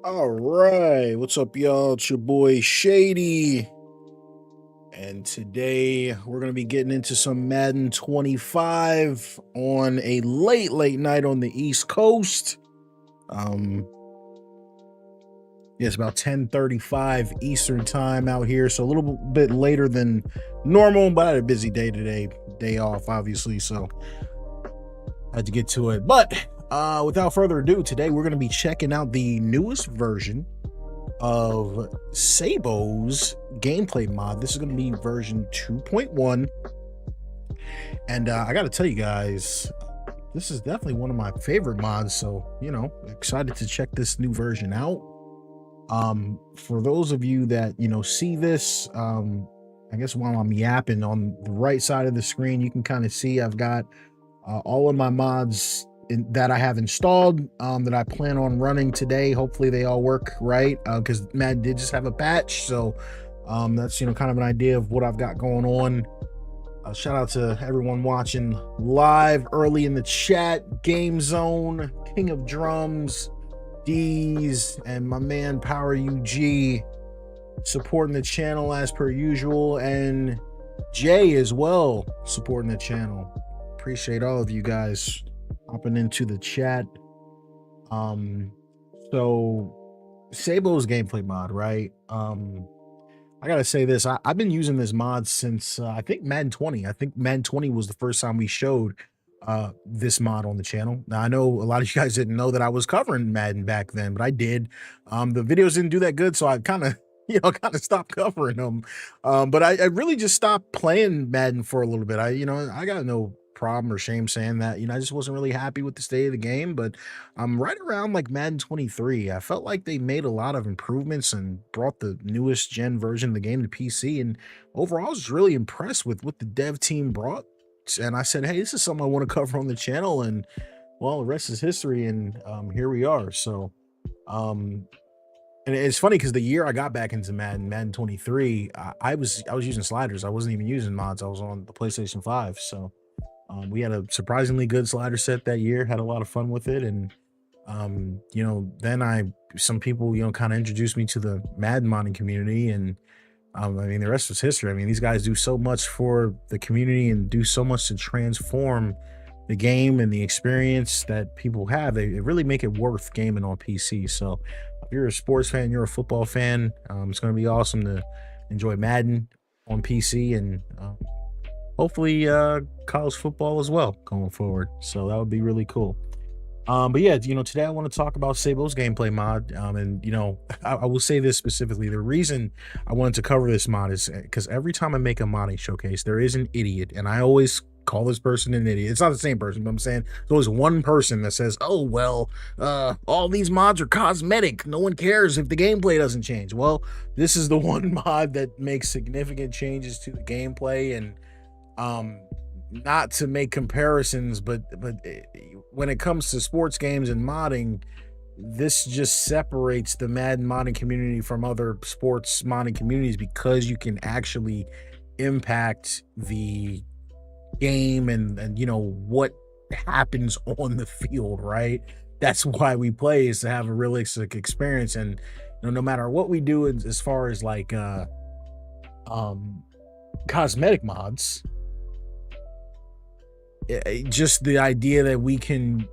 All right, what's up, y'all? It's your boy Shady, and today we're gonna be getting into some Madden 25 on a late night on the East Coast. Um, yeah, it's about 10:35 Eastern time out here, so a little bit later than normal. But I had a busy day today, day off, obviously, so I had to get to it. But without further ado, today we're gonna be checking out the newest version of Sabos Gameplay Mod. This is going to be version 2.1, and I got to tell you guys, this is definitely one of my favorite mods. So excited to check this new version out. For those of you that see this, I guess while I'm yapping, on the right side of the screen, you can kind of see I've got all of my mods that I have installed, that I plan on running today. Hopefully they all work right, because Madden did just have a patch, so that's kind of an idea of what I've got going on. Shout out to everyone watching live early in the chat: Game Zone, King of Drums, D's, and my man Power UG supporting the channel as per usual, and Jay as well supporting the channel. Appreciate all of you guys hopping into the chat. So Sabos Gameplay Mod, right? I gotta say this, I've been using this mod since I think Madden 20. I think Madden 20 was the first time we showed this mod on the channel. Now, I know a lot of you guys didn't know that I was covering Madden back then, but I did. The videos didn't do that good, so I kind of stopped covering them. But I really just stopped playing Madden for a little bit. I got no problem or shame saying that. I just wasn't really happy with the state of the game. But right around like Madden 23, I felt like they made a lot of improvements and brought the newest gen version of the game to PC, and overall I was really impressed with what the dev team brought. And I said, hey, this is something I want to cover on the channel, and well, the rest is history, and here we are. So and it's funny because the year I got back into Madden 23, I was using sliders. I wasn't even using mods. I was on the PlayStation 5. So we had a surprisingly good slider set that year, had a lot of fun with it. And then some people kind of introduced me to the Madden modding community, and I mean, the rest was history. I mean, these guys do so much for the community and do so much to transform the game and the experience that people have. They really make it worth gaming on PC. So if you're a sports fan, you're a football fan, it's going to be awesome to enjoy Madden on PC, and hopefully college football as well going forward. So that would be really cool. But yeah, today I want to talk about Sabos Gameplay Mod. And I will say this specifically: the reason I wanted to cover this mod is because every time I make a modding showcase, there is an idiot, and I always call this person an idiot. It's not the same person, but I'm saying there's always one person that says, oh well, all these mods are cosmetic, no one cares if the gameplay doesn't change. Well, this is the one mod that makes significant changes to the gameplay. And not to make comparisons, but when it comes to sports games and modding, this just separates the Madden modding community from other sports modding communities, because you can actually impact the game and what happens on the field, right? That's why we play, is to have a realistic experience. And no matter what we do as far as like cosmetic mods, just the idea that we can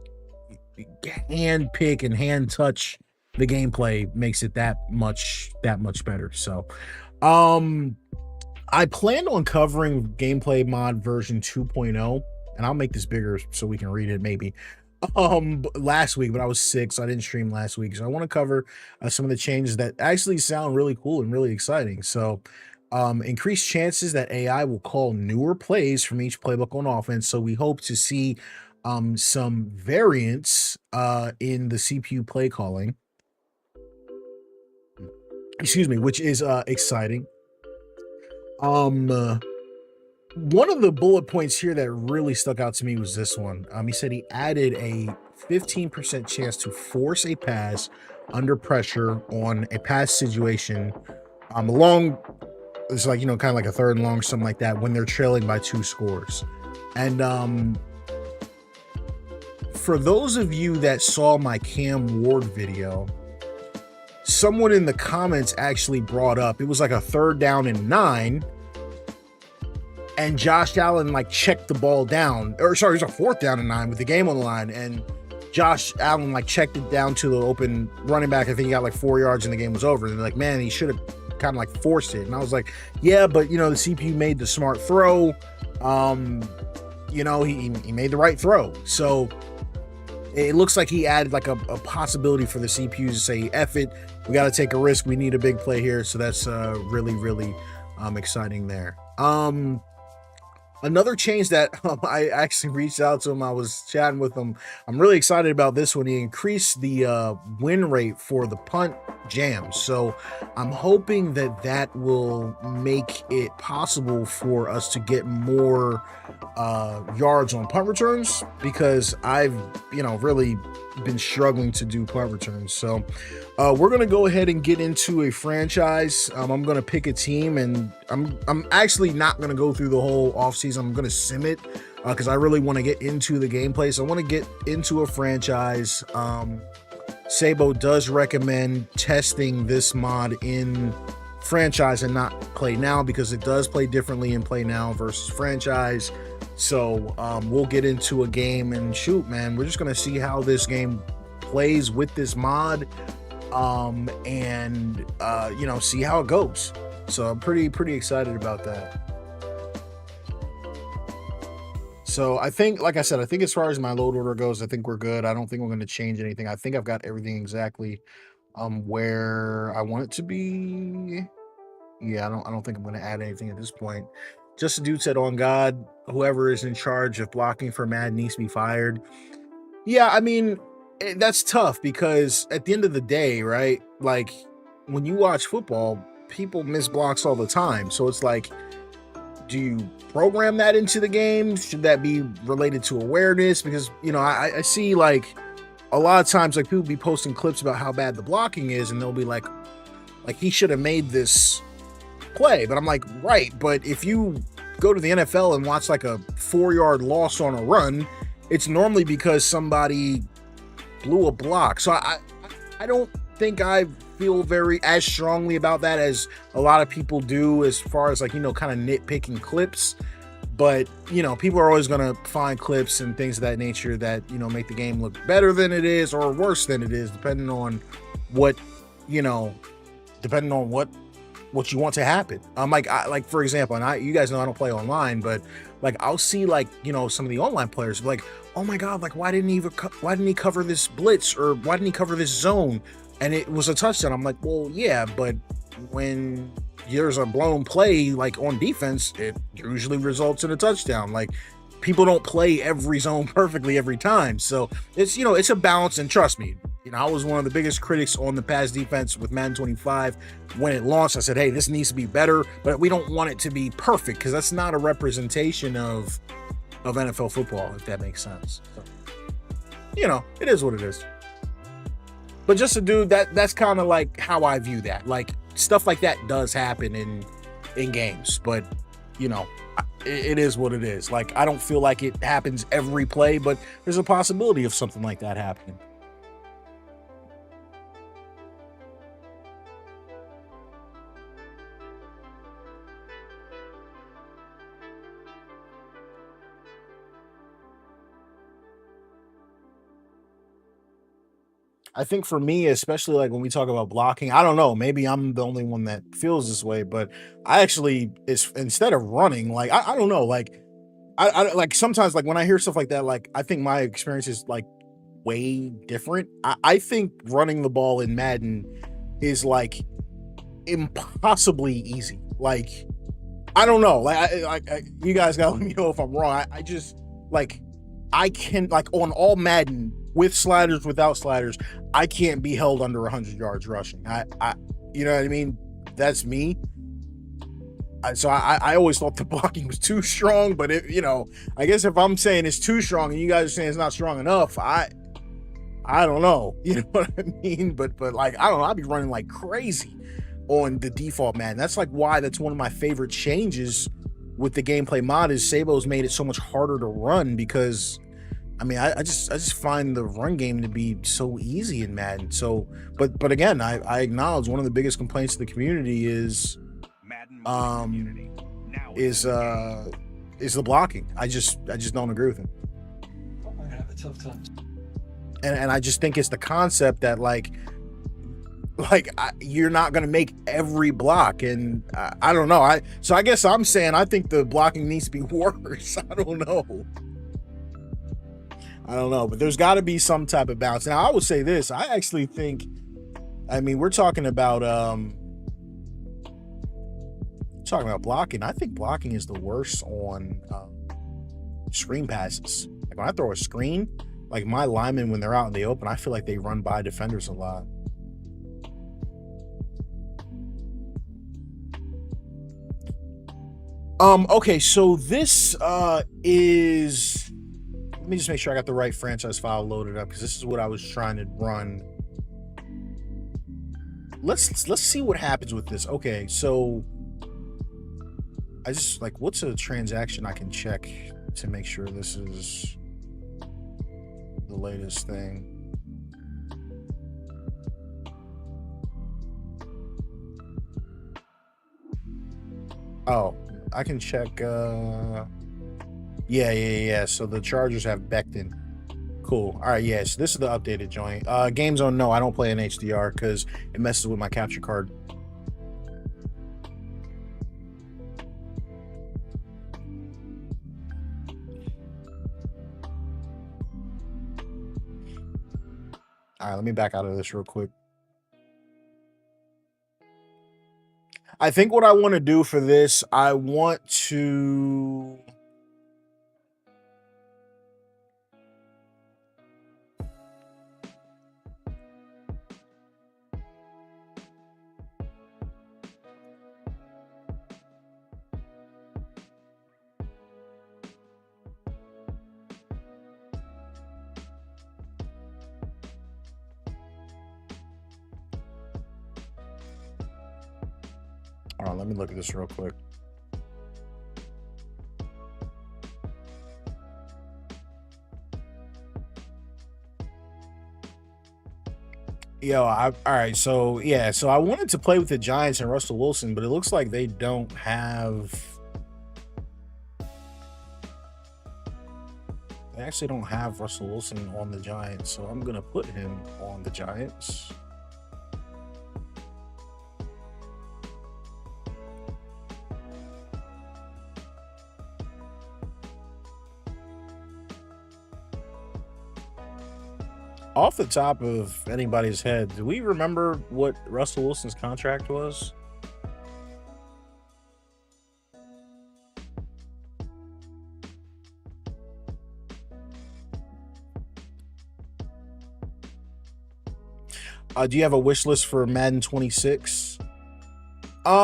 hand pick and hand touch the gameplay makes it that much better. So I planned on covering Gameplay Mod version 2.0, and I'll make this bigger so we can read it maybe last week, but I was sick, so I didn't stream last week. So I want to cover some of the changes that actually sound really cool and really exciting. So increased chances that AI will call newer plays from each playbook on offense. So we hope to see some variance in the CPU play calling, which is exciting. One of the bullet points here that really stuck out to me was this one. He said he added a 15% chance to force a pass under pressure on a pass situation along, it's like, kind of like a third and long, something like that, when they're trailing by 2 scores. And for those of you that saw my Cam Ward video, someone in the comments actually brought up, it was like a 3rd down and 9, and Josh Allen like checked the ball down, or sorry, it was a 4th down and 9 with the game on the line, and Josh Allen like checked it down to the open running back. I think he got like 4 yards and the game was over. And they're like, man, he should have kind of like forced it. And I was like, yeah, but you know, the CPU made the smart throw. You know, he made the right throw. So it looks like he added like a possibility for the CPU to say, F it, we got to take a risk. We need a big play here. So that's really, really exciting there. Another change that I actually reached out to him, I was chatting with him. I'm really excited about this one. He increased the win rate for the punt jams. So I'm hoping that that will make it possible for us to get more yards on punt returns, because I've, you know, really been struggling to do punt returns. So we're going to go ahead and get into a franchise. I'm going to pick a team, and I'm actually not going to go through the whole offseason. I'm going to sim it because I really want to get into the gameplay. So I want to get into a franchise. Sabo does recommend testing this mod in franchise and not play now, because it does play differently in play now versus franchise. So we'll get into a game, and shoot, man, we're just going to see how this game plays with this mod. And you know, see how it goes. So I'm pretty excited about that. So I think, like I said, I think as far as my load order goes, I think we're good. I don't think we're going to change anything. I think I've got everything exactly where I want it to be. Yeah, I don't think I'm going to add anything at this point. Just a dude said, on God, whoever is in charge of blocking for Madden needs to be fired. Yeah, I mean, that's tough, because at the end of the day, right, like when you watch football, people miss blocks all the time. So it's like, do you program that into the game? Should that be related to awareness? Because, you know, I see like a lot of times like people be posting clips about how bad the blocking is, and they'll be like he should have made this play. But I'm like, right, but if you go to the NFL and watch like a 4-yard loss on a run, it's normally because somebody blew a block. So I don't think I feel as strongly about that as a lot of people do, as far as like, you know, kind of nitpicking clips. But, you know, people are always going to find clips and things of that nature that, you know, make the game look better than it is or worse than it is, depending on what, you know, depending on what you want to happen. Like for example, and you guys know I don't play online, but like I'll see like, you know, some of the online players like, oh my God, like why didn't he cover this blitz, or why didn't he cover this zone? And it was a touchdown. I'm like, well, yeah, but when there's a blown play like on defense, it usually results in a touchdown. Like, people don't play every zone perfectly every time. So it's, you know, it's a balance. And trust me, you know, I was one of the biggest critics on the pass defense with Madden 25 when it launched. I said, hey, this needs to be better, but we don't want it to be perfect, because that's not a representation of NFL football, if that makes sense. So, you know, it is what it is. But just to do that's kind of like how I view that. Like, stuff like that does happen in games, but you know, it is what it is. Like, I don't feel like it happens every play, but there's a possibility of something like that happening. I think for me, especially like when we talk about blocking, I don't know, maybe I'm the only one that feels this way, but I actually, instead of running, like, I don't know, like, I like sometimes like when I hear stuff like that, like I think my experience is like way different. I think running the ball in Madden is like impossibly easy. Like, I don't know, like you guys gotta let me know if I'm wrong. I just like, I can, like, on all Madden, with sliders, without sliders, I can't be held under 100 yards rushing. I you know what I mean? That's me. So I always thought the blocking was too strong, but it, you know, I guess if I'm saying it's too strong and you guys are saying it's not strong enough, I don't know, you know what I mean? But like, I don't know, I'd be running like crazy on the default Madden. That's like why that's one of my favorite changes with the gameplay mod, is Sabos made it so much harder to run, because I mean, I just find the run game to be so easy in Madden. So, but again, I acknowledge one of the biggest complaints of the community is is uh is the blocking. I just don't agree with him. I'm gonna have a tough time. And I just think it's the concept that you're not going to make every block, and I don't know. So I guess I'm saying I think the blocking needs to be worse. I don't know, but there's got to be some type of balance. Now I would say this, I actually think, I mean, we're talking about blocking. I think blocking is the worst on screen passes. Like when I throw a screen, like my linemen, when they're out in the open, I feel like they run by defenders a lot. Okay, so this is, let me just make sure I got the right franchise file loaded up, because this is what I was trying to run. Let's see what happens with this. Okay, so I just what's a transaction I can check to make sure this is the latest thing? Oh, I can check. Yeah. So the Chargers have Becton. Cool. All right. Yeah. So this is the updated joint. Game Zone. No, I don't play in HDR because it messes with my capture card. All right. Let me back out of this real quick. I think what I want to do for this, I want to... All right, let me look at this real quick. All right, so yeah, so I wanted to play with the Giants and Russell Wilson, but it looks like they don't have... They actually don't have Russell Wilson on the Giants, so I'm going to put him on the Giants. Off the top of anybody's head, do we remember what Russell Wilson's contract was? Do you have a wish list for Madden 26? You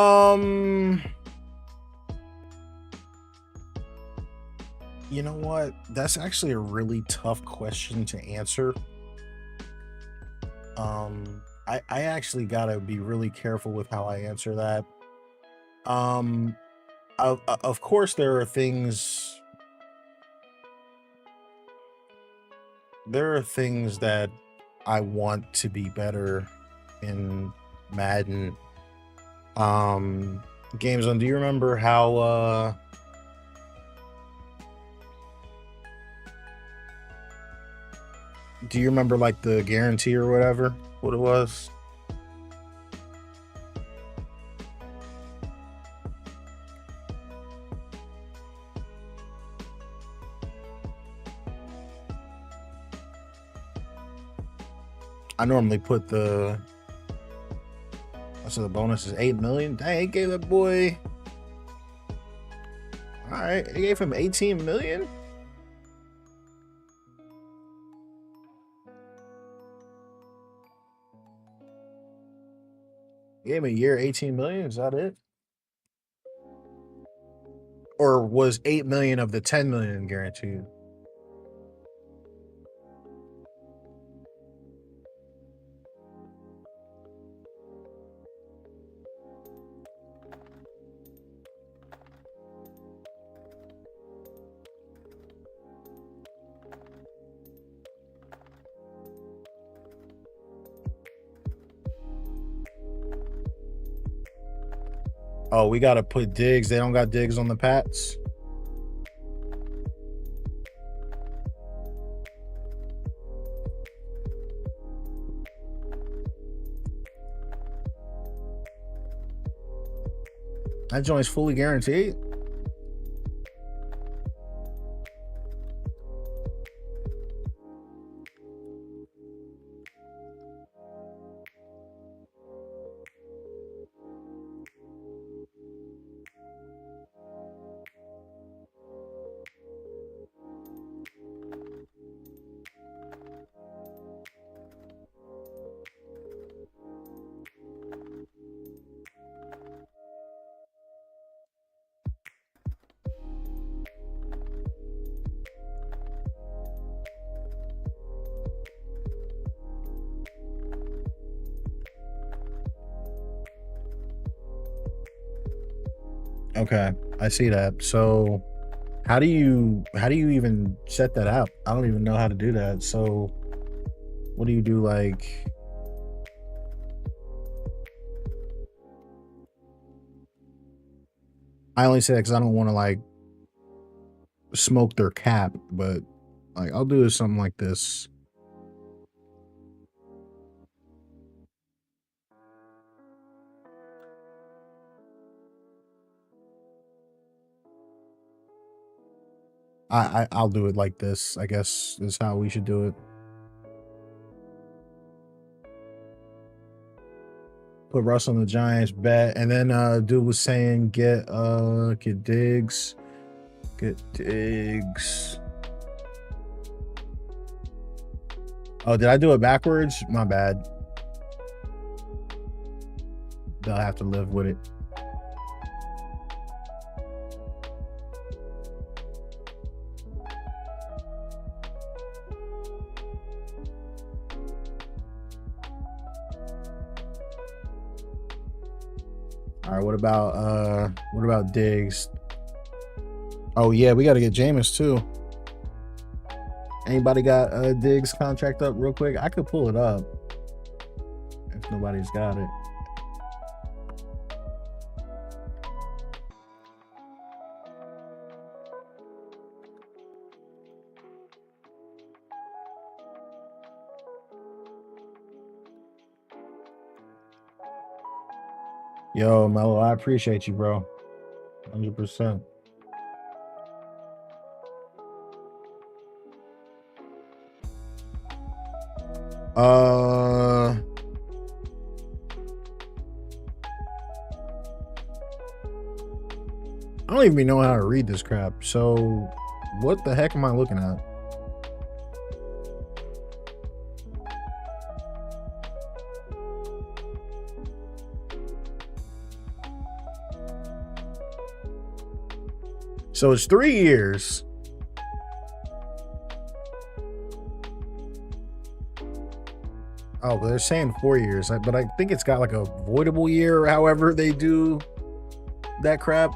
know what? That's actually a really tough question to answer. I actually gotta be really careful with how I answer that. Of course there are things that I want to be better in Madden. Game Zone, do you remember how do you remember like the guarantee or whatever, what it was? I normally put the, so the bonus is 8 million. Dang, he gave that boy, all right, he gave him 18 million. He gave him a year 18 million. Is that it? Or was 8 million of the 10 million guaranteed? Oh, we gotta put digs. They don't got digs on the Pats. That joint's fully guaranteed. Okay, I see that. So how do you even set that up? I don't even know how to do that. So what do you do? Like, I only say that because I don't want to like smoke their cap, but like I'll do something like this. I'll do it like this, I guess is how we should do it. Put Russ on the Giants bet, and then dude was saying get digs. Get digs. Oh, did I do it backwards? My bad. They'll have to live with it. All right, what about Diggs? Oh yeah, we got to get Jameis too. Anybody got Diggs contract up real quick? I could pull it up if nobody's got it. Yo, Mello, I appreciate you, bro. 100%. I don't even know how to read this crap. So what the heck am I looking at? So it's 3 years. Oh, but they're saying 4 years, but I think it's got like a voidable year, however they do that crap.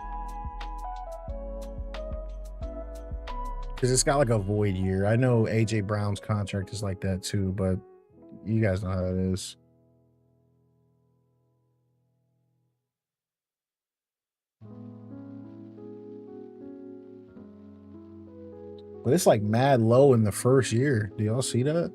Because it's got like a void year. I know AJ Brown's contract is like that too, but you guys know how it is. But it's like mad low in the first year. Do y'all see that?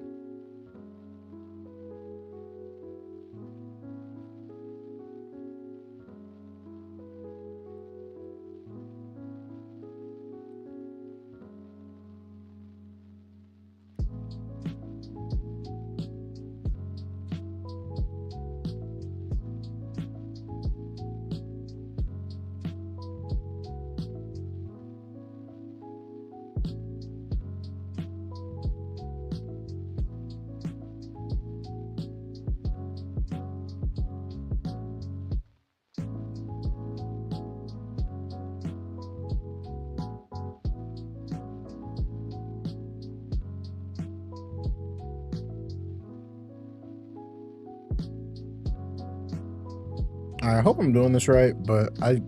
I hope I'm doing this right, but I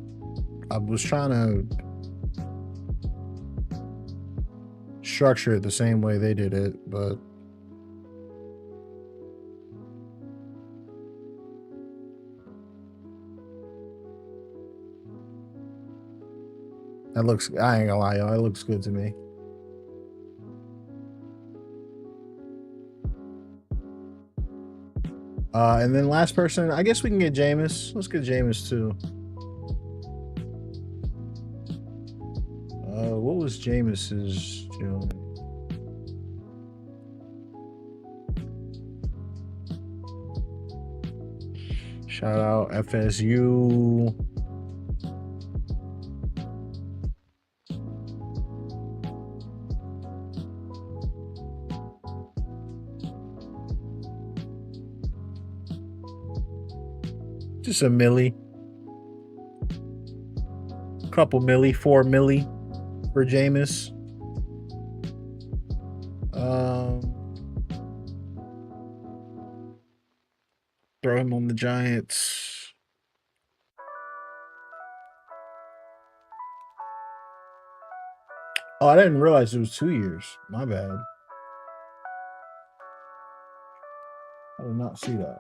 was trying to structure it the same way they did it, but That looks, I ain't gonna lie, y'all, it looks good to me. And then last person, I guess we can get Jameis. Let's get Jameis too. What was Jameis's doing? Shout out FSU. Just a milli. Couple milli, 4 milli for Jameis. Throw him on the Giants. Oh, I didn't realize it was 2 years. My bad. I did not see that.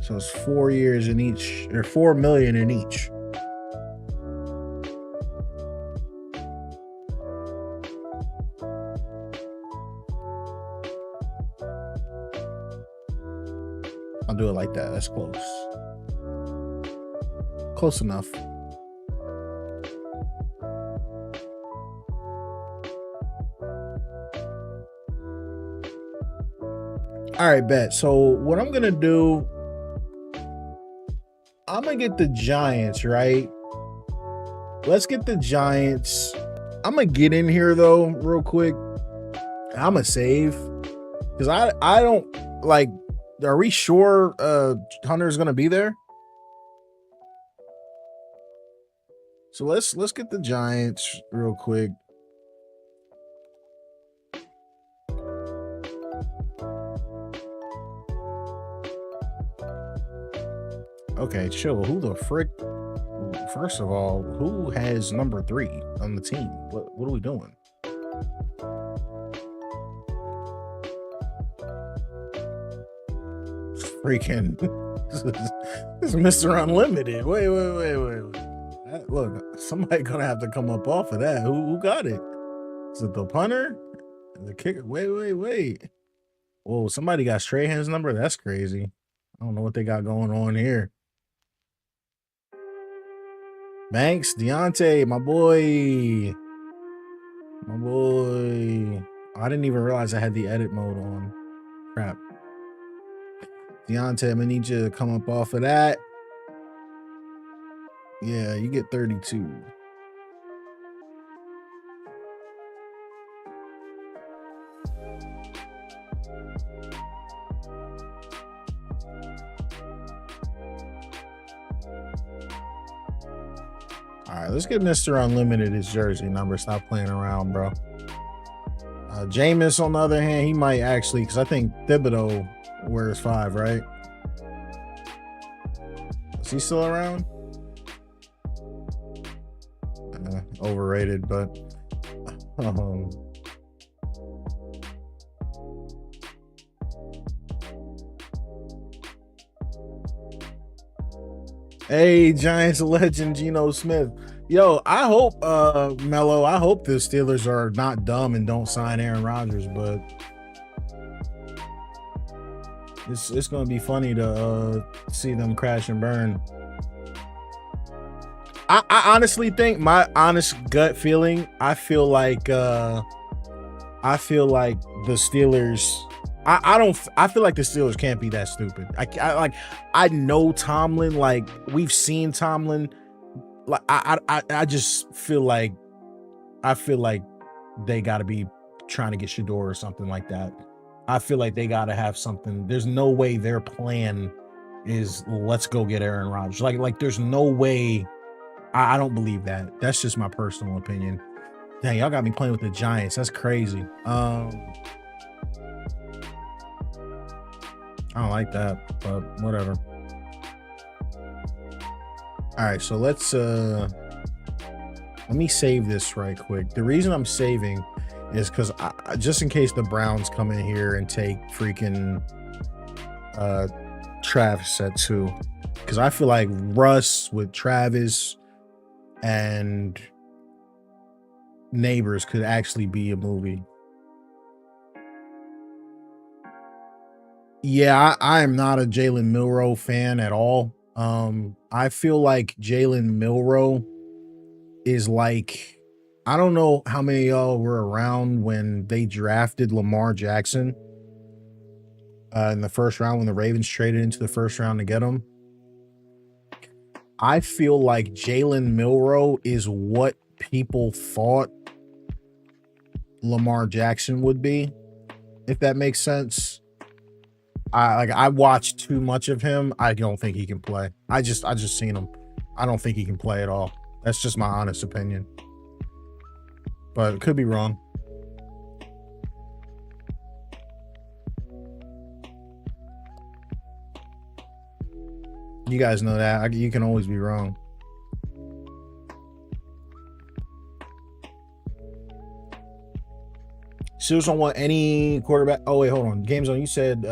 So it's 4 years in each, or 4 million in each. I'll do it like that. That's close. Close enough. All right, bet. So what I'm gonna do, I'm gonna get the Giants, right? Let's get the Giants. I'm gonna get in here though, real quick. I'm gonna save because I don't like. Are we sure Hunter's gonna be there? So let's get the Giants real quick. Okay, chill. Who the frick? First of all, who has number 3 on the team? What are we doing? Freaking this is Mr. Unlimited. Wait. Look, somebody gonna have to come up off of that. Who got it? Is it the punter? The kicker? Wait. Whoa, somebody got Strahan's number? That's crazy. I don't know what they got going on here. Banks, Deontay, my boy. I didn't even realize I had the edit mode on. Crap. Deontay, I'm gonna need you to come up off of that. Yeah, you get 32. All right, let's get Mr. Unlimited his jersey number. Stop playing around, bro. Jameis, on the other hand, he might actually, because I think Thibodeau wears 5, right? Is he still around? Overrated, but hey, Giants legend Geno Smith. Yo, I hope Mello, I hope the Steelers are not dumb and don't sign Aaron Rodgers, but it's gonna be funny to see them crash and burn. I honestly think, my honest gut feeling, I feel like the Steelers, I feel like the Steelers can't be that stupid. I know Tomlin, like we've seen Tomlin, like I just feel like they got to be trying to get Shador or something like that. I feel like they got to have something. There's no way their plan is let's go get Aaron Rodgers. Like there's no way. I don't believe that. That's just my personal opinion. Dang, y'all got me playing with the Giants. That's crazy. I don't like that, but whatever. All right, so let's let me save this right quick. The reason I'm saving is because just in case the Browns come in here and take freaking Travis at 2. Because I feel like Russ with Travis and Neighbors could actually be a movie. Yeah, I am not a Jalen Milroe fan at all. I feel like Jalen Milroe is like, I don't know how many of y'all were around when they drafted Lamar Jackson in the first round when the Ravens traded into the first round to get him. I feel like Jalen Milroe is what people thought Lamar Jackson would be, if that makes sense. I watched too much of him. I don't think he can play. I just seen him. I don't think he can play at all. That's just my honest opinion. But it could be wrong. You guys know that. You can always be wrong. Steelers don't want any quarterback. Oh, wait, hold on. Game Zone, you said,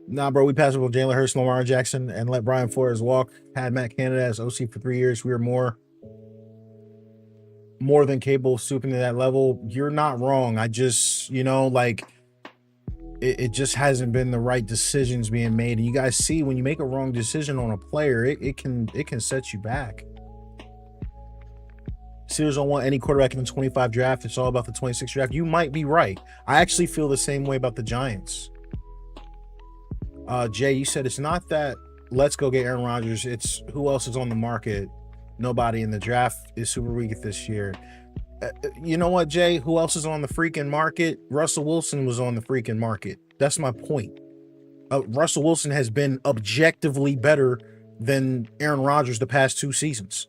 nah, bro, we passed up on Jalen Hurts, Lamar Jackson, and let Brian Flores walk. Had Matt Canada as OC for 3 years. We were more than capable of stooping to that level. You're not wrong. I just, like, it just hasn't been the right decisions being made. And you guys see, when you make a wrong decision on a player, it can set you back. Steelers don't want any quarterback in the 25 draft. It's all about the 26 draft. You might be right. I actually feel the same way about the Giants. Jay, you said it's not that let's go get Aaron Rodgers. It's who else is on the market. Nobody in the draft is super weak this year. You know what, Jay? Who else is on the freaking market? Russell Wilson was on the freaking market. That's my point. Russell Wilson has been objectively better than Aaron Rodgers the past 2 seasons.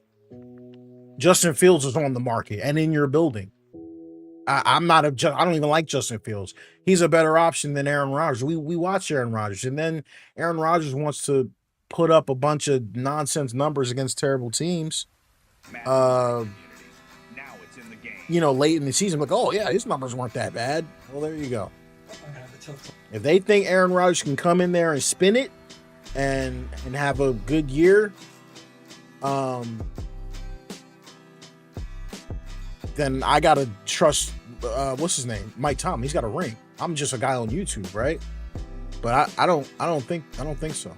Justin Fields is on the market and in your building. I don't even like Justin Fields. He's a better option than Aaron Rodgers. We watch Aaron Rodgers, and then Aaron Rodgers wants to put up a bunch of nonsense numbers against terrible teams. Late in the season, like, oh yeah, his numbers weren't that bad. Well, there you go. If they think Aaron Rodgers can come in there and spin it and have a good year, then I gotta trust what's his name, Mike Tom. He's got a ring. I'm just a guy on YouTube, right? But I don't think so.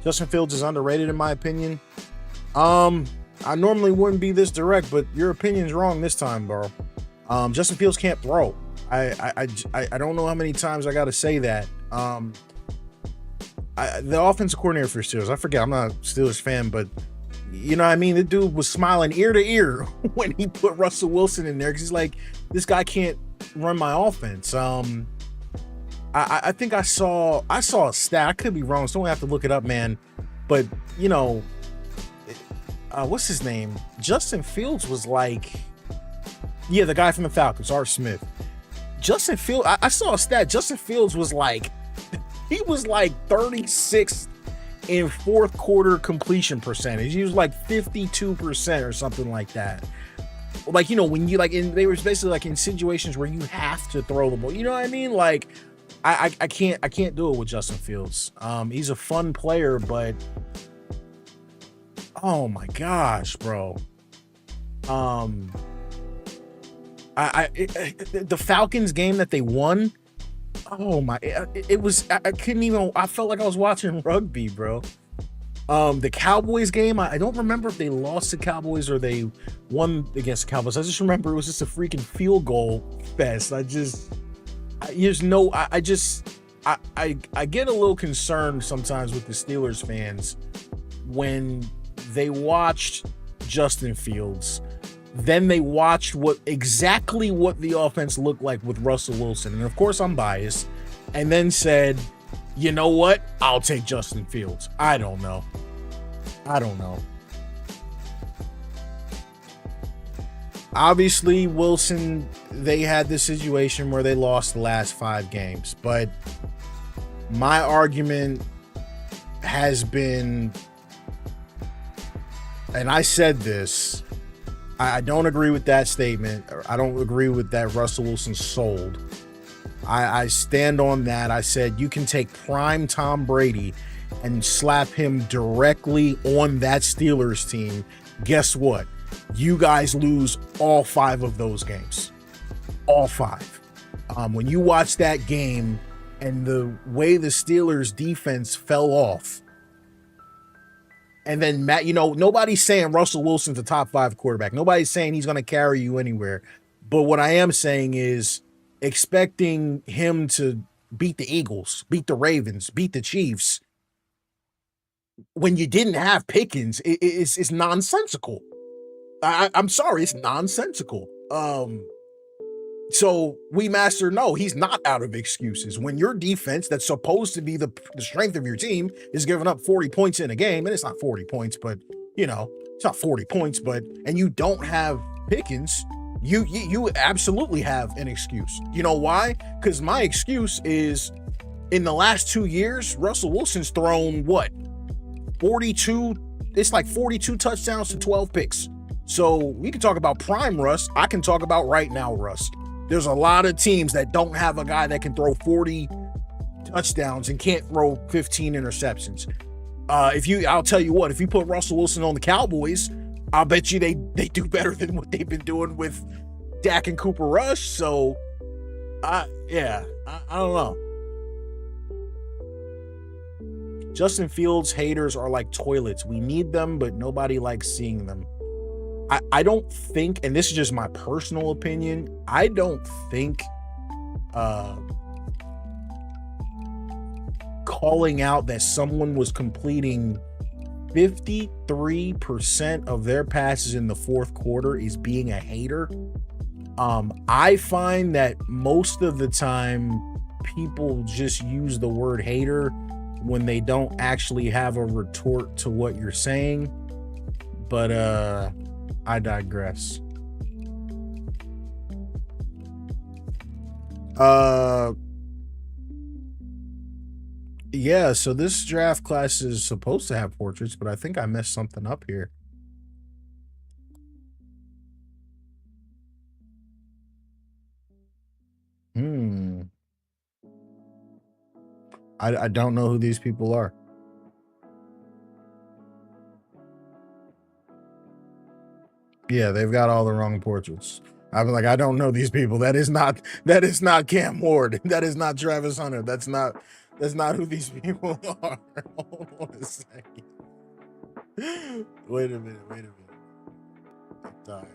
Justin Fields is underrated in my opinion. I normally wouldn't be this direct, but your opinion's wrong this time, bro. Justin Fields can't throw. I don't know how many times I gotta say that. The offensive coordinator for Steelers, I forget. I'm not a Steelers fan, but you know what I mean? The dude was smiling ear to ear when he put Russell Wilson in there because he's like, this guy can't run my offense. I think I saw a stat. I could be wrong, so I don't have to look it up, man. But what's his name? Justin Fields was like, yeah, the guy from the Falcons, Art Smith. Justin Fields, I saw a stat. Justin Fields was like, he was like 36 in fourth quarter completion percentage. He was like 52% or something like that. Like, when you they were basically like in situations where you have to throw the ball. You know what I mean? Like, I can't do it with Justin Fields. He's a fun player, but oh my gosh, bro. The Falcons game that they won. Oh my, it was, I couldn't even, I felt like I was watching rugby, bro. The Cowboys game, I don't remember if they lost to Cowboys or they won against the Cowboys. I just remember it was just a freaking field goal fest. I get a little concerned sometimes with the Steelers fans when they watched Justin Fields. Then they watched exactly what the offense looked like with Russell Wilson. And of course I'm biased. And then said, you know what? I'll take Justin Fields. I don't know. Obviously, Wilson, they had this situation where they lost the last 5 games. But my argument has been, and I said this, I don't agree with that statement. I don't agree with that Russell Wilson sold. I stand on that. I said you can take prime Tom Brady and slap him directly on that Steelers team. Guess what? You guys lose all 5 of those games. All 5. When you watch that game and the way the Steelers defense fell off, and then Matt, nobody's saying Russell Wilson's a top 5 quarterback. Nobody's saying he's going to carry you anywhere. But what I am saying is expecting him to beat the Eagles, beat the Ravens, beat the Chiefs when you didn't have Pickens is nonsensical. I'm sorry, it's nonsensical. So we master, no, he's not out of excuses. When your defense, that's supposed to be the strength of your team, is giving up 40 points in a game, and it's not 40 points, but it's not 40 points, and you don't have Pickens, you absolutely have an excuse. You know why? Because my excuse is in the last 2 years, Russell Wilson's thrown 42, it's like 42 touchdowns to 12 picks. So we can talk about prime Russ. I can talk about right now Russ. There's a lot of teams that don't have a guy that can throw 40 touchdowns and can't throw 15 interceptions. I'll tell you what, if you put Russell Wilson on the Cowboys, I'll bet you they do better than what they've been doing with Dak and Cooper Rush. So, I don't know. Justin Fields haters are like toilets. We need them, but nobody likes seeing them. I don't think, and this is just my personal opinion, I don't think calling out that someone was completing 53% of their passes in the fourth quarter is being a hater. I find that most of the time people just use the word hater when they don't actually have a retort to what you're saying. But I digress. Yeah, so this draft class is supposed to have portraits, but I think I messed something up here. I don't know who these people are. Yeah, they've got all the wrong portraits. I'm like, I don't know these people. That is not Cam Ward. That is not Travis Hunter. That's not who these people are. Hold on a second. Wait a minute. Die.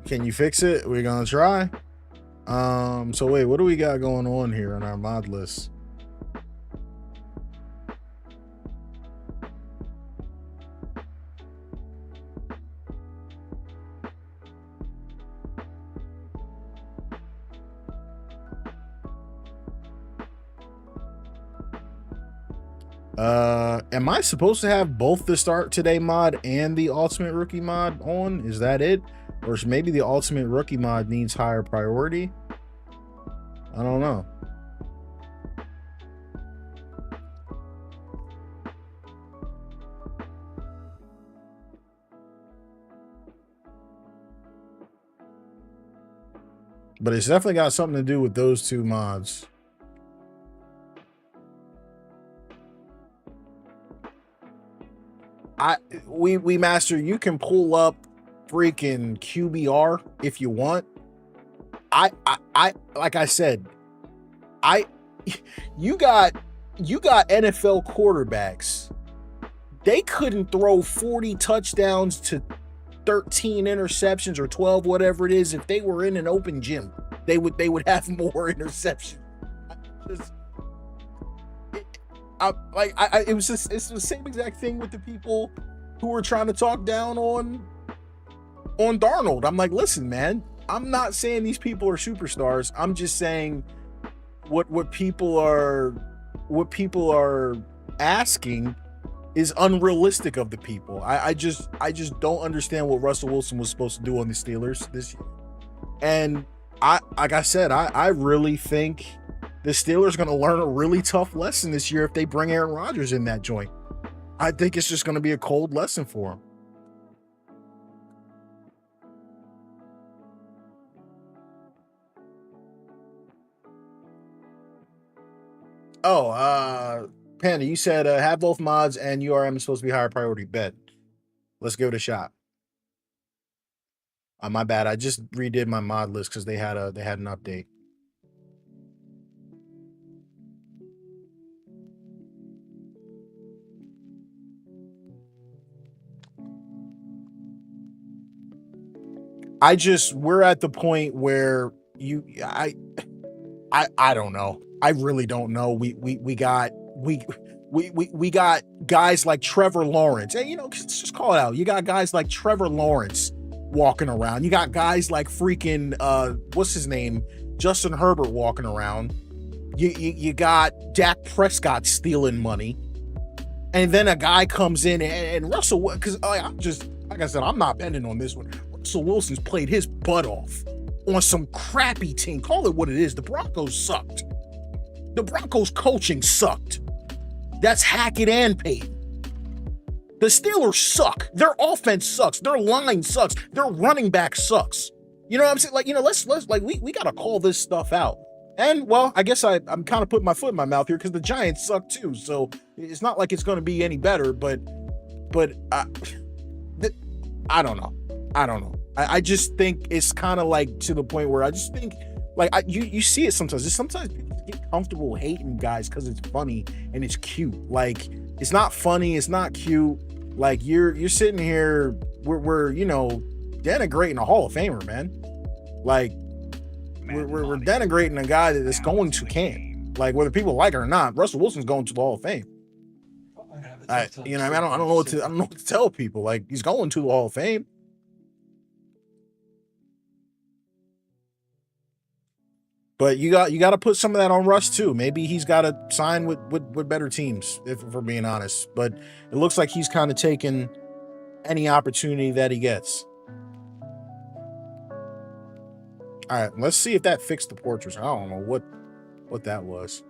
Can you fix it? We're gonna try. So wait, what do we got going on here on our mod list? Am I supposed to have both the Start Today mod and the Ultimate Rookie mod on? Is that it? Or maybe the Ultimate Rookie mod needs higher priority? I don't know. But it's definitely got something to do with those two mods. We master, you can pull up freaking QBR if you want. I like I said, you got NFL quarterbacks. They couldn't throw 40 touchdowns to 13 interceptions or 12, whatever it is. If they were in an open gym, they would have more interceptions. It's the same exact thing with the people who were trying to talk down on Darnold. I'm like, listen, man, I'm not saying these people are superstars. I'm just saying what people are asking is unrealistic of the people. I just don't understand what Russell Wilson was supposed to do on the Steelers this year. And like I said, I really think the Steelers are going to learn a really tough lesson this year if they bring Aaron Rodgers in that joint. I think it's just going to be a cold lesson for them. Oh, Panda, you said have both mods and URM is supposed to be higher priority. Bet. Let's give it a shot. My bad. I just redid my mod list because they had an update. We're at the point where I don't know. I really don't know. We got guys like Trevor Lawrence. And let's just call it out. You got guys like Trevor Lawrence walking around. You got guys like freaking what's his name? Justin Herbert walking around. You got Dak Prescott stealing money. And then a guy comes in and Russell, because I'm just, like I said, I'm not betting on this one. Russell Wilson's played his butt off on some crappy team. Call it what it is. The Broncos sucked. The Broncos coaching sucked. That's Hackett and Payton. The Steelers suck. Their offense sucks. Their line sucks. Their running back sucks. You know what I'm saying? Like, let's like we gotta call this stuff out. And well, I guess I'm kind of putting my foot in my mouth here because the Giants suck too. So it's not like it's going to be any better. But I don't know. I just think it's kind of like to the point where I just think like you see it sometimes. Sometimes people get comfortable hating guys because it's funny and it's cute. Like it's not funny. It's not cute. Like you're sitting here. We're denigrating a Hall of Famer, man. Like. We're denigrating a guy that is going to camp. Like whether people like it or not, Russell Wilson's going to the Hall of Fame. I don't know what to tell people. Like he's going to the Hall of Fame. But you got to put some of that on Russ too. Maybe he's got to sign with better teams, if we're being honest. But it looks like he's kind of taking any opportunity that he gets. All right, let's see if that fixed the portraits. I don't know what that was.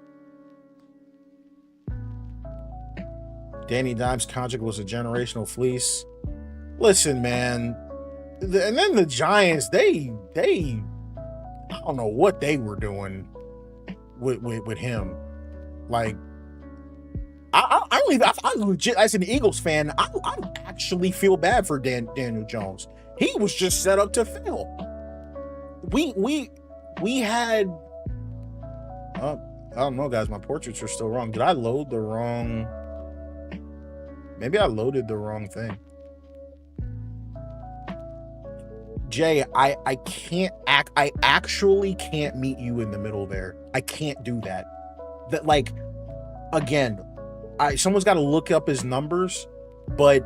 Danny Dimes' contract was a generational fleece. Listen, man. And then the Giants, they I don't know what they were doing with him. Like, I legit, as an Eagles fan, I actually feel bad for Daniel Jones. He was just set up to fail. We had I don't know, guys. My portraits are still wrong. Did I load the wrong? Maybe I loaded the wrong thing. Jay, I can't act. I actually can't meet you in the middle there. I can't do that. That like, again, someone's got to look up his numbers, but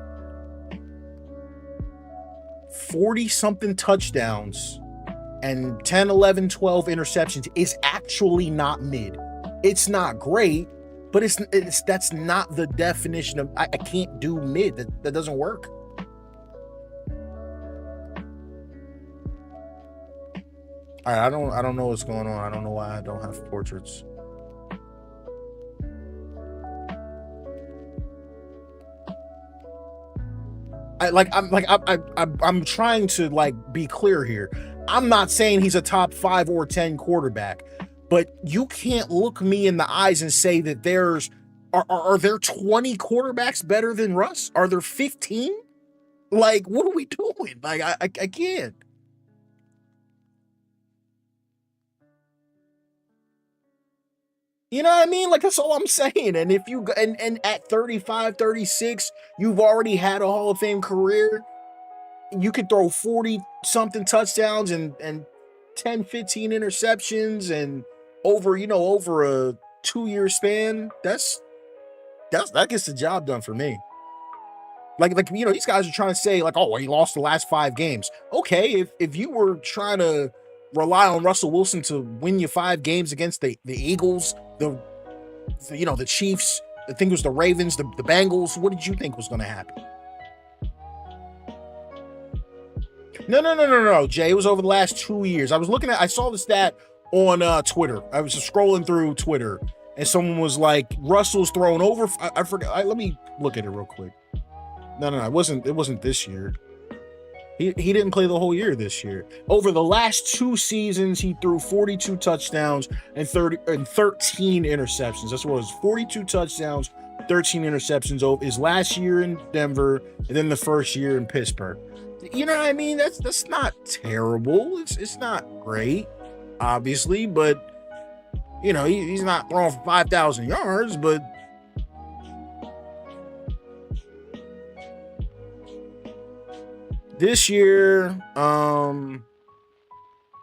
40 something touchdowns and 10, 11, 12 interceptions is actually not mid. It's not great, but that's not the definition of I can't do mid. That doesn't work. All right, I don't know what's going on. I don't know why I don't have portraits. I'm trying to like be clear here. I'm not saying he's a top 5 or 10 quarterback, but you can't look me in the eyes and say that are there 20 quarterbacks better than Russ? Are there 15? Like, what are we doing? Like, I can't. You know what I mean? Like, that's all I'm saying. And if you and at 35, 36, you've already had a Hall of Fame career. You could throw 40 something touchdowns and 10, 15 interceptions and over a 2-year span. That gets the job done for me. Like these guys are trying to say like, oh, he lost the last 5 games. Okay, if you were trying to rely on Russell Wilson to win you 5 games against the Eagles, the Chiefs, I think it was the Ravens, the Bengals, what did you think was going to happen? No, Jay. It was over the last 2 years. I saw the stat on Twitter. I was just scrolling through Twitter, and someone was like, Russell's thrown over. I forgot. Let me look at it real quick. No, it wasn't this year. He didn't play the whole year this year. Over the last 2 seasons, he threw 42 touchdowns and 13 interceptions. That's what it was. 42 touchdowns, 13 interceptions over his last year in Denver, and then the first year in Pittsburgh. You know what I mean? That's not terrible. It's not great, obviously, but you know, he's not throwing for 5,000 yards, but this year,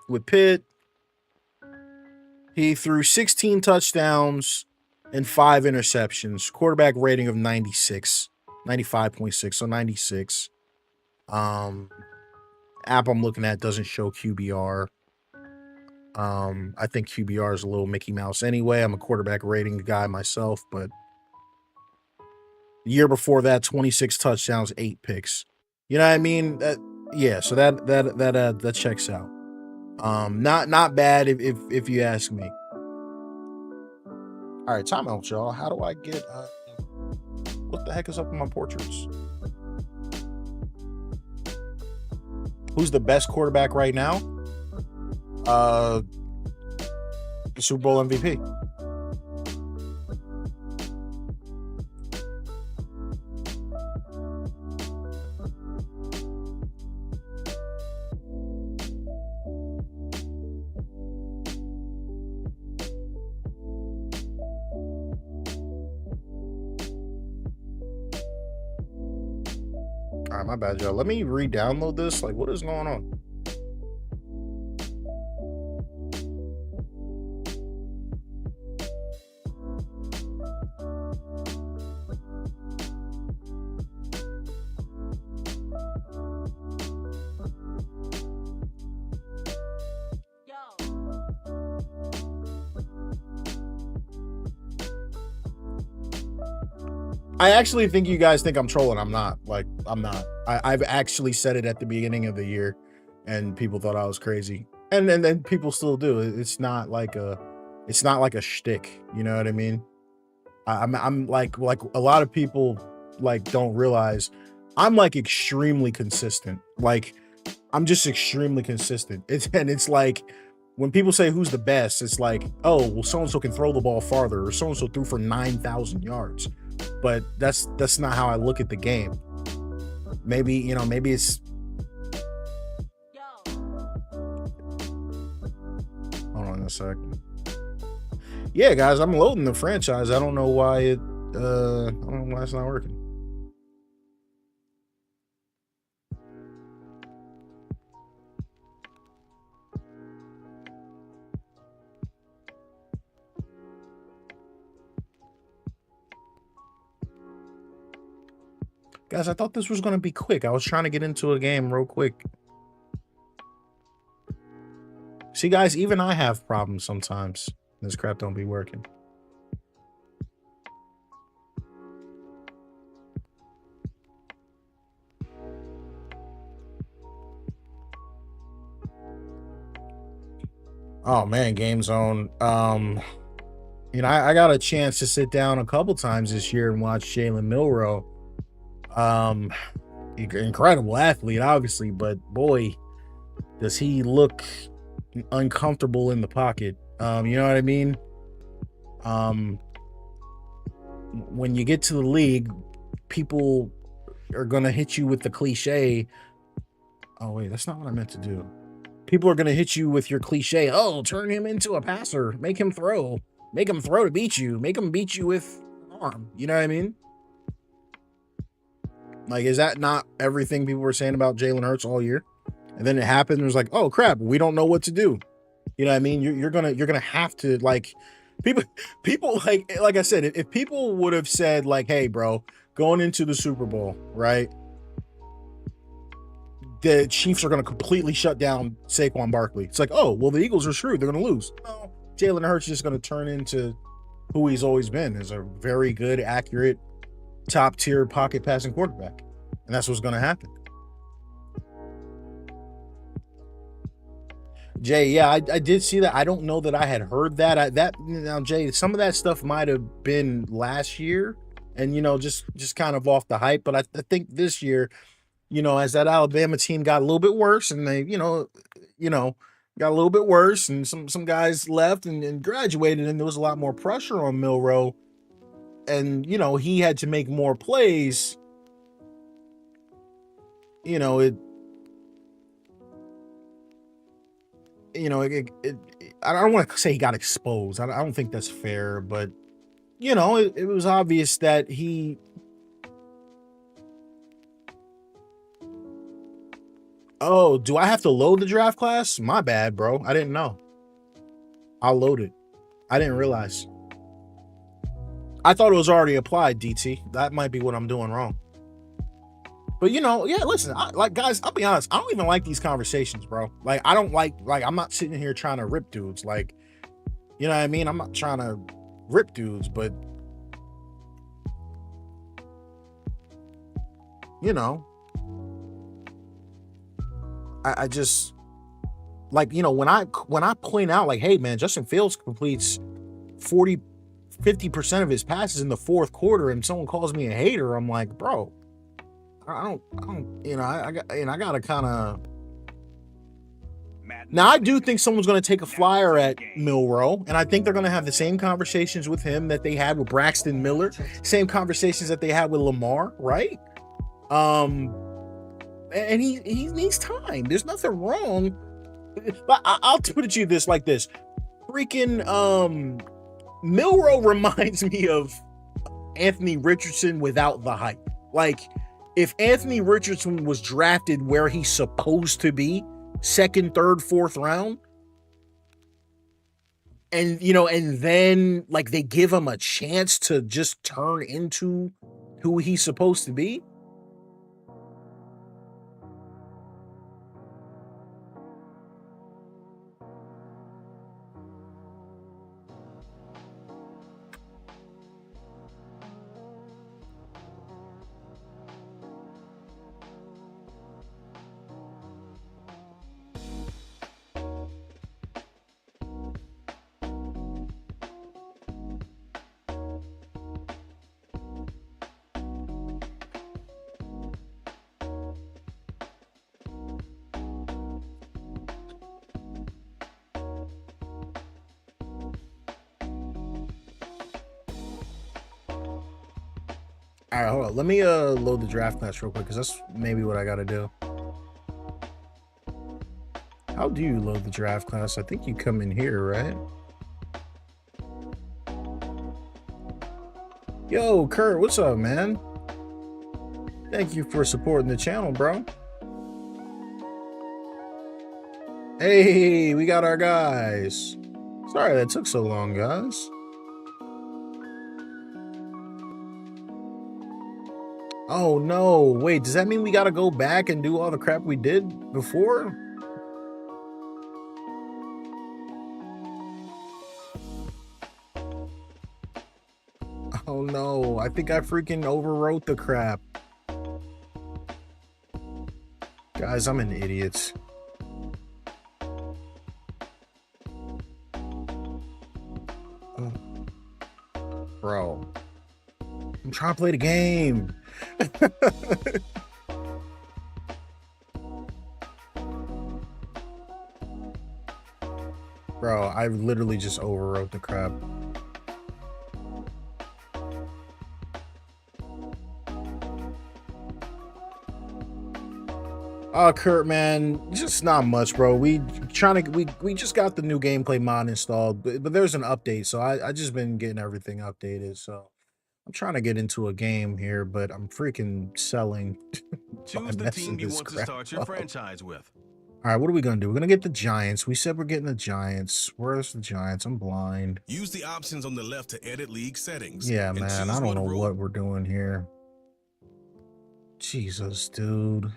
with Pitt, he threw 16 touchdowns and 5 interceptions. Quarterback rating of 96, 95.6, so 96. App I'm looking at doesn't show QBR. I think QBR is a little Mickey Mouse anyway. I'm a quarterback rating guy myself, but the year before that, 26 touchdowns, 8 picks. You know what I mean? Yeah, so that checks out. Not bad if you ask me. All right, time out, y'all. How do I get what the heck is up with my portraits? Who's the best quarterback right now? The Super Bowl MVP. All right, my bad, y'all. Let me re-download this. Like, what is going on? I actually think you guys think I'm trolling. I'm not. Like, I'm not. I've actually said it at the beginning of the year, and people thought I was crazy, and then people still do. It's not like a shtick. You know what I mean? I'm like a lot of people like don't realize I'm like extremely consistent. Like, I'm just extremely consistent. It's like when people say who's the best, it's like, oh, well, so and so can throw the ball farther, or so and so threw for 9,000 yards. But that's not how I look at the game. Maybe, you know, maybe it's. Hold on a sec. Yeah, guys, I'm loading the franchise. I don't know why I don't know why it's not working. Guys, I thought this was going to be quick. I was trying to get into a game real quick. See, guys, even I have problems sometimes. This crap don't be working. Oh, man, Game Zone. You know, I got a chance to sit down a couple times this year and watch Jalen Milroe. Incredible athlete, obviously, but boy, does he look uncomfortable in the pocket. You know what I mean? When you get to the league, people are gonna hit you with the cliche. Oh wait, that's not what I meant to do. People are gonna hit you with your cliche. Oh, turn him into a passer, make him throw to beat you, make him beat you with an arm. You know what I mean? Like, is that not everything people were saying about Jalen Hurts all year? And then it happened. It was like, oh crap, we don't know what to do. You know what I mean? You're gonna have to, like, people like I said, if people would have said like, hey, bro, going into the Super Bowl, right? The Chiefs are gonna completely shut down Saquon Barkley. It's like, oh, well, the Eagles are screwed. They're gonna lose. No, Jalen Hurts is just gonna turn into who he's always been, is a very good, accurate, top tier pocket passing quarterback, and that's what's going to happen. Jay, yeah, I did see that. I don't know that I had heard that. Now, Jay, some of that stuff might have been last year, and you know, just kind of off the hype. But I think this year, you know, as that Alabama team got a little bit worse, and they, got a little bit worse, and some guys left and graduated, and there was a lot more pressure on Milroe, and you know, he had to make more plays. You know, I don't want to say he got exposed. I don't think that's fair, but you know, it was obvious that he. Oh, do I have to load the draft class? My bad, bro. I didn't know. I'll load it. I didn't realize. I thought it was already applied, DT. That might be what I'm doing wrong. But you know, yeah, listen, guys, I'll be honest, I don't even like these conversations, bro. Like, I don't like I'm not sitting here trying to rip dudes. Like, you know what I mean? I'm not trying to rip dudes, but you know, I just like, you know, when I point out like, hey man, Justin Fields completes 50% of his passes in the fourth quarter, and someone calls me a hater, I'm like, bro, I don't, you know, I gotta kind of. Now, I do think someone's going to take a flyer at Milroe, and I think they're going to have the same conversations with him that they had with Braxton Miller, same conversations that they had with Lamar, right? And he needs time. There's nothing wrong. I'll put it to you like this. Freaking Milroe reminds me of Anthony Richardson without the hype. Like, if Anthony Richardson was drafted where he's supposed to be, second, third, fourth round, and you know, and then like they give him a chance to just turn into who he's supposed to be. All right, hold on. Let me load the draft class real quick, because that's maybe what I got to do. How do you load the draft class? I think you come in here, right? Yo, Kurt, what's up, man? Thank you for supporting the channel, bro. Hey, we got our guys. Sorry that took so long, guys. Oh no, wait, does that mean we gotta go back and do all the crap we did before? Oh no, I think I freaking overwrote the crap. Guys, I'm an idiot. Oh. Bro, I'm trying to play the game. Bro, I literally just overwrote the crap. Oh, Kurt, man, just not much, bro. We just got the new gameplay mod installed, but there's an update, so I just been getting everything updated. So I'm trying to get into a game here, but I'm freaking selling. Choose the team you want to start your franchise with. All right, what are we gonna do? We're gonna get the Giants. We said we're getting the Giants. Where's the Giants? I'm blind. Use the options on the left to edit league settings. Yeah, man, I don't know what we're doing here. Jesus, dude.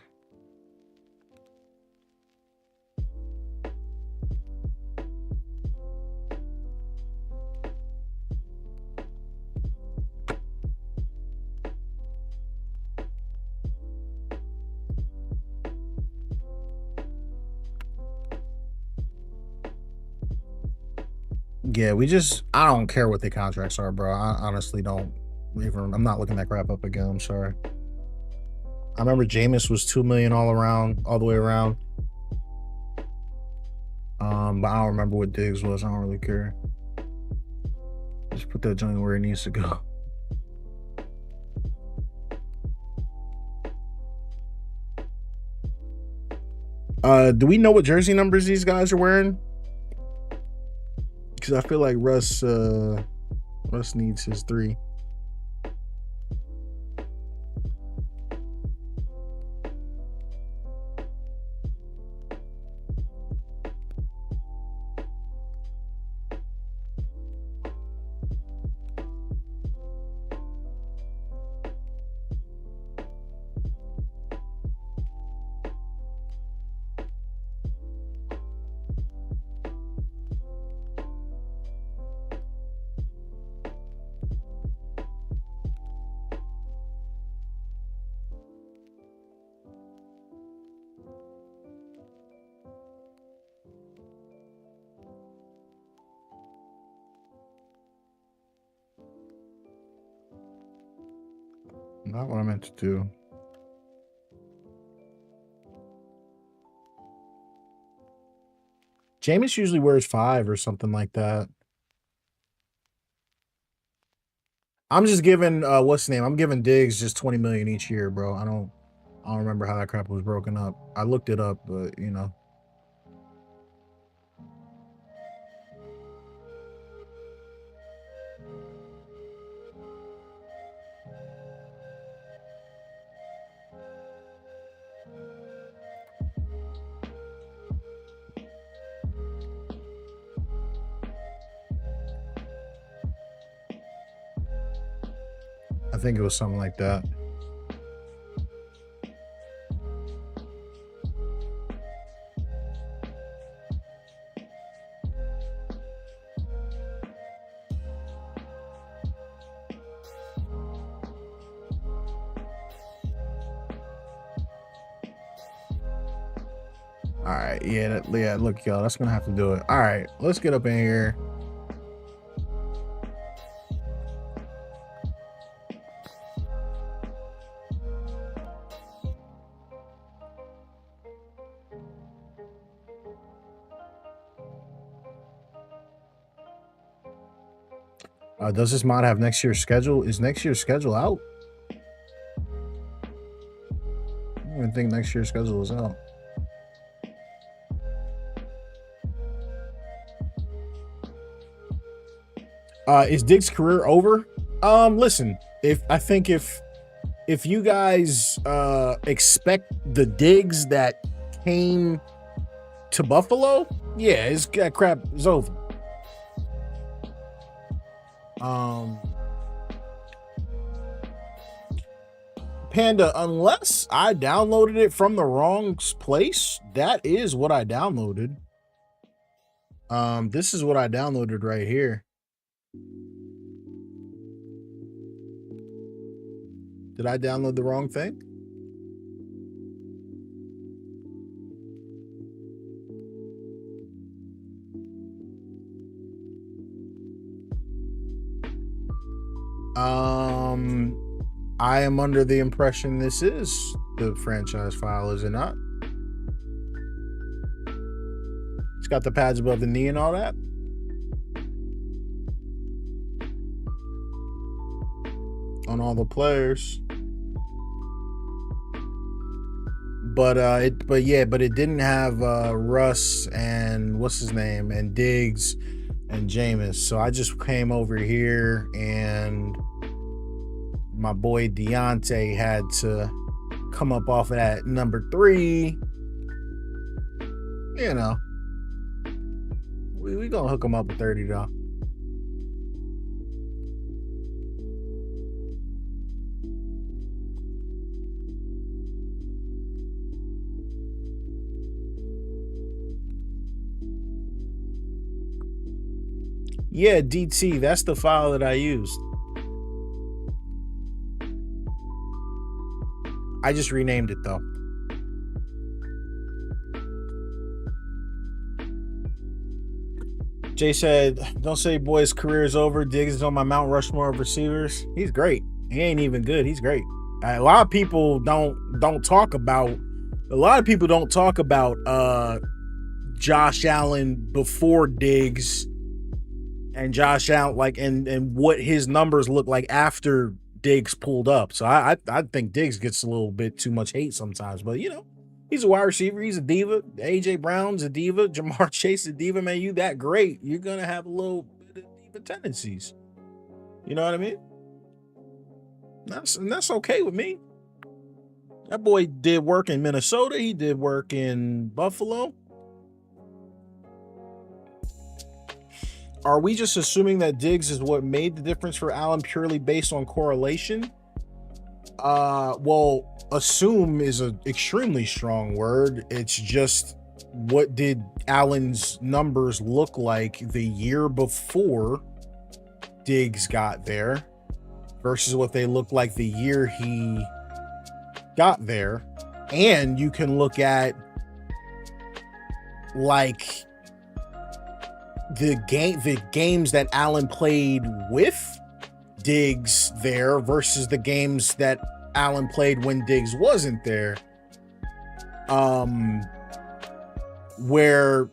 Yeah, I don't care what the contracts are, bro. I honestly don't even, I'm not looking that crap up again. I'm sorry. I remember Jameis was 2 million all the way around. But I don't remember what Diggs was. I don't really care. Just put that joint where it needs to go. Do we know what jersey numbers these guys are wearing? Because I feel like Russ needs his 3. Not what I meant to do. Jameis usually wears 5 or something like that. I'm just giving what's the name? I'm giving Diggs just 20 million each year, bro. I don't remember how that crap was broken up. I looked it up, but you know. I think it was something like that. All right, yeah, look, y'all, that's gonna have to do it. All right, let's get up in here. Does this mod have next year's schedule? Is next year's schedule out? I don't even think next year's schedule is out. Is Diggs' career over? Listen, if you guys expect the Diggs that came to Buffalo, yeah, that crap is over. Panda, unless I downloaded it from the wrong place, that is what I downloaded. This is what I downloaded right here. Did I download the wrong thing? I am under the impression this is the franchise file, is it not? It's got the pads above the knee and all that. On all the players. But it didn't have Russ and what's his name and Diggs and Jameis. So I just came over here and my boy Deontay had to come up off of that number 3. You know, we gonna hook him up with 30 though. Yeah, DT, that's the file that I used. I just renamed it though. Jay said, don't say boy's career is over. Diggs is on my Mount Rushmore of receivers. He's great. He ain't even good. He's great. A lot of people don't talk about Josh Allen before Diggs, and Josh Allen and what his numbers look like after Diggs pulled up. So I think Diggs gets a little bit too much hate sometimes, but he's a wide receiver, he's a diva. AJ Brown's a diva, Jamar Chase a diva. Man, you that great, you're gonna have a little bit of diva tendencies. You know what I mean? That's okay with me. That boy did work in Minnesota, he did work in Buffalo. Are we just assuming that Diggs is what made the difference for Allen purely based on correlation? Well, assume is an extremely strong word. It's just, what did Allen's numbers look like the year before Diggs got there versus what they looked like the year he got there? And you can look at like the games that Allen played with Diggs there versus the games that Allen played when Diggs wasn't there. Where,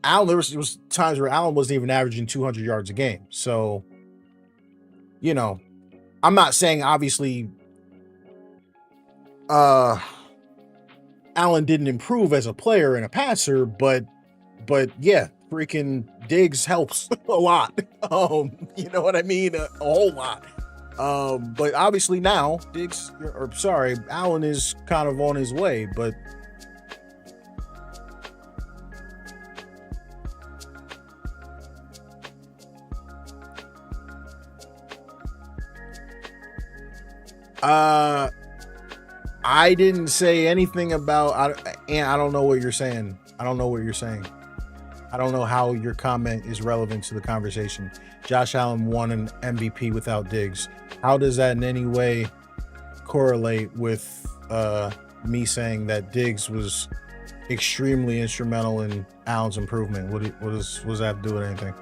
Allen, there was times where Allen wasn't even averaging 200 yards a game. So, I'm not saying obviously Allen didn't improve as a player and a passer, but yeah, freaking Diggs helps a lot. You know what I mean? A whole lot. But obviously now Allen is kind of on his way, but I didn't say anything about, I don't know what you're saying. I don't know how your comment is relevant to the conversation. Josh Allen won an MVP without Diggs. How does that in any way correlate with me saying that Diggs was extremely instrumental in Allen's improvement? What does that have to do with anything?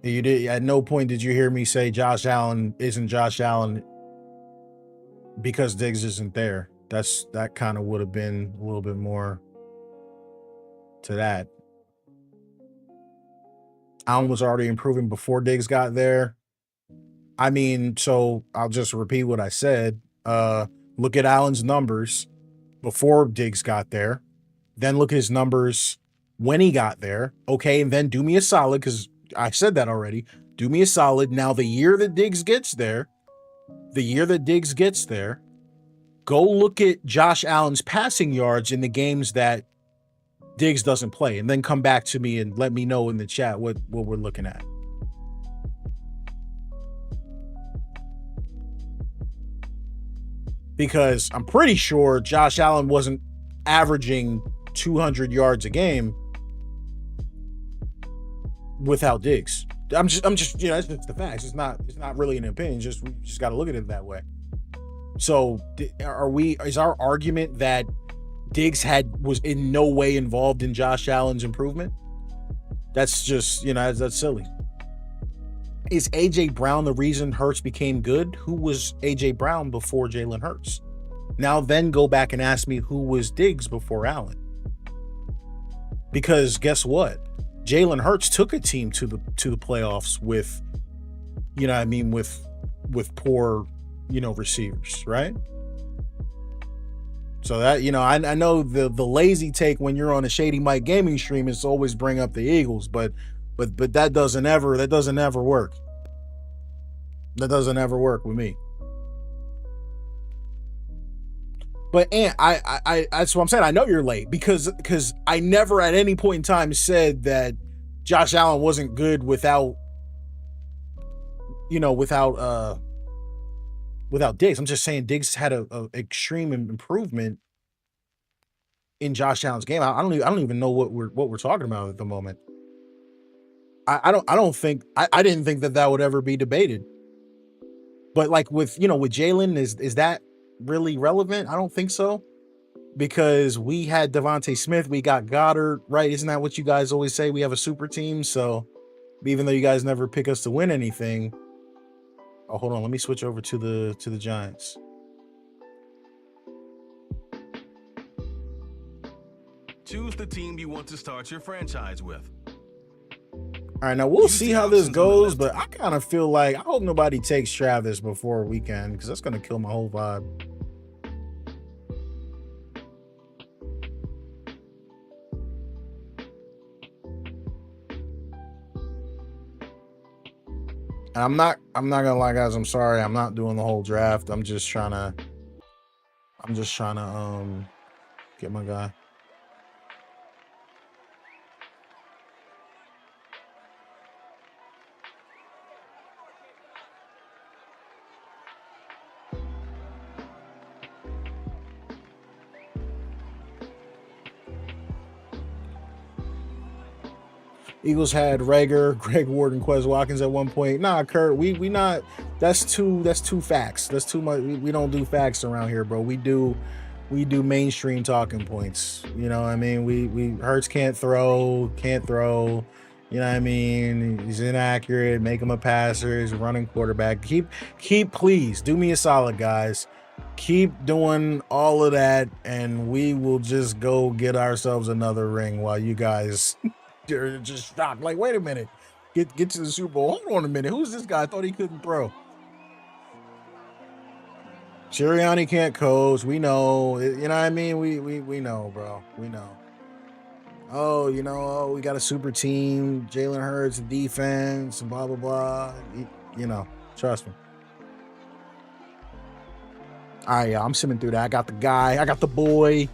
You did at no point did you hear me say Josh Allen isn't Josh Allen because Diggs isn't there. That kind of would have been a little bit more to that. Allen was already improving before Diggs got there. I mean, so I'll just repeat what I said. Look at Allen's numbers before Diggs got there. Then look at his numbers when he got there. Okay, and then do me a solid, because I said that already. Do me a solid. Now, the year that Diggs gets there, go look at Josh Allen's passing yards in the games that Diggs doesn't play, and then come back to me and let me know in the chat what we're looking at. Because I'm pretty sure Josh Allen wasn't averaging 200 yards a game without Diggs. I'm just it's just the facts. It's not really an opinion. We just got to look at it that way. So is our argument that Diggs was in no way involved in Josh Allen's improvement? That's just, that's silly. Is AJ Brown the reason Hurts became good? Who was AJ Brown before Jalen Hurts? Now then go back and ask me who was Diggs before Allen. Because guess what? Jalen Hurts took a team to the playoffs with, with poor, receivers, right? So that, I know the lazy take when you're on a Shady Mike gaming stream is to always bring up the Eagles, but that doesn't ever work. That doesn't ever work with me. But I that's what I'm saying. I know you're late because I never at any point in time said that Josh Allen wasn't good without Diggs. I'm just saying Diggs had a extreme improvement in Josh Allen's game. I don't even know what we're talking about at the moment. I didn't think that would ever be debated. But like with Jalen, is that really relevant? I don't think so. Because we had Devontae Smith, we got Goddard, right? Isn't that what you guys always say? We have a super team. So even though you guys never pick us to win anything, Oh, hold on. Let me switch over to the Giants. Choose the team you want to start your franchise with. All right, now we'll see how this goes, but I kind of feel like I hope nobody takes Travis before weekend because that's gonna kill my whole vibe. And I'm not gonna lie, guys. I'm sorry. I'm not doing the whole draft. I'm just trying to get my guy. Eagles had Rager, Greg Ward, and Quez Watkins at one point. Nah, Kurt, we not. That's too facts. That's too much. We don't do facts around here, bro. We do mainstream talking points. You know what I mean? We Hurts can't throw. You know what I mean? He's inaccurate. Make him a passer. He's a running quarterback. Keep please do me a solid, guys. Keep doing all of that, and we will just go get ourselves another ring while you guys. They're just shocked. Like, wait a minute. Get to the Super Bowl. Hold on a minute. Who's this guy? I thought he couldn't throw. Sirianni can't coach. We know. You know what I mean? We know, bro. We know. Oh, you know, we got a super team. Jalen Hurts, defense, blah, blah, blah. You know, trust me. All right, yeah, I'm simming through that. I got the guy. I got the boy.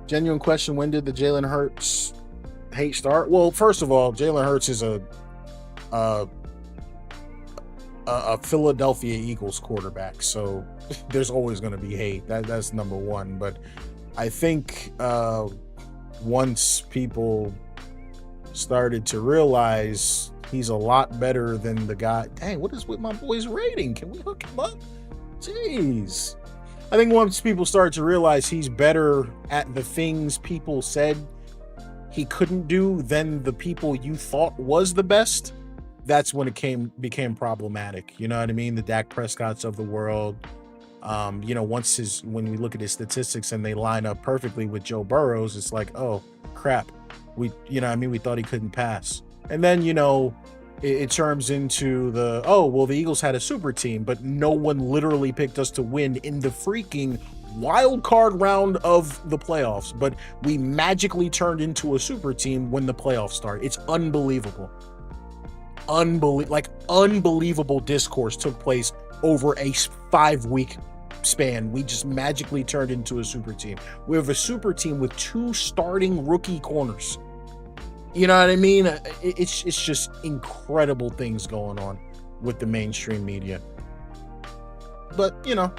Genuine question: when did the Jalen Hurts hate start? Well, first of all, Jalen Hurts is a Philadelphia Eagles quarterback, so there's always going to be hate. That's number one. But I think once people started to realize he's a lot better than the guy. Dang, what is with my boy's rating? Can we hook him up? Jeez. I think once people start to realize he's better at the things people said he couldn't do than the people you thought was the best, that's when it became problematic. You know what I mean? The Dak Prescotts of the world. You know, when we look at his statistics and they line up perfectly with Joe Burrow's, it's like, oh crap. You know what I mean? We thought he couldn't pass. And then, you know, it turns into the, oh, well, the Eagles had a super team, but no one literally picked us to win in the freaking wild card round of the playoffs. But we magically turned into a super team when the playoffs start. It's unbelievable. Unbelievable discourse took place over a 5-week span. We just magically turned into a super team. We have a super team with 2 starting rookie corners. You know what I mean? It's just incredible things going on with the mainstream media. But, you know,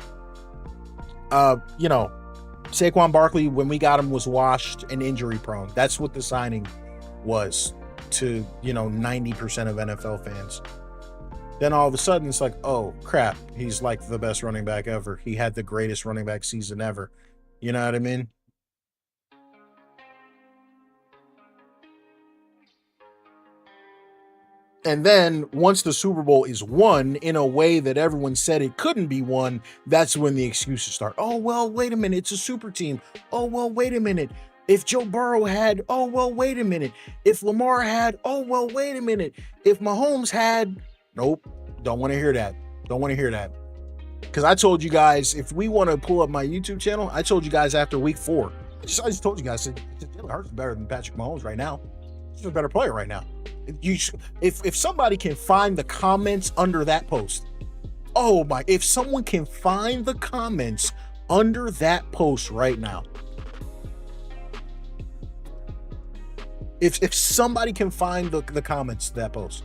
Saquon Barkley, when we got him, was washed and injury prone. That's what the signing was to, 90% of NFL fans. Then all of a sudden it's like, oh crap, he's like the best running back ever. He had the greatest running back season ever. You know what I mean? And then once the Super Bowl is won in a way that everyone said it couldn't be won, that's when the excuses start. Oh, well, wait a minute. It's a super team. Oh, well, wait a minute. If Joe Burrow had, oh, well, wait a minute. If Lamar had, oh, well, wait a minute. If Mahomes had, nope. Don't want to hear that. Don't want to hear that. Because I told you guys, if we want to pull up my YouTube channel, I told you guys after week 4. I just told you guys, Jalen Hurts is better than Patrick Mahomes right now. He's a better player right now. If somebody can find the comments under that post, oh my, if someone can find the comments under that post right now, if somebody can find the comments to that post,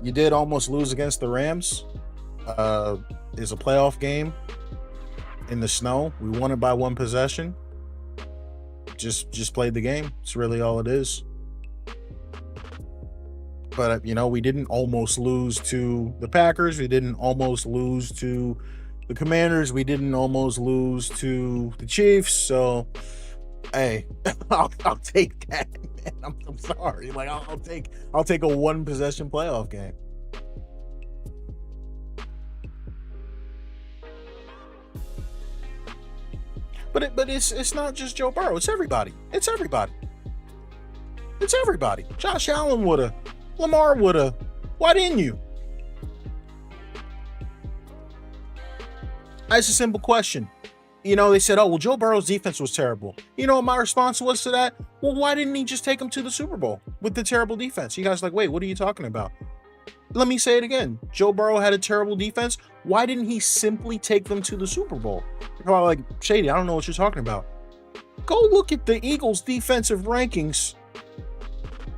you did almost lose against the Rams. It's a playoff game in the snow. We won it by 1 possession. Just played the game. It's really all it is. But, we didn't almost lose to the Packers. We didn't almost lose to the Commanders. We didn't almost lose to the Chiefs. So, Hey, I'll take that, man. I'm sorry. Like I'll take a 1-possession playoff game. But it's not just Joe Burrow. It's everybody. It's everybody. It's everybody. Josh Allen woulda. Lamar woulda. Why didn't you? That's a simple question. You know, they said, oh, well, Joe Burrow's defense was terrible. You know what my response was to that? Well, why didn't he just take him to the Super Bowl with the terrible defense? You guys are like, wait, what are you talking about? Let me say it again. Joe Burrow had a terrible defense. Why didn't he simply take them to the Super Bowl? You're probably like, Shady, I don't know what you're talking about. Go look at the Eagles' defensive rankings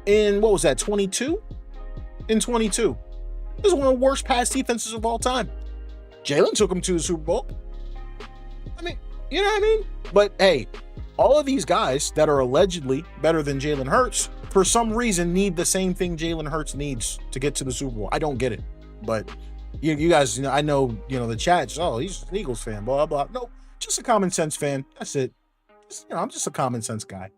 in, what was that, 22? In 22. This is one of the worst pass defenses of all time. Jalen took them to the Super Bowl. I mean, you know what I mean? But hey, all of these guys that are allegedly better than Jalen Hurts, for some reason, need the same thing Jalen Hurts needs to get to the Super Bowl. I don't get it. But you guys, you know, I know, you know, the chat's, oh, he's an Eagles fan, blah, blah. No, just a common sense fan. That's it. Just, you know, I'm just a common sense guy.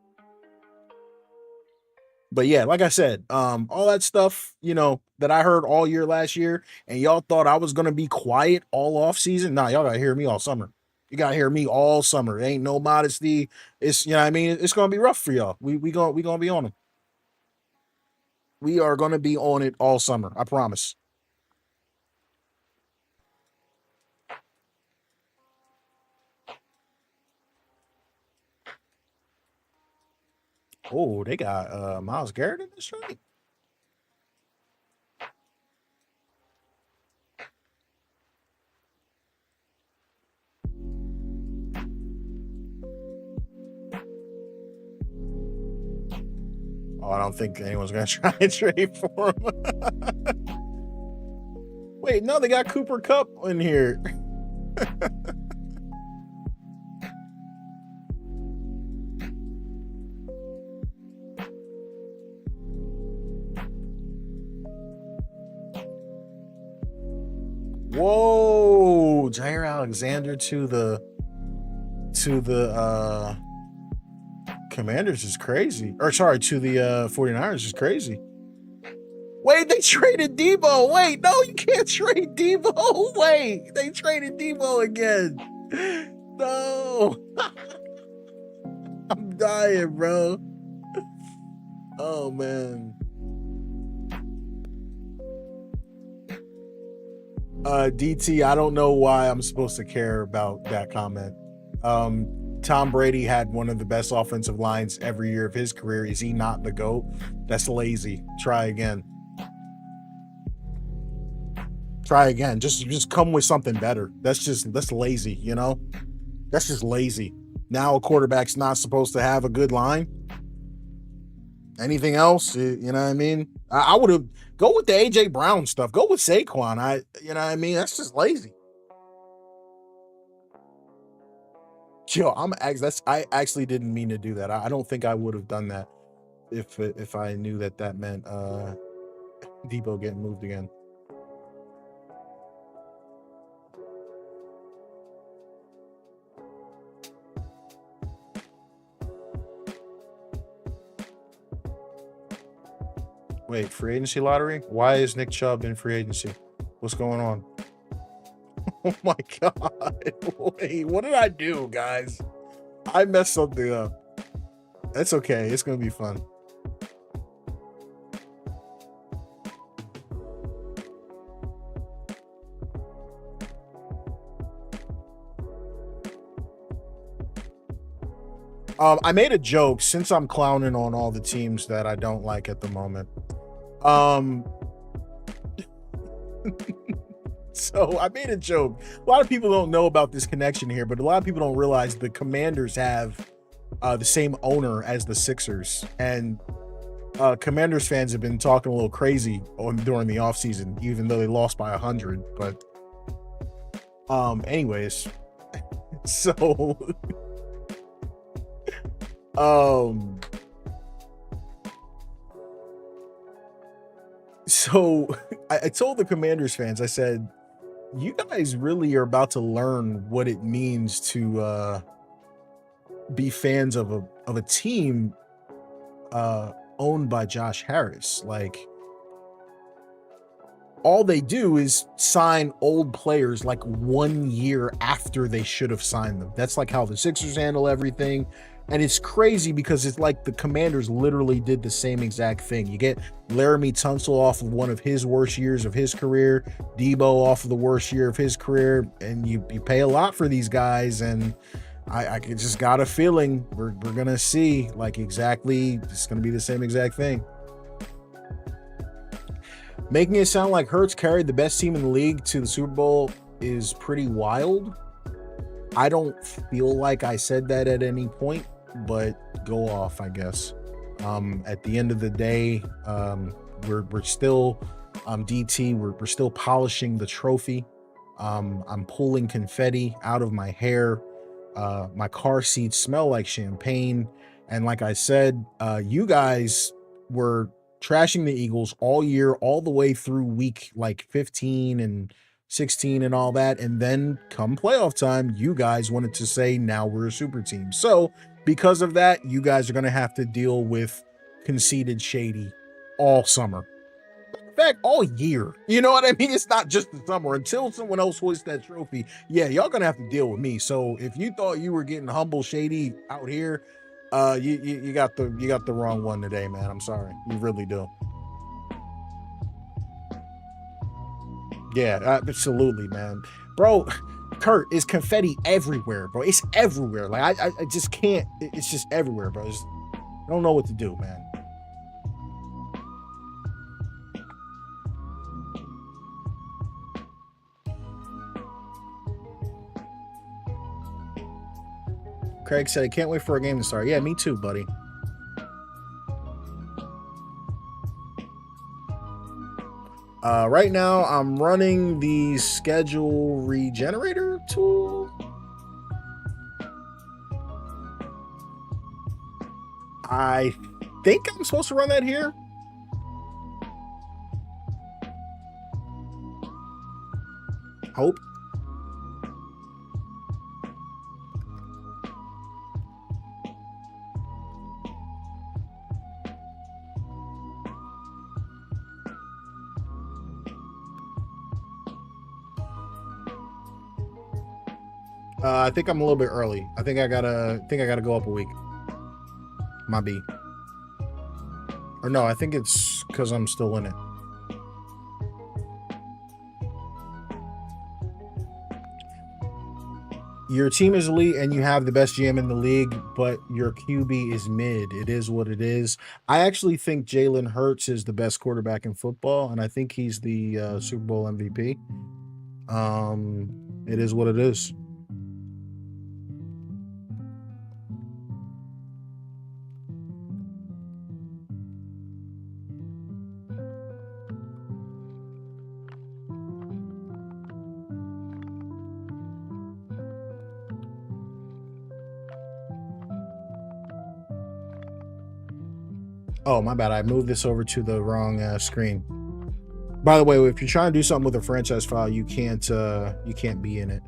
But yeah, like I said, all that stuff, you know, that I heard all year last year, and y'all thought I was going to be quiet all off season. Nah, y'all got to hear me all summer. You got to hear me all summer. It ain't no modesty. It's, you know what I mean? It's going to be rough for y'all. We going to be on them. We are going to be on it all summer. I promise. Oh, they got Myles Garrett in this joint. Oh, I don't think anyone's going to try and trade for him. Wait, no, they got Cooper Kupp in here. Whoa, Jair Alexander to the Commanders is crazy. Or sorry, to the 49ers is crazy. Wait, they traded Debo. Wait, no, you can't trade Debo. Wait, they traded Debo again. No. I'm dying, bro. Oh, man. DT, I don't know why I'm supposed to care about that comment. Tom Brady had one of the best offensive lines every year of his career. Is he not the GOAT? That's lazy. Try again. Try again. Just come with something better. That's lazy, you know? That's just lazy. Now a quarterback's not supposed to have a good line. Anything else? You know what I mean? I would have go with the AJ Brown stuff. Go with Saquon. You know what I mean? That's just lazy. Yo, I actually didn't mean to do that. I don't think I would have done that if I knew that meant Debo getting moved again. Wait, free agency lottery? Why is Nick Chubb in free agency? What's going on? Oh my God. Wait, what did I do, guys? I messed something up. That's okay. It's going to be fun. I made a joke since I'm clowning on all the teams that I don't like at the moment. So I made a joke. A lot of people don't know about this connection here, but a lot of people don't realize the Commanders have the same owner as the Sixers. And Commanders fans have been talking a little crazy during the offseason, even though they lost by 100. But anyways, so so I told the Commanders fans, I said, you guys really are about to learn what it means to be fans of a team owned by Josh Harris. Like, all they do is sign old players like 1 year after they should have signed them. That's like how the Sixers handle everything. And it's crazy because it's like the Commanders literally did the same exact thing. You get Laramie Tunsil off of one of his worst years of his career, Debo off of the worst year of his career, and you pay a lot for these guys. And I just got a feeling we're gonna see like exactly, it's gonna be the same exact thing. Making it sound like Hurts carried the best team in the league to the Super Bowl is pretty wild. I don't feel like I said that at any point, but go off, I guess. At the end of the day, we're still DT. We're still polishing the trophy. I'm pulling confetti out of my hair. My car seats smell like champagne. And like I said, you guys were trashing the Eagles all year, all the way through week like 15 and 16 and all that. And then come playoff time, you guys wanted to say, now we're a super team. So because of that, you guys are going to have to deal with conceited Shady all summer. In fact, all year. You know what I mean? It's not just the summer. Until someone else hoists that trophy, yeah, y'all gonna have to deal with me. So if you thought you were getting humble Shady out here, you got the wrong one today, man. I'm sorry. You really do. Yeah, absolutely, man. Bro, Kurt, is confetti everywhere, bro. It's everywhere. Like I just can't. It's just everywhere, bro. I don't know what to do, man. Craig said, I can't wait for a game to start. Yeah, me too, buddy. Right now, I'm running the schedule regenerator tool. I think I'm supposed to run that here. Hope. I think I'm a little bit early. I think I gotta go up a week. Might be. Or no, I think it's because I'm still in it. Your team is elite and you have the best GM in the league, but your QB is mid. It is what it is. I actually think Jalen Hurts is the best quarterback in football, and I think he's the Super Bowl MVP. It is what it is. Oh, my bad. I moved this over to the wrong screen. By the way, if you're trying to do something with a franchise file, you can't be in it.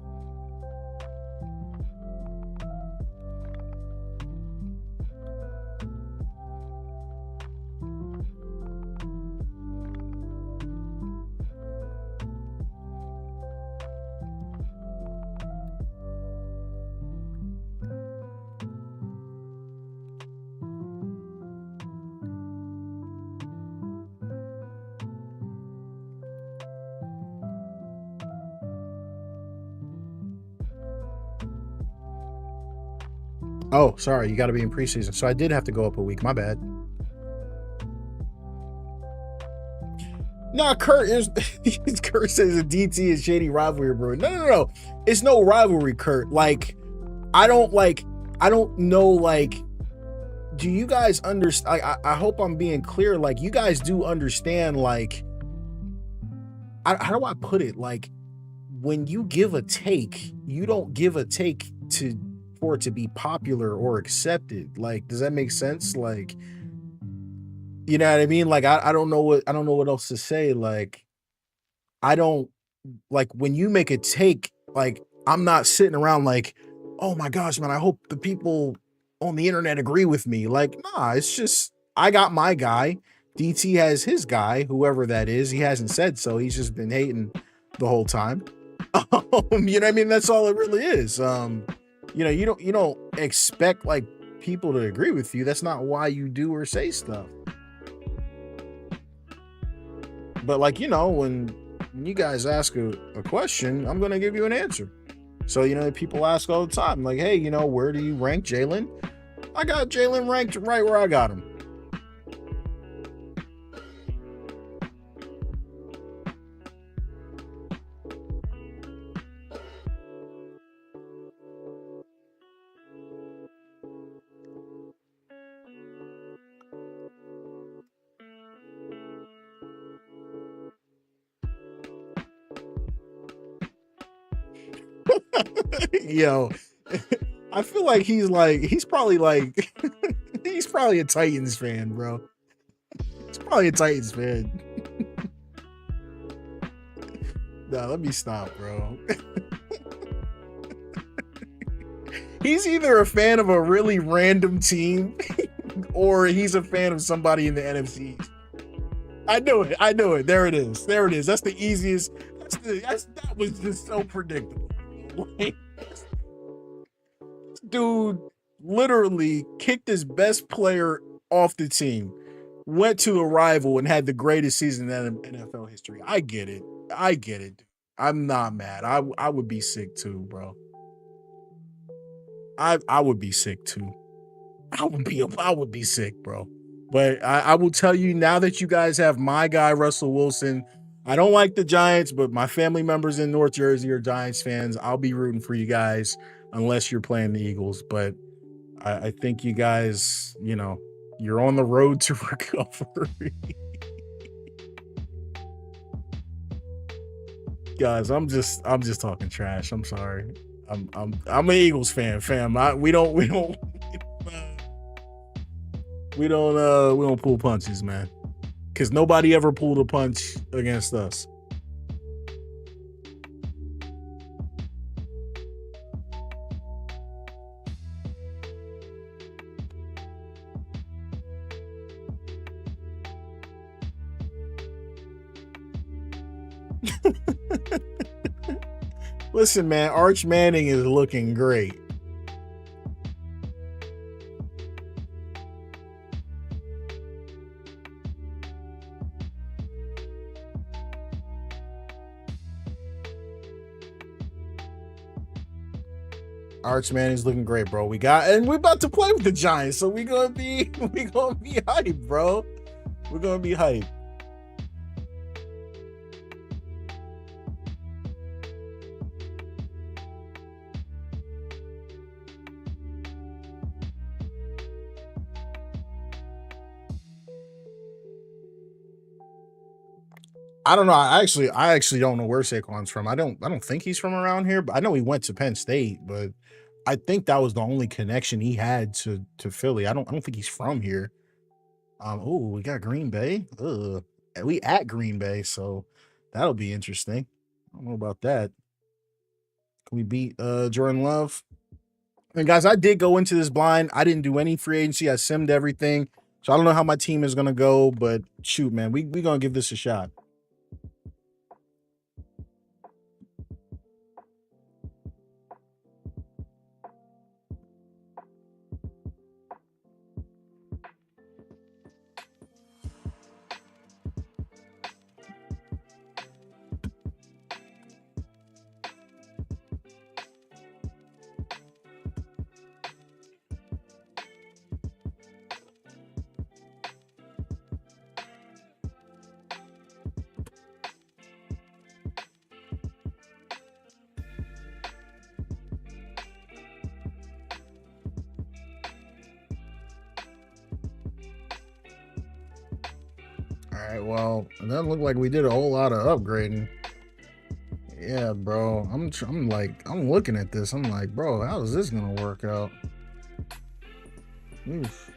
Oh, sorry. You got to be in preseason. So I did have to go up a week. My bad. No, Kurt is Kurt says a DT is Shady rivalry, bro. No. It's no rivalry, Kurt. Like, I don't know, like, do you guys understand? I hope I'm being clear. Like, you guys do understand, like, how do I put it? Like, when you give a take, you don't give a take for it to be popular or accepted. Like, does that make sense? Like, you know what I mean? Like, I don't know what else to say. Like, I don't, like, when you make a take, like, I'm not sitting around like, oh my gosh, man, I hope the people on the internet agree with me. Like, nah, it's just I got my guy. DT has his guy, whoever that is. He hasn't said so. He's just been hating the whole time. You know what I mean? That's all it really is. You know, you don't expect like people to agree with you. That's not why you do or say stuff. But like, you know, when you guys ask a question, I'm gonna give you an answer. So, you know, people ask all the time, like, hey, you know, where do you rank Jalen? I got Jalen ranked right where I got him. Yo, I feel like he's probably he's probably a Titans fan, bro. He's probably a Titans fan. Nah, let me stop, bro. He's either a fan of a really random team or he's a fan of somebody in the NFC. I knew it. I knew it. There it is. There it is. That's the easiest. That was just so predictable. Like, dude literally kicked his best player off the team, went to a rival and had the greatest season in NFL history. I get it. I get it. I'm not mad. I would be sick too, bro. I would be sick too. I would be sick, bro. But I will tell you now that you guys have my guy Russell Wilson. I don't like the Giants, but my family members in North Jersey are Giants fans. I'll be rooting for you guys unless you're playing the Eagles. But I think you guys, you know, you're on the road to recovery. Guys, I'm just talking trash. I'm sorry. I'm an Eagles fan, fam. We don't pull punches, man. Because nobody ever pulled a punch against us. Listen, man, Arch Manning is looking great. Arch Manning's looking great, bro. We're about to play with the Giants, so we gonna be hype, bro. We're gonna be hype. I don't know. I actually don't know where Saquon's from. I don't think he's from around here, but I know he went to Penn State, but I think that was the only connection he had to Philly. I don't think he's from here. Oh, we got Green Bay. Ugh. And we at Green Bay, so that'll be interesting. I don't know about that. Can we beat Jordan Love? And guys, I did go into this blind. I didn't do any free agency. I simmed everything. So I don't know how my team is gonna go, but shoot, man, we gonna give this a shot. All right, well, it doesn't look like we did a whole lot of upgrading. Yeah, bro. I'm looking at this. I'm like, bro, how is this gonna work out? Oof.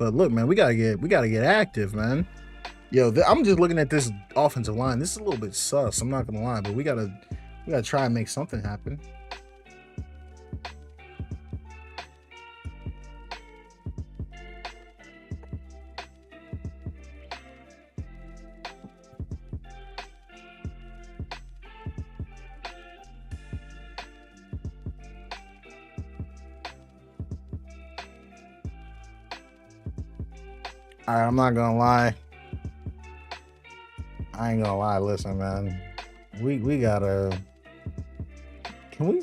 But look, man, we gotta get active, man. Yo, I'm just looking at this offensive line. This is a little bit sus. I'm not gonna lie, but we gotta try and make something happen. All right, I'm not gonna lie. I ain't gonna lie. Listen, man, we gotta. Can we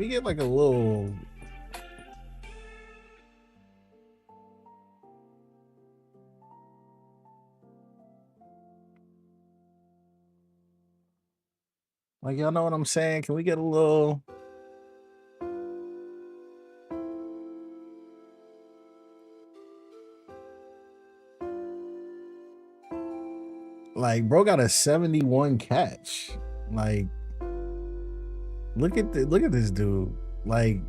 get like a little? Like, y'all know what I'm saying? Can we get a little? Like, bro got a 71 catch. Like, look at this dude. Like,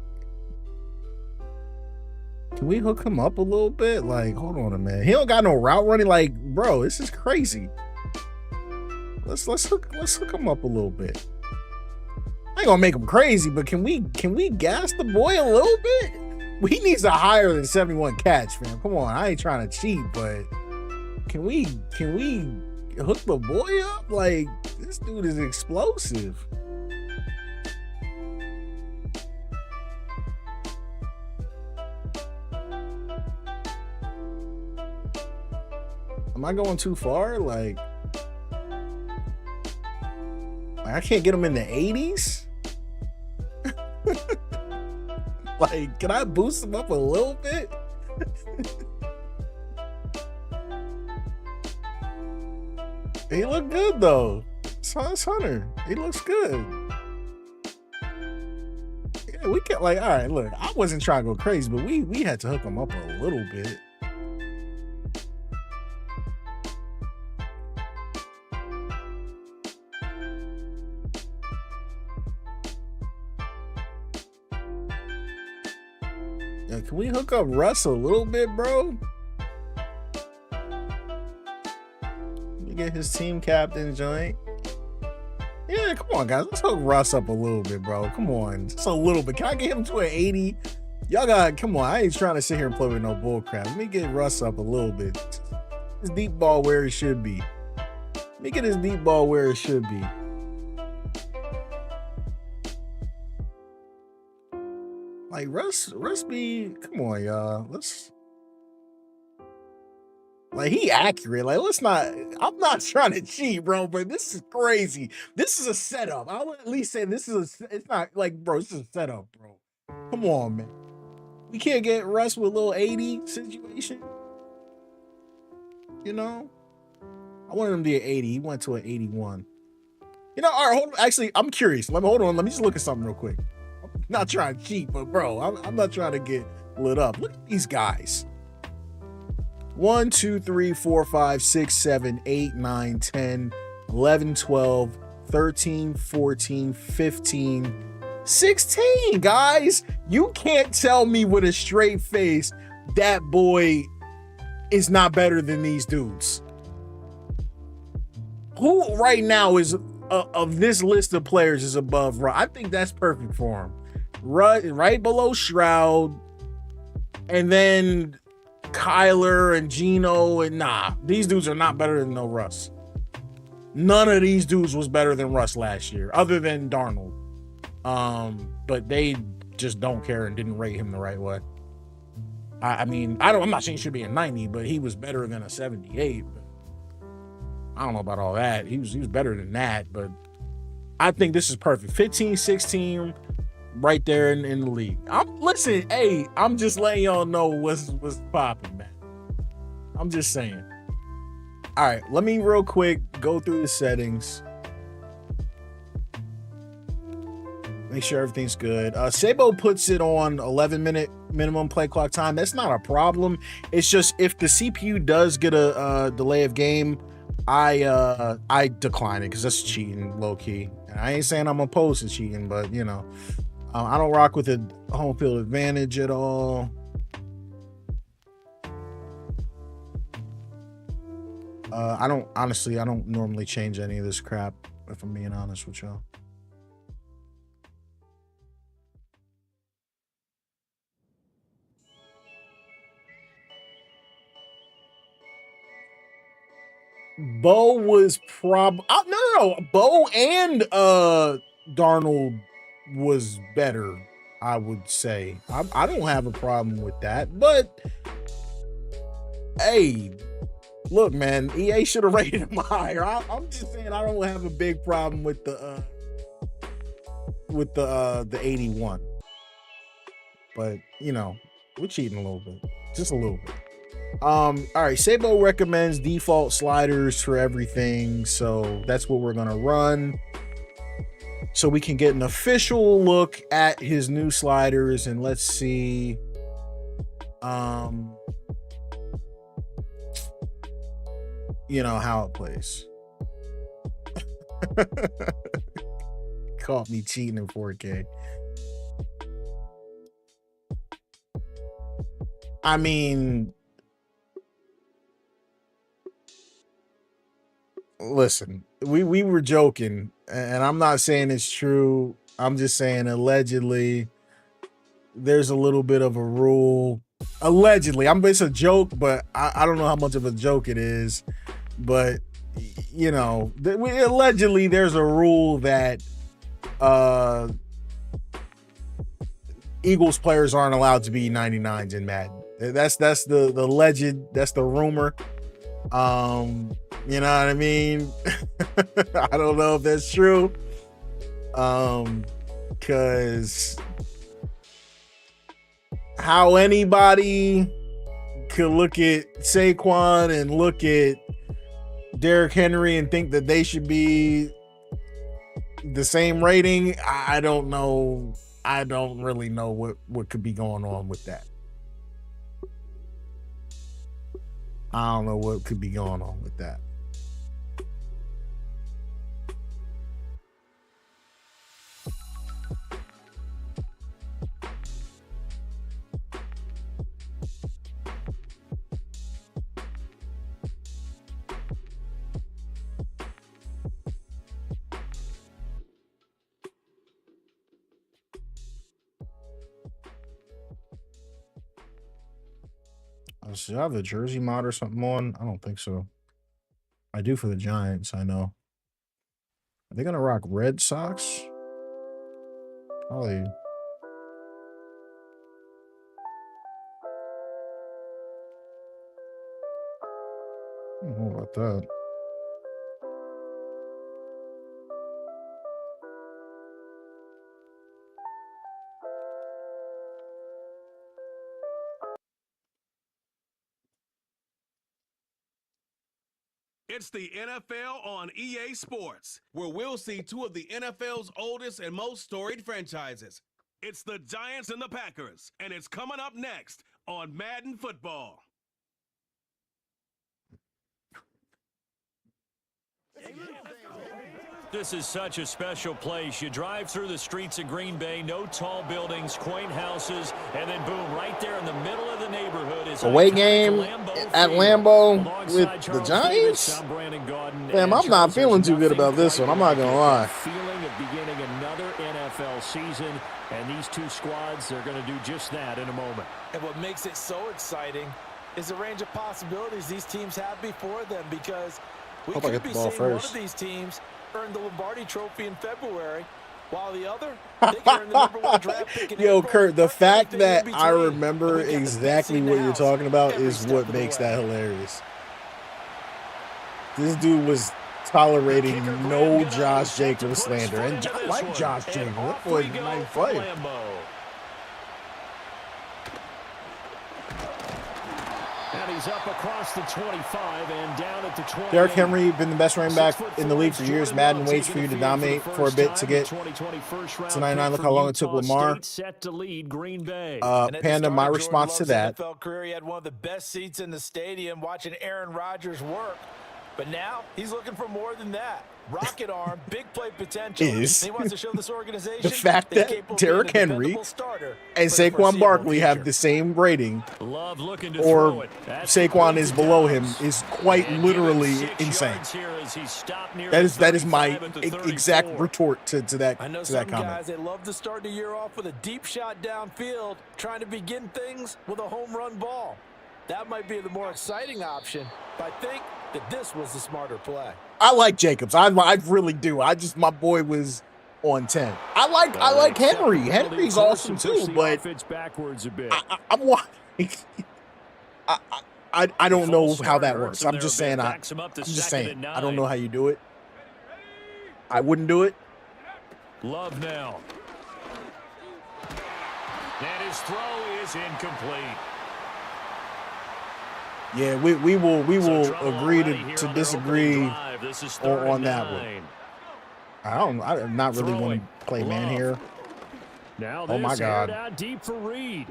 can we hook him up a little bit? Like, hold on a minute. He don't got no route running. Like, bro, this is crazy. Let's hook him up a little bit. I ain't gonna make him crazy, but can we gas the boy a little bit? He needs a higher than 71 catch, man. Come on, I ain't trying to cheat, but can we hook the boy up? Like, this dude is explosive. Am I going too far? Like I can't get him in the 80s? Like, can I boost him up a little bit? He look good though. It's Hunter. He looks good. Yeah, we can, like, all right, look, I wasn't trying to go crazy, but we had to hook him up a little bit. Yeah, can we hook up Russ a little bit, bro? Get his team captain joint. Yeah, come on, guys. Let's hook Russ up a little bit, bro. Come on. Just a little bit. Can I get him to an 80? Y'all got, come on. I ain't trying to sit here and play with no bull crap. Let me get Russ up a little bit. His deep ball where it should be. Let me get his deep ball where it should be. Like, Russ be, come on, y'all. Let's, like, he accurate. Like, let's not, I'm not trying to cheat, bro, but this is crazy. This is a setup. I'll at least say this is it's not like, bro, this is a setup, bro. Come on, man. We can't get Russ with a little 80 situation. You know? I wanted him to be an 80. He went to an 81. You know, all right, hold on. Actually, I'm curious. Hold on. Let me just look at something real quick. I'm not trying to cheat, but bro, I'm not trying to get lit up. Look at these guys. 1, 2, 3, 4, 5, 6, 7, 8, 9, 10, 11, 12, 13, 14, 15, 16, guys. You can't tell me with a straight face that boy is not better than these dudes. Who right now is of this list of players is above Russ? I think that's perfect for him. Right below Shroud, and then Kyler and Gino, and nah, these dudes are not better than no Russ. None of these dudes was better than Russ last year, other than Darnold. But they just don't care and didn't rate him the right way. I mean, I'm not saying he should be a 90, but he was better than a 78. But I don't know about all that. He was better than that, but I think this is perfect. 15, 16, right there in the league. Listen, hey, I'm just letting y'all know what's popping, man. I'm just saying. All right, let me real quick go through the settings. Make sure everything's good. Sabo puts it on 11-minute minimum play clock time. That's not a problem. It's just if the CPU does get a delay of game, I decline it because that's cheating, low key. And I ain't saying I'm opposed to cheating, but you know, I don't rock with a home field advantage at all. I don't normally change any of this crap, if I'm being honest with y'all. Bo was no. Bo and Darnold was better, I would say. I don't have a problem with that, but hey, look, man, EA should have rated him higher. I'm just saying I don't have a big problem with the 81. But you know, we're cheating a little bit. Just a little bit. All right, Sabo recommends default sliders for everything, so that's what we're gonna run, so we can get an official look at his new sliders. And let's see, you know, how it plays. Caught me cheating in 4K. I mean, listen, we were joking, and I'm not saying it's true. I'm just saying allegedly there's a little bit of a rule. Allegedly, it's a joke, but I don't know how much of a joke it is. But you know, allegedly there's a rule that Eagles players aren't allowed to be 99s in Madden. That's the legend. That's the rumor. You know what I mean? I don't know if that's true. Because how anybody could look at Saquon and look at Derrick Henry and think that they should be the same rating, I don't know. I don't really know what could be going on with that. I don't know what could be going on with that. Should I have a jersey mod or something on? I don't think so. I do for the Giants, I know. Are they gonna rock red socks? Probably. I don't know about that. It's the NFL on EA Sports, where we'll see two of the NFL's oldest and most storied franchises. It's the Giants and the Packers, and it's coming up next on Madden Football. This is such a special place. You drive through the streets of Green Bay, no tall buildings, quaint houses, and then boom, right there in the middle of the neighborhood is away game at Lambeau with the Giants. Damn, I'm not feeling too good about this one. I'm not gonna lie. Feeling of beginning another NFL season, and these two squads, they're going to do just that in a moment. And what makes it so exciting is the range of possibilities these teams have before them, because we could be seeing one of these teams earn the Lombardi Trophy in February, while the other, they can earn the #1 draft pick in Yo, April. Kurt, the fact that I remember exactly what you're talking about is what makes that hilarious. This dude was tolerating no Josh Jacobs slander, and I like Josh Jacobs. That boy's a nice player. And he's up across the 25 and down at the 20. Derrick Henry, been the best running back in the league for years. Madden waits for you to dominate for a bit to get to 99. Look how long it took Lamar. Panda, my response to that. NFL career, he had one of the best seats in the stadium watching Aaron Rodgers work. But now he's looking for more than that. Rocket arm, big play potential. He wants to show this organization the fact that Derrick Henry and Saquon Barkley have the same rating, or Saquon is below him, is quite literally insane. That is my exact retort to that comment. Guys, they love to start the year off with a deep shot downfield, trying to begin things with a home run ball. That might be the more exciting option, but I think that this was the smarter play. I like Jacobs. I really do. My boy was on 10. I like Henry. Henry's awesome too, but I'm watching. I don't know how that works. I'm just saying. I don't know how you do it. I wouldn't do it. Love now. And his throw is incomplete. Yeah, we will agree to disagree on that one. I'm not really want to play man here. Now oh my God. Deep for Reed.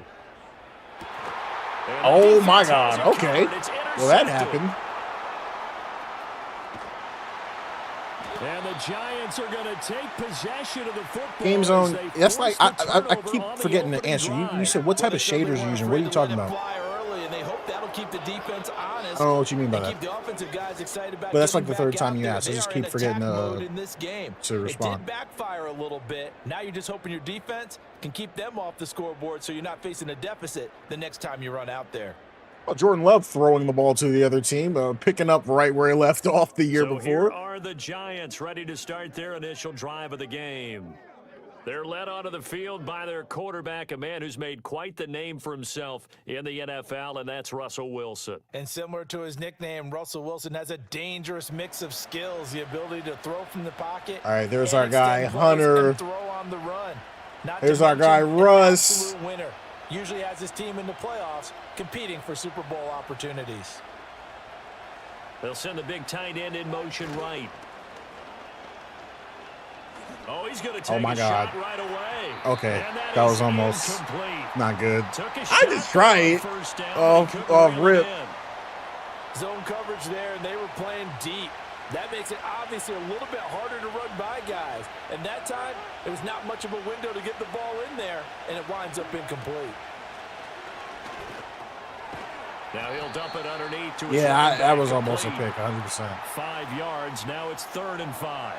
Oh my God. Okay. Well, that happened. And the Giants are going to take possession of the football. Game zone. That's like I keep forgetting to answer. You said what type of shaders you're using? What are you talking about? Keep the defense honest. I don't know what you mean by that. Keep the offensive guys excited about. But that's like the third time you asked. I just keep forgetting to respond. It did backfire a little bit. Now you're just hoping your defense can keep them off the scoreboard, so you're not facing a deficit the next time you run out there. Well, Jordan Love throwing the ball to the other team, picking up right where he left off the year before. Here are the Giants ready to start their initial drive of the game. They're led onto the field by their quarterback, a man who's made quite the name for himself in the NFL, and that's Russell Wilson. And similar to his nickname, Russell Wilson has a dangerous mix of skills, the ability to throw from the pocket. All right, there's our guy, Hunter. Throw on the run. There's our guy, Russ. Winner. Usually has his team in the playoffs, competing for Super Bowl opportunities. They'll send the big tight end in motion right. Oh, he's going to take my a God. shot right away. Okay, that was almost incomplete. Not good. I just tried off rip. Zone coverage there, and they were playing deep. That makes it obviously a little bit harder to run by guys. And that time, it was not much of a window to get the ball in there, and it winds up incomplete. Now he'll dump it underneath to his that was almost a pick, 100%. 5 yards. Now it's 3rd and 5.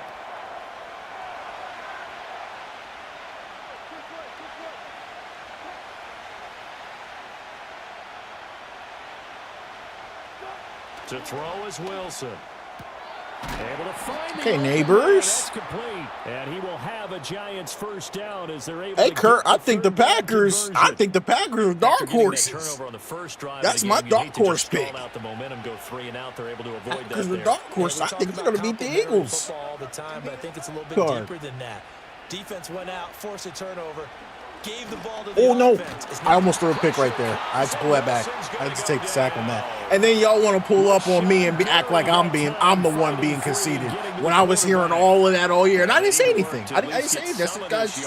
To throw is Wilson. Able to find okay, neighbors. And he will have a Giants first down as they're able hey, Kurt, I think the Packers are dark horses. That's my dark horse pick. Out the momentum, go 3 and out. They're able to avoid that. Because the dark horse, I think they're going to beat the Eagles. All the time, but I think it's a little bit deeper than that. Defense went out, forced a turnover. Gave the ball to the offense. I almost threw a pick right there. I had to pull that back. I had to take the sack on that. And then y'all want to pull up on me and act like I'm the one being conceited when I was hearing all of that all year. And I didn't say anything. I didn't say anything. That's guys.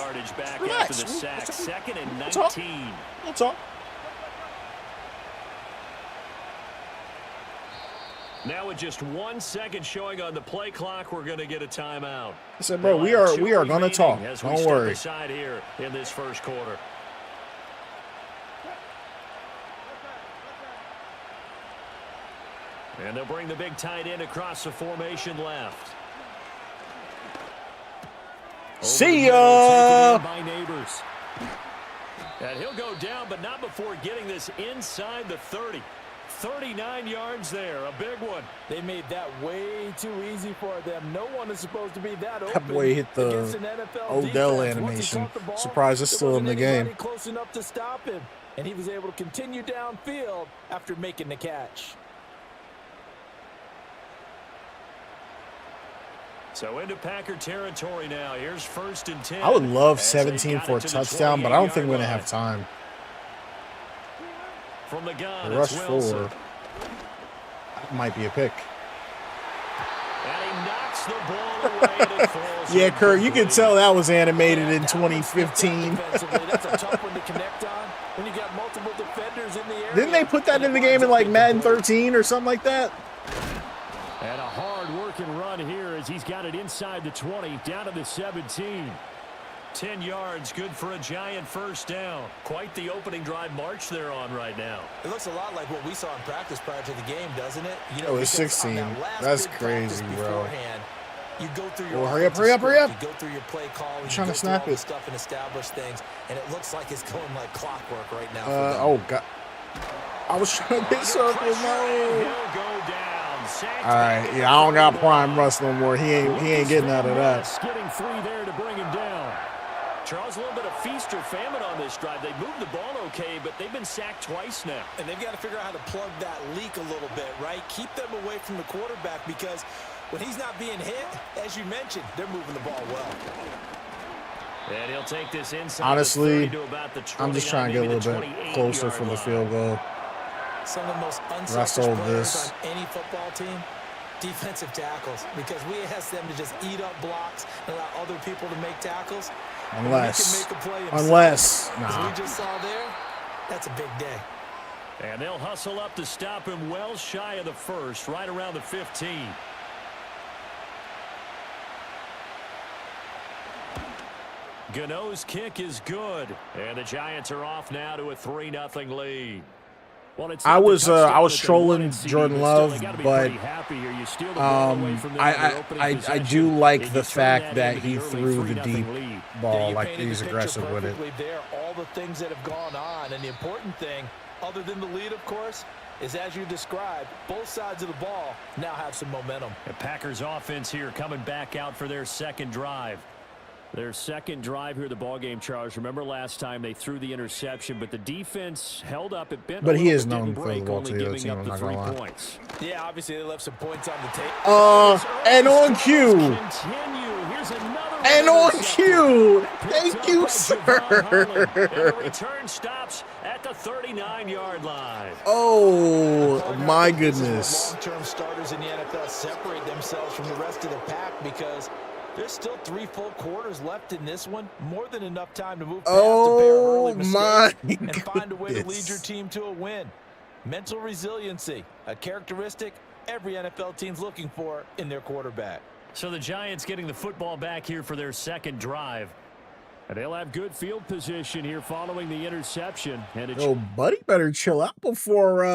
Relax. We'll talk. Now with just 1 second showing on the play clock, we're going to get a timeout. I said, bro, we are going to talk. Don't worry. Side here in this first quarter. And they'll bring the big tight end across the formation left. See ya. By Neighbors. And he'll go down, but not before getting this inside the 30. 39 yards there, a big one. They made that way too easy for them. No one is supposed to be that open. That boy hit the Odell animation. Surprised it's still in the game. Close enough to stop him, and he was able to continue downfield after making the catch. So into Packer territory now. Here's 1st and 10. I would love 17 for a touchdown, but I don't think we're going to have time. From the gun, rush 4. That might be a pick. And he knocks the ball away. Yeah, Kurt, you can tell that was animated in 2015. That's a tough one to connect on when you got multiple defenders in the area. Didn't they put that in the game in like Madden 13 or something like that? And a run here as he's got it inside the 20, down to the 17. 10 yards, good for a Giant first down. Quite the opening drive march they're on right now. It looks a lot like what we saw in practice prior to the game, doesn't it? You know, oh, it's 16. That's crazy, bro. You go through your hurry up, hurry up, hurry up. You go through your play call. I'm trying to snap it. Stuff and establish things, and it looks like it's going like clockwork right now. Oh, God. I was trying to get circles, no. All right, yeah, I don't got prime Russ no more. He ain't getting out of that. Getting 3 there to bring him down. Charles, a little bit of feast or famine on this drive. They moved the ball okay, but they've been sacked twice now. And they've got to figure out how to plug that leak a little bit, right? Keep them away from the quarterback because when he's not being hit, as you mentioned, they're moving the ball well. And he'll take this inside. Honestly, to about the 20, I'm just trying to get a little bit closer for the field goal. Some of the most unselfish players on any football team, defensive tackles, because we ask them to just eat up blocks and allow other people to make tackles. Unless, nah. As we just saw there, that's a big day. And they'll hustle up to stop him well shy of the first, right around the 15. Gano's kick is good, and the Giants are off now to a 3-0 lead. Well, I was trolling Jordan Love, but I do like the fact that he threw the deep ball, like he's aggressive with it. There, all the things that have gone on, and the important thing, other than the lead, of course, is as you described, both sides of the ball now have some momentum. The Packers offense here coming back out for their second drive. Their second drive here, the ball game, Charles. Remember last time they threw the interception, but the defense held up. It bent, but he is known for the ball to the other team. I'm not gonna lie. Yeah, obviously they left some points on the table. And on cue. And on cue. Thank you, sir. The return stops at the 39-yard line. Oh my goodness. Long-term starters in the NFL separate themselves from the rest of the pack because there's still 3 full quarters left in this one. More than enough time to move past the bare early mistakes and find a way to lead your team to a win. Mental resiliency, a characteristic every NFL team's looking for in their quarterback. So the Giants getting the football back here for their second drive. And they'll have good field position here following the interception. And Yo, buddy better chill out before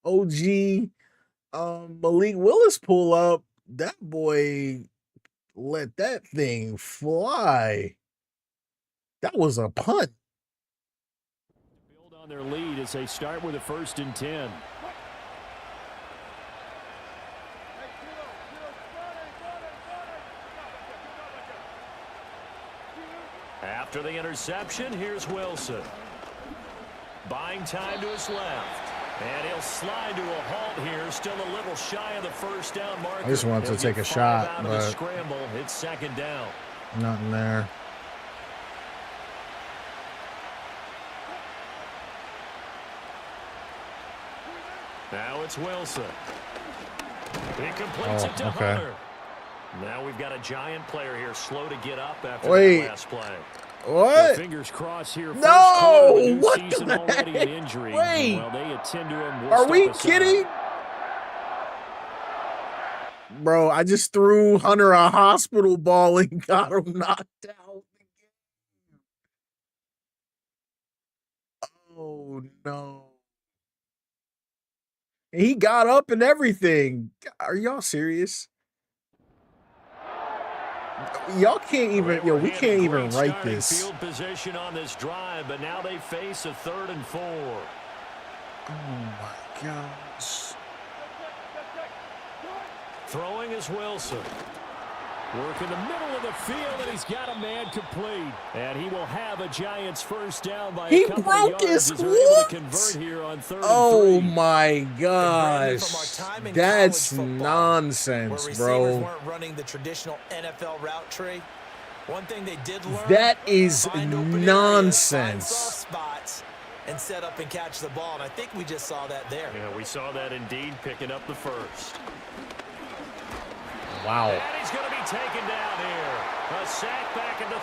OG Malik Willis pull up. That boy let that thing fly. That was a punt. Build on their lead as they start with a 1st and 10. After the interception, here's Wilson. Buying time to his left. And he'll slide to a halt here, still a little shy of the first down marker. I just wanted to take a shot, but scramble. It's second down. Nothing there. Now it's Wilson. He completes it to Hunter. Now we've got a Giant player here, slow to get up after the last play. What? Fingers crossed here. No! What the heck? Injury. Wait. Well, they attend to him. Are we kidding? Bro, I just threw Hunter a hospital ball and got him knocked out. Oh, no. He got up and everything. Are y'all serious? Y'all can't even, we can't even write this. Field position on this drive, but now they face a 3rd and 4. Oh my gosh. Throwing is Wilson. Work in the middle of the field, and he's got a man complete. And he will have a Giants first down by a couple broke of yards his as they're able to convert here on 3rd and 3. My gosh. That's nonsense, bro. Weren't running the traditional NFL route tree. One thing they did learn, that is nonsense. Spots and set up and catch the ball, and I think we just saw that there. Yeah, we saw that indeed, picking up the first. Wow. And he's going to be taken down here. A sack back at the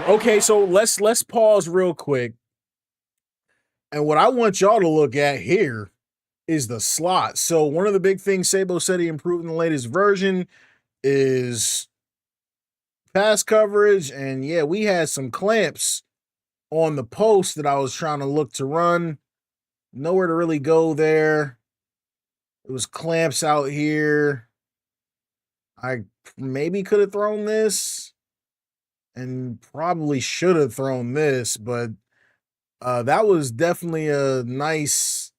32. Okay, so let's pause real quick. And what I want y'all to look at here is the slot. So one of the big things Sabos said he improved in the latest version is pass coverage. And yeah, we had some clamps on the post that I was trying to look to run. Nowhere to really go there. It was clamps out here. I maybe could have thrown this and probably should have thrown this, but that was definitely a nice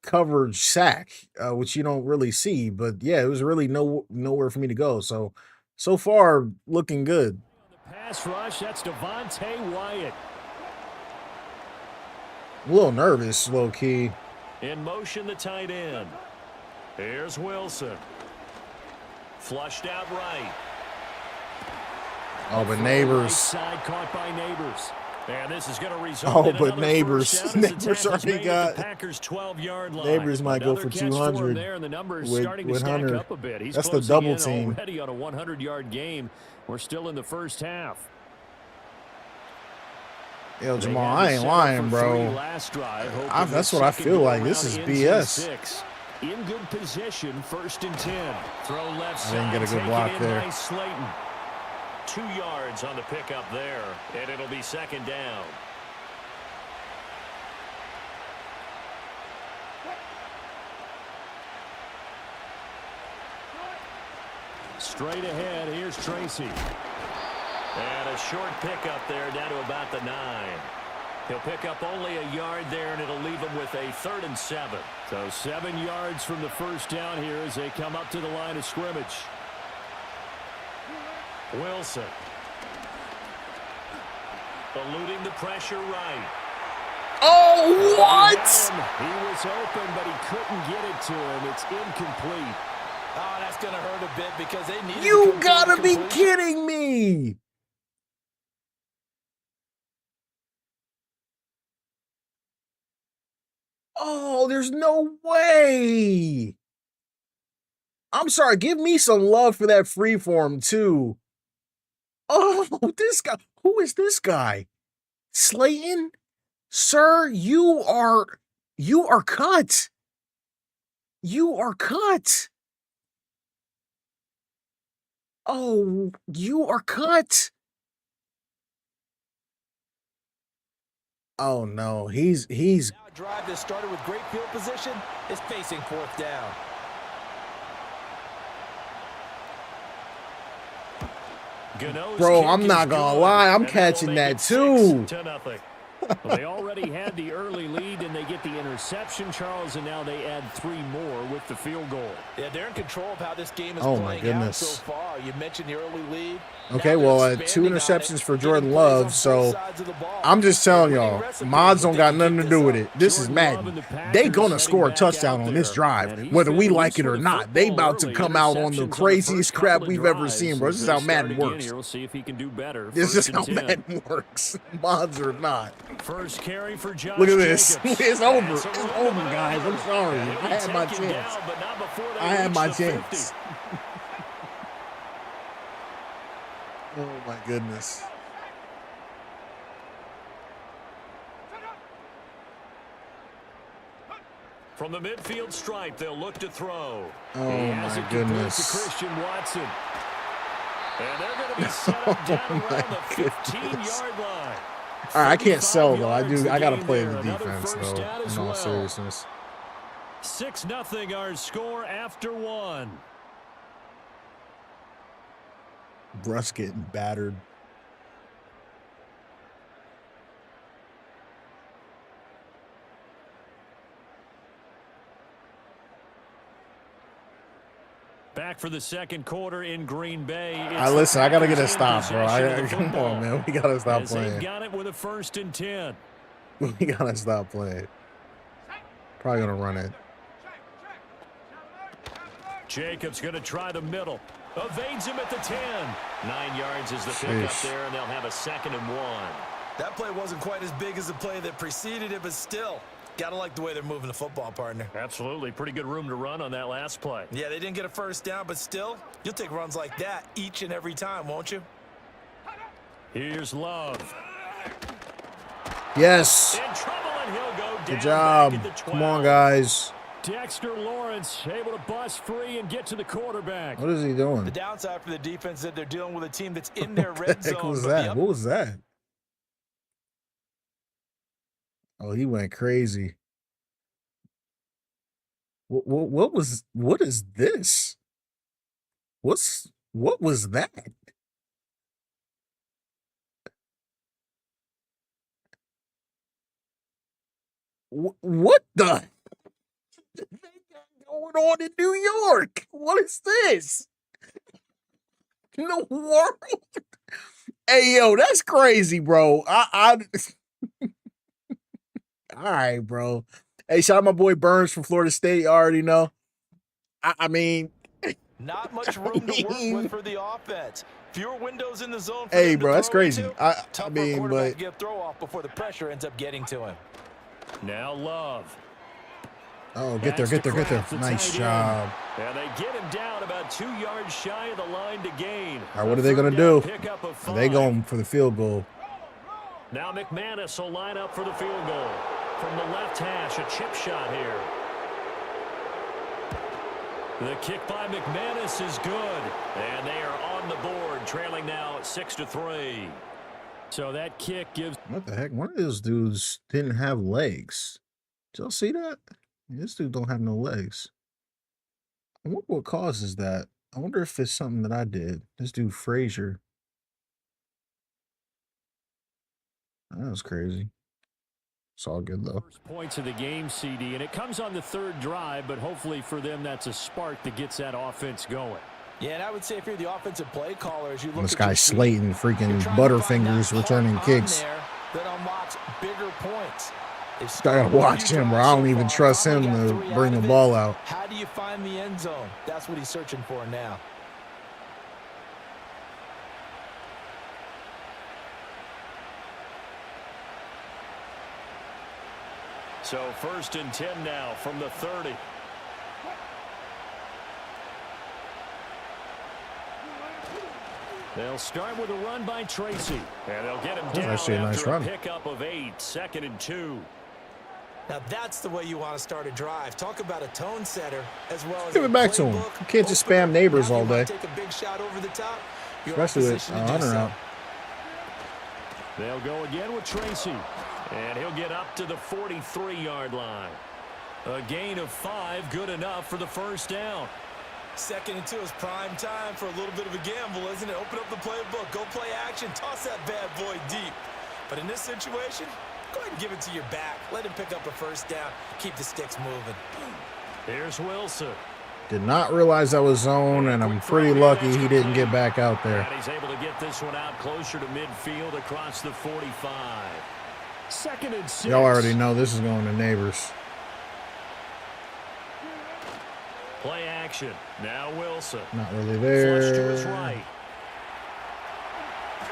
coverage sack, which you don't really see. But yeah, it was really nowhere for me to go. So far, looking good. The pass rush, that's Devontae Wyatt. A little nervous, low key. In motion, the tight end. Here's Wilson. Flushed out right. Oh, but Neighbors. Side caught by Neighbors. And this is going to result in but Neighbors. Neighbors already got. Packers 12-yard line. Neighbors might go for 200 there, and the numbers with starting to stack Hunter. up a bit. He's That's the double in team. Already on a 100-yard game. We're still in the first half. Yo, Jamal, I ain't lying, bro. That's what I feel like. This is BS. In good position, 1st and 10. Throw left side. I didn't get a good block there. By Slayton. 2 yards on the pickup there, and it'll be 2nd down. Straight ahead, here's Tracy. And a short pickup there down to about the 9. He'll pick up only a yard there, and it'll leave him with a 3rd and 7. So 7 yards from the first down here as they come up to the line of scrimmage. Wilson. Eluding the pressure right. Oh, what? He was open, but he couldn't get it to him. It's incomplete. Oh, that's going to hurt a bit because they need. You gotta be kidding me. Oh, there's no way. I'm sorry. Give me some love for that freeform, too. Oh, this guy. Who is this guy? Slayton? Sir, you are cut. You are cut. Oh, you are cut. Oh no, he's now a drive that started with great field position is facing 4th down. Bro, I'm not gonna lie, I'm catching that too. Well, they already had the early lead, and they get the interception, Charles, and now they add 3 more with the field goal. Yeah, they're in control of how this game is playing out so far. You mentioned the early lead. Okay, well, 2 interceptions for Jordan Love, so I'm just telling y'all, mods don't got nothing to do with it. This is Madden. They gonna score a touchdown on this drive, whether we like it or not. They about to come out on the craziest crap we've ever seen, bro. This is how Madden works. This is how Madden works, mods or not. First carry for Josh. Look at this. It's over. It's over, guys. I'm sorry. I had my chance. I had my chance. Oh, my goodness. From the midfield stripe, they'll look to throw. Oh, my goodness. To Christian Watson. And they're going to be set up down around the 15-yard line. All right, I can't sell, though. I got to play the defense, though, in all seriousness. 6-0 our score after 1. Bruss getting battered. Back for the 2nd quarter in Green Bay. Listen, I got to get a stop, bro. Come on, man. We got to stop playing. They've got it with a 1st and 10. We got to stop playing. Probably going to run it. Jacobs going to try the middle. Evades him at the 10. 9 yards is the pickup there, and they'll have a 2nd and 1. That play wasn't quite as big as the play that preceded it, but still, gotta like the way they're moving the football, partner. Absolutely. Pretty good room to run on that last play. Yeah, they didn't get a 1st down, but still, you'll take runs like that each and every time, won't you? Here's Love. Yes. In trouble And he'll go down. Good job. Back at the 12. Come on, guys. Dexter Lawrence able to bust free and get to the quarterback. What is he doing? The downside for the defense is that they're dealing with a team that's in their red zone. What was that? What was that? Oh, he went crazy. What is this? What was that? What the going on in New York? What is this? In the world? Hey, yo, that's crazy, bro. All right, bro. Hey, shout out my boy Burns from Florida State. You already know. I mean, not much room to work with for the offense. Fewer windows in the zone. For hey, bro, that's crazy. I mean, but to get throw off before the pressure ends up getting to him. Now Love. Oh, get there. Nice job. And they get him down about 2 yards shy of the line to gain. All right, what are they going to do? Are they going for the field goal? Now McManus will line up for the field goal. From the left hash, a chip shot here. The kick by McManus is good. And they are on the board, trailing now 6-3. So that kick gives... What the heck? One of those dudes didn't have legs. Did y'all see that? This dude don't have no legs. I wonder what causes that. I wonder if it's something that I did. This dude Frazier. That was crazy. It's all good though. First points of the game, CD, and it comes on the third drive, but hopefully for them that's a spark that gets that offense going. Yeah, and I would say if you're the offensive play caller, as you look this at guy Slayton, freaking Butterfingers returning kicks. That unlocks bigger points. I gotta watch him, bro. I don't even trust him to bring the ball out. How do you find the end zone? That's what he's searching for now. So 1st and 10 now from the 30. They'll start with a run by Tracy. And they'll get him down after a nice run. Pickup of 8, 2nd and 2. Now that's the way you want to start a drive. Talk about a tone setter as well as give it back to him. You can't just spam neighbors all day. Take a big shot over the top. Especially with Hunter out. They'll go again with Tracy. And he'll get up to the 43-yard line. A gain of 5, good enough for the first down. 2nd and 2 is prime time for a little bit of a gamble, isn't it? Open up the playbook, go play action, toss that bad boy deep. But in this situation, go ahead and give it to your back. Let him pick up a first down. Keep the sticks moving. Here's Wilson. Did not realize that was zone, and I'm pretty lucky he didn't get back out there. And he's able to get this one out closer to midfield across the 45. 2nd and 6. Y'all already know this is going to neighbors. Play action. Now Wilson. Not really Flush to his there. right.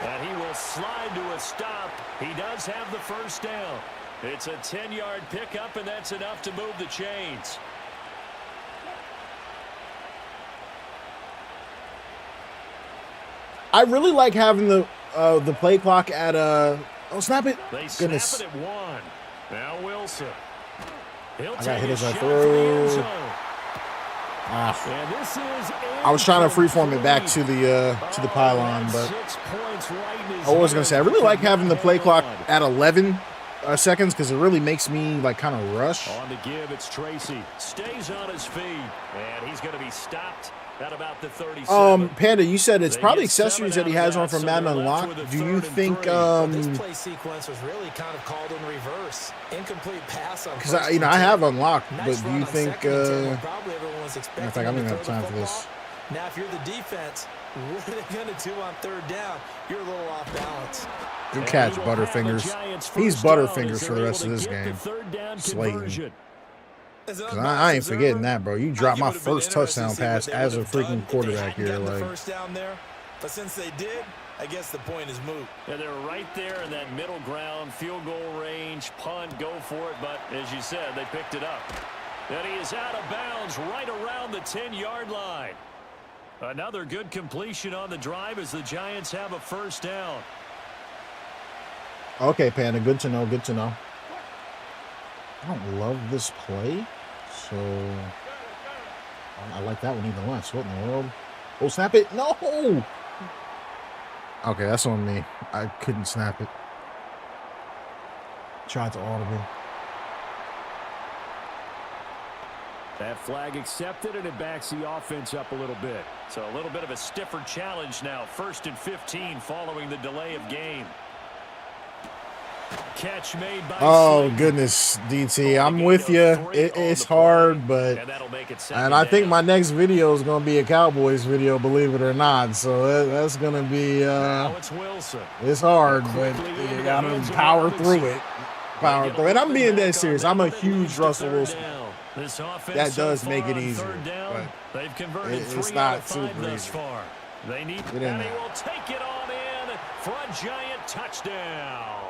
And he will slide to a stop. He does have the first down. It's a 10-yard pickup, and that's enough to move the chains. I really like having the play clock at oh, snap it. They Goodness. snap it at 1. Now Wilson. He'll I got hit as I shot threw. for the end zone. Ah. And this is I was trying to freeform it back to the pylon, but 6 points right in his I was gonna say I really like having the play clock head. at 11 seconds because it really makes me like kind of rush. On the give, it's Tracy. Stays on his feet, and he's going to be stopped at about the 37. Panda, you said it's They probably get 7 accessories that he out has of on that, from so Madden they're left Unlocked. with a Do you 3rd and think 3. This play sequence was really kind of called in reverse. Incomplete pass on because I have Unlocked, but do you think probably everyone was expecting in fact, I'm him gonna to have throw time the for this. football. Now if you're the defense, what are they going to do on 3rd down? You're a little off balance. Good catch, Butterfingers. He's Butterfingers for the rest of this game. Slayton. Because I ain't forgetting that, bro. You dropped my first touchdown pass as a freaking quarterback here. Like, first down there, but since they did, I guess the point is moot. And they're right there in that middle ground, field goal range, punt, go for it. But as you said, they picked it up. And he is out of bounds right around the 10-yard line. Another good completion on the drive as the Giants have a first down. okay, Panda, good to know, good to know. I don't love this play, so I like that one even less. What in the world? Oh, snap it! No! Okay, that's on me. I couldn't snap it. Tried to audible. That flag accepted, and it backs the offense up a little bit. So a little bit of a stiffer challenge now. 1st and 15 following the delay of game. Catch made by Shady. Goodness, DT, I'm with you. It's hard, but and I think my next video is going to be a Cowboys video, believe it or not. So that's going to be it's hard, but you got to power through it. Power through it. And I'm being dead serious. I'm a huge Russell Wilson. That does make it easier, but it's not super easy. They need, and he will take it on in for a giant touchdown.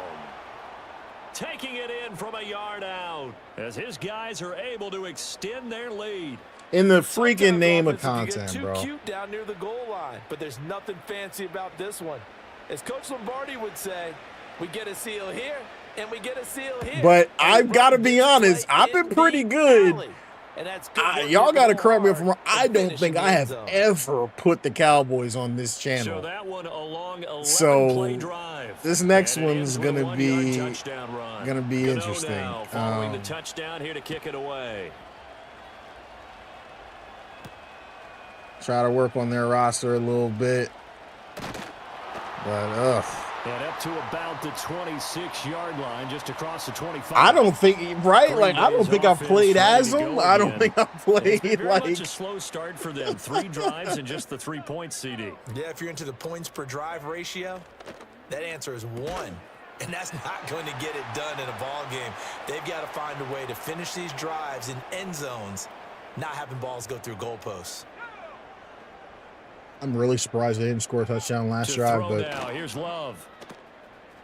Taking it in from a yard out as his guys are able to extend their lead. In the freaking name of content, bro. Cute down near the goal line, but there's nothing fancy about this one. As Coach Lombardi would say, we get a seal here and we get a seal here. But I've got to be honest, I've been pretty good. Y'all got to correct me if I'm wrong. I don't think I have ever put the Cowboys on this channel. So that one along 11-play drive. This next one's gonna be interesting. Now, following the touchdown here to kick it away. Try to work on their roster a little bit, but And up to about the 26-yard line, just across the 25. I don't think, right? Like, I don't think I've played as them. I don't think I've played like much a slow start for them. 3 drives and just the 3 points, CD. Yeah, if you're into the points per drive ratio, that answer is 1. And that's not going to get it done in a ball game. They've got to find a way to finish these drives in end zones, not having balls go through goalposts. I'm really surprised they didn't score a touchdown last drive, but now. Here's Love.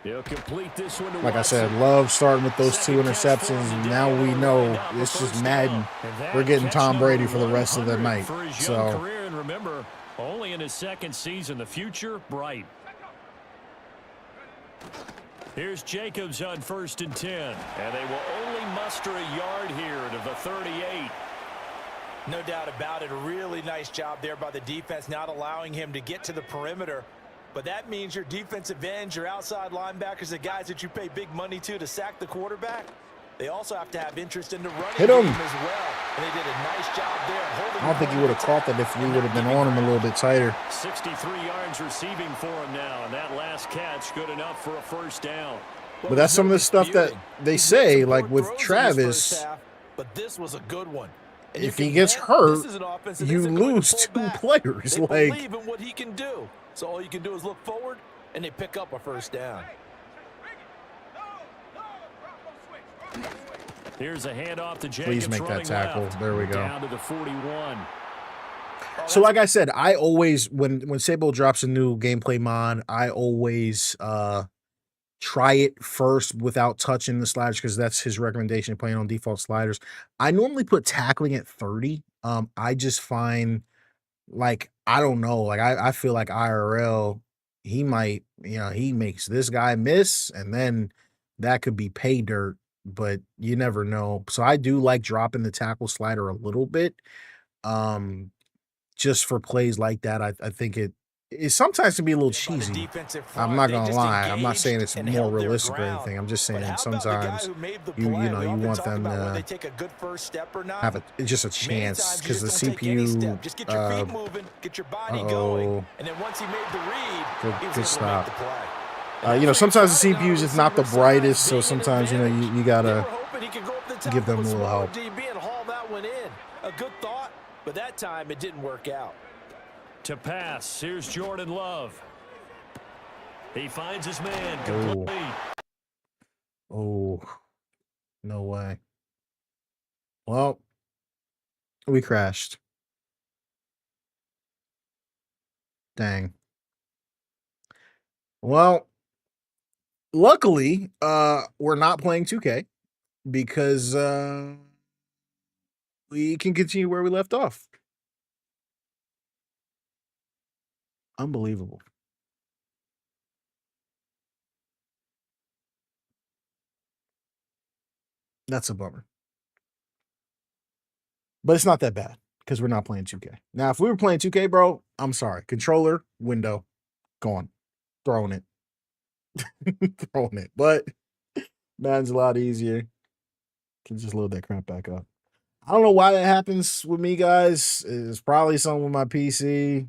He'll complete this one to like I said, Love starting with those 2 interceptions, and now we know it's just Madden. We're getting Tom Brady for the rest of the night. For his so young career, and remember, only in his 2nd season, the future bright. Here's Jacobs on 1st and 10, and they will only muster a yard here to the 38. No doubt about it. A really nice job there by the defense, not allowing him to get to the perimeter. But that means your defensive ends, your outside linebackers, the guys that you pay big money to sack the quarterback, they also have to have interest in the running game as well. And they did a nice job there. I don't think he would have caught that if we would have been on him a little bit tighter. 63 yards receiving for him now, and that last catch good enough for a 1st down. But that's some of the stuff that they say, like with Travis. But this was a good one. If he gets hurt, you lose 2 players. They like, believe in what he can do. So all you can do is look forward, and they pick up a 1st down. Here's a handoff to Jacobs. Please make that tackle. Left. There we go. Down to the 41. So like I said, I always, when Sabo drops a new gameplay mod, I always try it first without touching the sliders, because that's his recommendation, playing on default sliders. I normally put tackling at 30. I just find, like, I don't know, like I feel like IRL, he might, he makes this guy miss, and then that could be pay dirt, but you never know. So I do like dropping the tackle slider a little bit, just for plays like that. I think it sometimes can be a little cheesy. I'm not gonna lie. I'm not saying it's more realistic or anything. I'm just saying sometimes you want them to have just a chance, because the CPU. Good stop. Sometimes the CPU is just not the brightest, so sometimes you gotta give them a little help. A good thought, but that time it didn't work out. To pass, here's Jordan Love. He finds his man complete. Oh, no way. Well, we crashed. Dang. Well, luckily, we're not playing 2K, because we can continue where we left off. Unbelievable. That's a bummer. But it's not that bad because we're not playing 2K. Now, if we were playing 2K, bro, I'm sorry. Controller, window, gone. Throwing it. Throwing it. But Madden's a lot easier. Can just load that crap back up. I don't know why that happens with me, guys. It's probably something with my PC.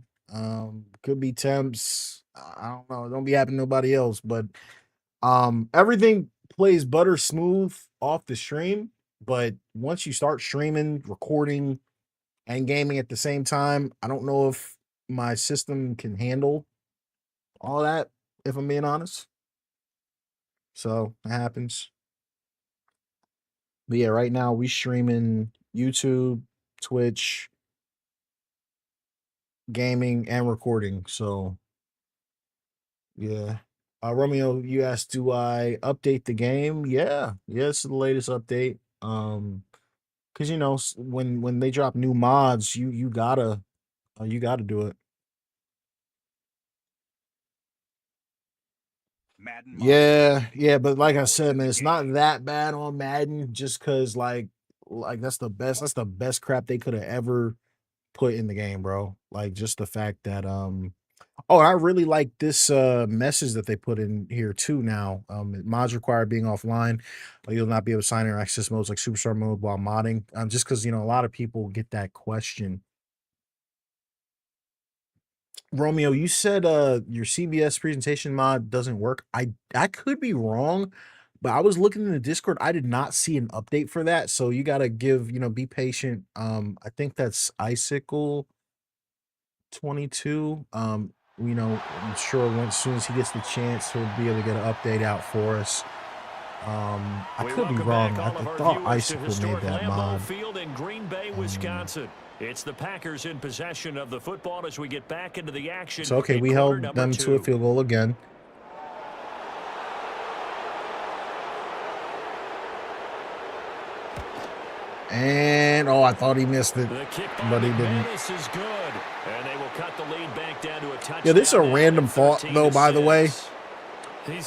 Could be temps. I don't know. Don't be happening to nobody else. But everything plays butter smooth off the stream. But once you start streaming, recording, and gaming at the same time, I don't know if my system can handle all that, if I'm being honest. So it happens. But yeah, right now we streaming YouTube, Twitch, gaming, and recording. So yeah. Romeo, you asked, do I update the game? Yeah. It's the latest update. Because you know, when they drop new mods, you gotta do it. Madden Yeah, but like I said, man, it's not that bad on Madden just because like that's the best crap they could have ever put in the game, bro. Like just the fact that oh, I really like this message that they put in here too now. Mods require being offline. You'll not be able to sign in or access modes like Superstar mode while modding. Just because you know a lot of people get that question. Romeo, you said your CBS presentation mod doesn't work. I could be wrong, but I was looking in the Discord. I did not see an update for that. So you gotta be patient. I think that's Icicle 22. I'm sure as soon as he gets the chance, he'll be able to get an update out for us. I could be wrong. I thought Icicle made that mod. Field in Green Bay, Wisconsin. It's the Packers in possession of the football as we get back into the action. So, okay, we held them to a field goal again. And, I thought he missed it, but he didn't. This is good, and they will cut the lead back down to a touchdown. Yeah, this is a random thought, though, by the way.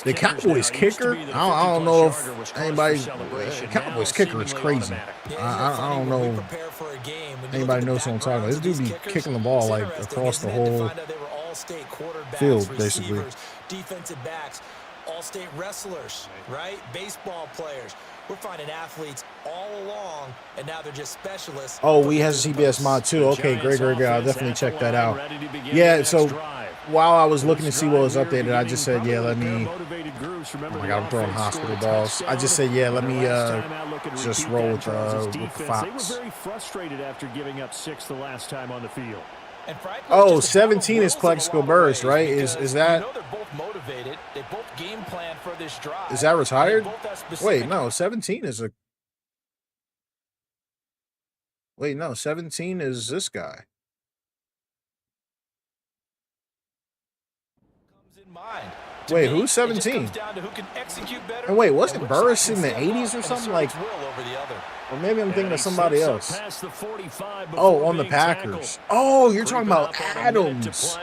The Cowboys kicker, I don't know if anybody, Cowboys kicker is crazy. I don't know anybody knows what I'm talking about. This dude be kicking the ball like across the whole field, basically. Defensive backs, all-state wrestlers, right? Baseball players. We're finding athletes all along, and now they're just specialists. Oh, we has a CBS mod too. Okay, great. I'll definitely check that out. Yeah, so while I was looking to see what was updated, I just said, yeah, let me. Oh my God, I'm throwing hospital balls. I just said, yeah, let me just roll with Fox. They were very frustrated after giving up 6 the last time on the field. Oh, 17 is Plexico Burris, right? Is that? They're both motivated. They both game plan for this drive. Is that retired? Wait, no, 17 is a. Wait, no, 17 is this guy. Wait, who's 17? And wait, wasn't Burris in the 80s or something? Like, or maybe I'm thinking of somebody else. Oh, on the Packers. Oh, you're talking about Adams.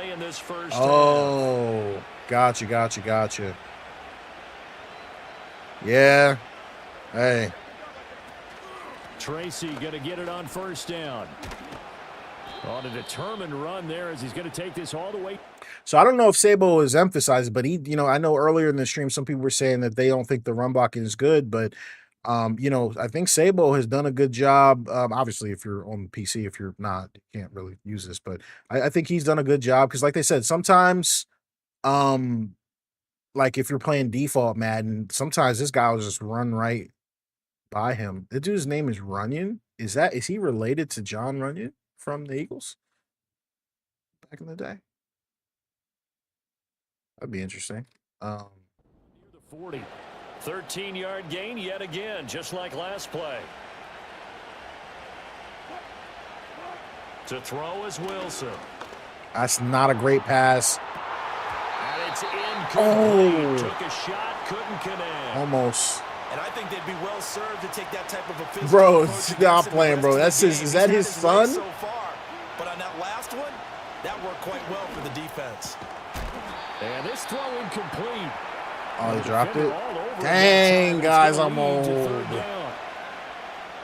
Oh, gotcha. Yeah. Hey. Tracy going to get it on first down. On a determined run there as he's going to take this all the way. So I don't know if Sabo is emphasized, but he, I know earlier in the stream, some people were saying that they don't think the run blocking is good, but I think Sabo has done a good job. Obviously, if you're on the PC, if you're not, you can't really use this, but I think he's done a good job because, like they said, sometimes, like if you're playing default Madden, sometimes this guy will just run right by him. The dude's name is Runyon. Is he related to John Runyon from the Eagles back in the day? That'd be interesting. Near the 40. 13-yard gain yet again, just like last play. To throw is Wilson. That's not a great pass. And it's incomplete. Took a shot, couldn't connect. Almost. And I think they'd be well served to take that type of a physical. Bro, stop playing, bro. That's is that his son? So far. But on that last one, that worked quite well for the defense. And this throw incomplete. Oh, he dropped it. Dang, guys, I'm old.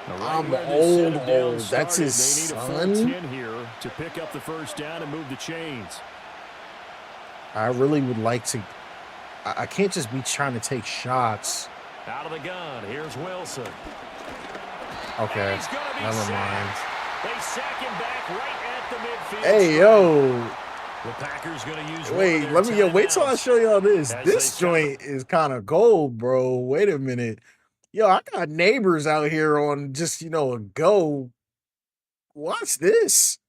I'm old. That's his son? They need a full 10 here to pick up the first down and move the chains. I really would like to. I can't just be trying to take shots. Out of the gun. Here's Wilson. Okay, never mind. They sack him back right at the midfield. Hey, yo. The Packers going to use wait, wait till I show y'all this. This joint is kind of gold, bro. Wait a minute. Yo, I got neighbors out here on just, a go. Watch this.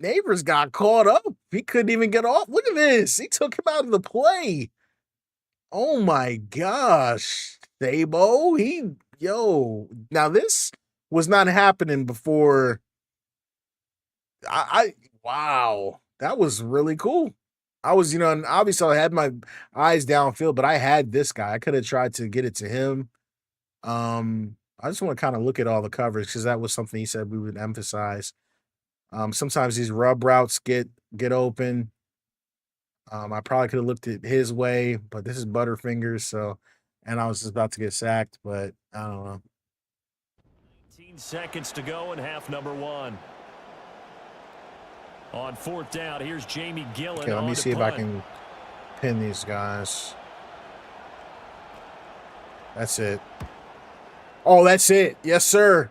Neighbors got caught up. He couldn't even get off. Look at this. He took him out of the play. Oh my gosh. Sabo, now this was not happening before. Wow. That was really cool. I was, and obviously I had my eyes downfield, but I had this guy. I could have tried to get it to him. I just want to kind of look at all the coverage because that was something he said we would emphasize. Sometimes these rub routes get open. I probably could have looked at his way, but this is Butterfingers, and I was just about to get sacked, but I don't know. 19 seconds to go in half number 1. On 4th down, here's Jamie Gillen. Okay, let me see if I can pin these guys. That's it. Oh, that's it. Yes, sir.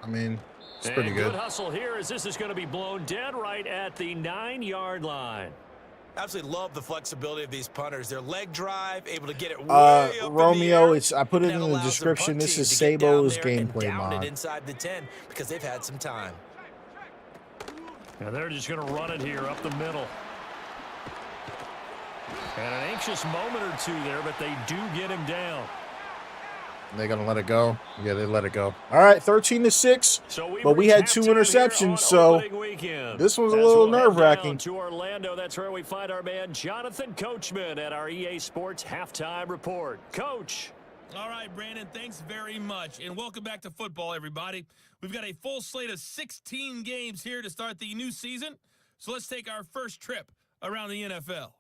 I mean, it's pretty good. Good hustle here as this is going to be blown dead right at the 9-yard line. Absolutely love the flexibility of these punters. Their leg drive, able to get it way up Romeo, in the air, I put it in the description. This is Sabos Gameplay Mod. Inside the 10 because they've had some time. And they're just going to run it here up the middle. And an anxious moment or two there, but they do get him down. They're going to let it go? Yeah, they let it go. All right, 13-6, but we had 2 interceptions, so this was a little nerve-wracking. To Orlando, that's where we find our man Jonathan Coachman at our EA Sports Halftime Report. Coach. All right, Brandon, thanks very much, and welcome back to football, everybody. We've got a full slate of 16 games here to start the new season, so let's take our first trip around the NFL.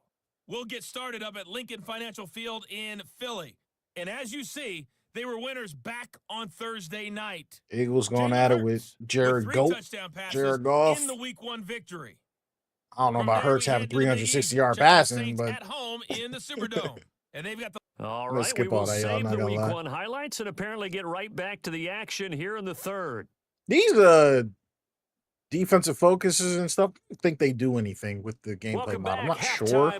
We'll get started up at Lincoln Financial Field in Philly, and as you see, they were winners back on Thursday night. Eagles going at it with Jared Goff. Jared Goff. In the Week 1 victory. I don't know about Hurts having 360-yard passing, but at home in the Superdome, and they've got the. All right, we will save the Week 1 highlights and apparently get right back to the action here in the 3rd. These defensive focuses and stuff, I don't think they do anything with the gameplay mod. I'm not sure.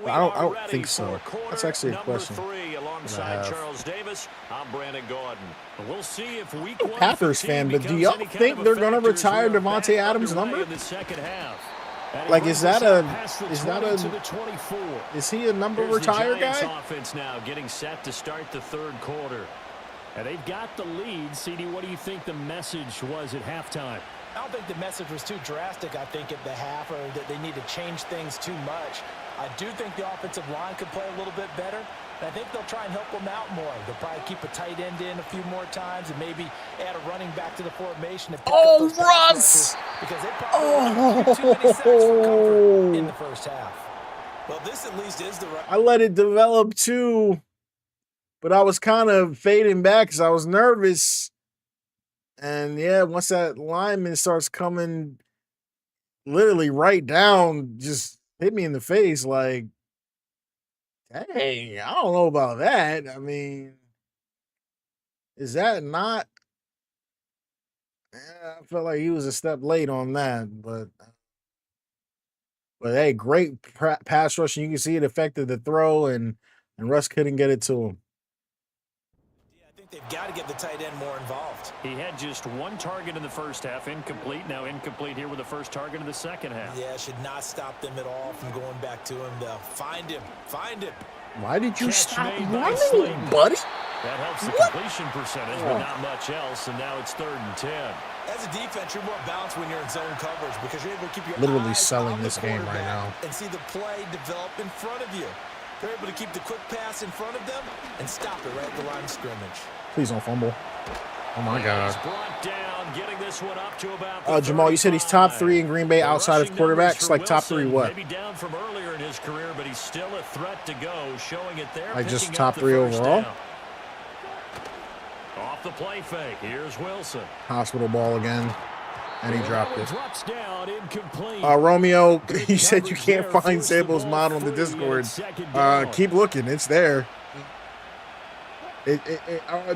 I don't think so. That's actually a question. Alongside Charles Davis, I'm Brandon Gordon. We'll see if Week 1 Packers fan, but do y'all think they're going to retire Devontae Adams' number? Like, is he a number retire guy? Offense now getting set to start the 3rd quarter. And they've got the lead. CD, what do you think the message was at halftime? I don't think the message was too drastic, I think, at the half, or that they need to change things too much. I do think the offensive line could play a little bit better. And I think they'll try and help them out more. They'll probably keep a tight end in a few more times and maybe add a running back to the formation. Oh, Russ! Because they probably too many sacks for comfort in the first half. Well, this at least is the right. I let it develop too, but I was kind of fading back because I was nervous. And yeah, once that lineman starts coming literally right down, just hit me in the face like, dang, I don't know about that. I mean, is that not? I felt like he was a step late on that, but hey, great pass rushing. You can see it affected the throw, and Russ couldn't get it to him. They've got to get the tight end more involved. He had just 1 target in the first half, incomplete. Now incomplete here with the first target in the second half. Yeah, should not stop them at all from going back to him. They'll find him. Why did you stop running, buddy? That helps the completion percentage, but not much else. And now it's 3rd and 10. As a defense, you're more balanced when you're in zone coverage because you're able to keep your literally eyes selling on this the game right now and see the play develop in front of you. They're able to keep the quick pass in front of them and stop it right at the line of scrimmage. Please don't fumble. Oh my God. Brought down, getting this one up to about Jamal, you said he's top 3 in Green Bay outside of quarterbacks. Like top 3 what? Maybe down from earlier in his career, but he's still a threat to go, showing it there. Like just top 3 overall? off the play fake. Here's Wilson. Hospital ball again. And he dropped it. Drops down, incomplete. Romeo, you said you can't find Sabos Mod on the Discord. Keep looking. It's there.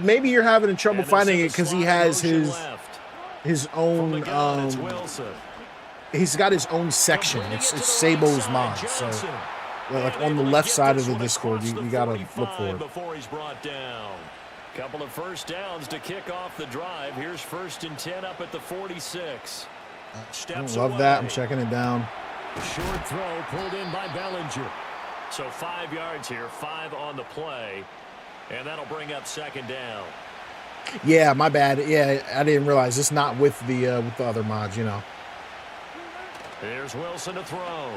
Maybe you're having trouble finding it because he has his own he's got his own section. It's Sabos Mod. So like on the left side of the Discord, you gotta look for it. Before he's brought down. Couple of first downs to kick off the drive. Here's 1st and 10 up at the 46. Steps love away. that. I'm checking it down. Short throw pulled in by Bellinger. So 5 yards here, 5 on the play, and that'll bring up 2nd down. Yeah, my bad. Yeah, I didn't realize it's not with the other mods, you know. Here's Wilson to throw.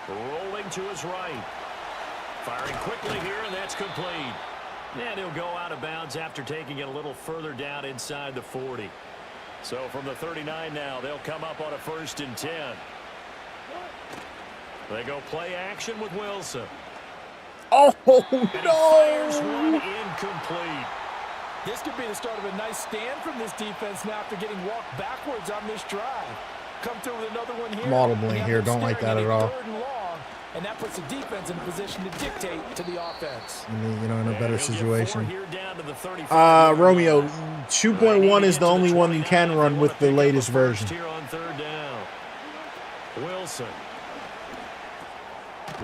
Rolling to his right. Firing quickly here, and that's complete. And he'll go out of bounds after taking it a little further down inside the 40. So from the 39 now, they'll come up on a 1st and 10. They go play action with Wilson. Oh, and he fires one incomplete. This could be the start of a nice stand from this defense now after getting walked backwards on this drive. Come through with another one here. I'm audibling here. Don't like that at all. And that puts the defense in a position to dictate to the offense. You know, in a better situation. Romeo, 2.1 is the only one you can run with the latest version. Here on 3rd down. Wilson.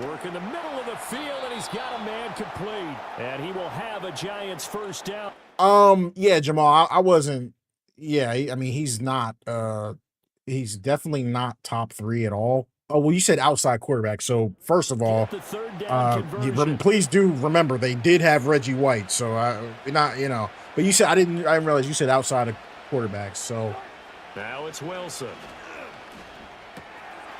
Work in the middle of the field, and he's got a man complete. And he will have a Giants 1st down. Yeah, Jamal, I wasn't. Yeah, I mean, he's not. He's definitely not top 3 at all. Oh, well, you said outside quarterback. So, first of all, please do remember they did have Reggie White. So, not, you know, but you said I didn't realize you said outside of quarterbacks. So, now it's Wilson.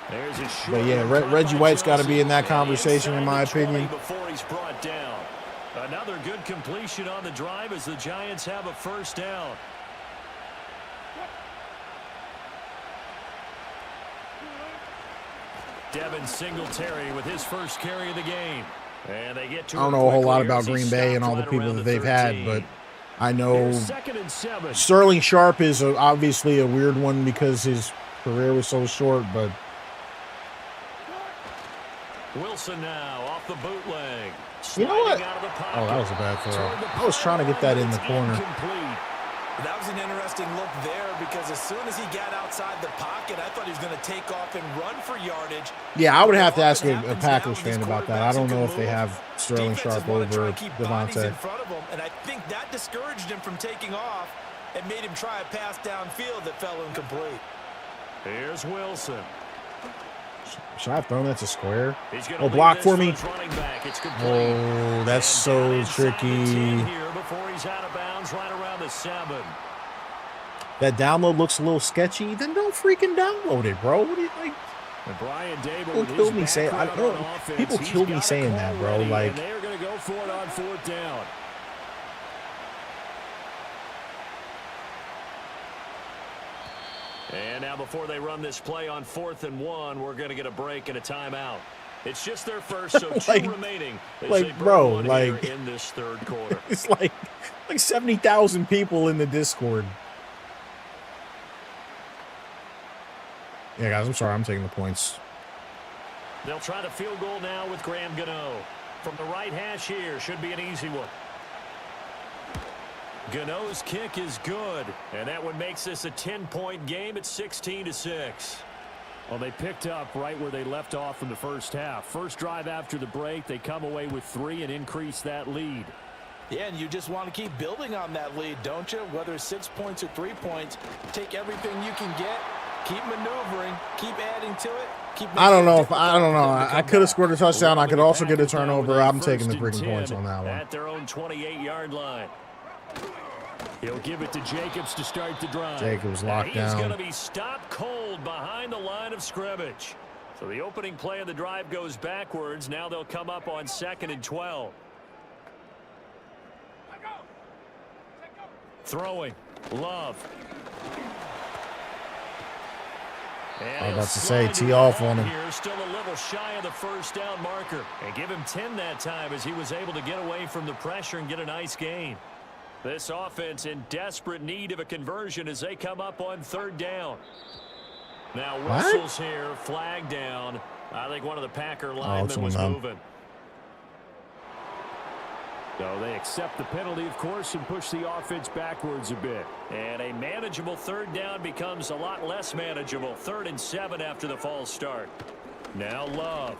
There's a short. But yeah, Reggie White's got to be in that conversation, in my opinion. Before he's brought down. Another good completion on the drive as the Giants have a 1st down. Devin Singletary with his first carry of the game. And they get to I don't know a whole lot about Green Bay and all the people that they've had, but I know Sterling Sharp is obviously a weird one because his career was so short, but Wilson now off the bootleg. You know what? Oh, that was a bad throw. I was trying to get that in the corner. That was an interesting look there because as soon as he got outside the pocket, I thought he was going to take off and run for yardage. Yeah, I would have to ask a Packers fan about that. I don't know if they have Sterling Sharp over Devontae. And I think that discouraged him from taking off and made him try a pass downfield that fell incomplete. Here's Wilson. Should I have thrown that to square? Oh, block for me. Oh, that's so tricky. That download looks a little sketchy. Then don't freaking download it, bro. What do you think? People kill me saying people kill me saying that, bro. Like, they're going to go for it on 4th down. And now before they run this play on 4th and 1, we're going to get a break and a timeout. It's just their first, so 2 remaining. Like, bro, like in this 3rd quarter. It's like 70,000 people in the Discord. Yeah, guys, I'm sorry. I'm taking the points. They'll try the field goal now with Graham Gano. From the right hash here, should be an easy one. Gano's kick is good, and that one makes this a 10-point game at 16-6. Well, they picked up right where they left off in the first half. First drive after the break, they come away with 3 and increase that lead. Yeah, and you just want to keep building on that lead, don't you? Whether it's 6 points or 3 points, take everything you can get, keep maneuvering, keep adding to it. I don't know. I could have scored a touchdown. I could also get a turnover. I'm taking the freaking points on that one. At their own 28-yard line. He'll give it to Jacobs to start the drive. Jacobs locked down. He's going to be stopped cold behind the line of scrimmage. So the opening play of the drive goes backwards. Now they'll come up on 2nd and 12. Throwing. Love. I was about to say, tee off on him. Here, still a little shy of the first down marker. And give him 10 that time as he was able to get away from the pressure and get a nice gain. This offense in desperate need of a conversion as they come up on 3rd down. Now whistles here, flag down. I think one of the Packer linemen was moving. So they accept the penalty, of course, and push the offense backwards a bit. And a manageable 3rd down becomes a lot less manageable. 3rd and 7 after the false start. Now Love.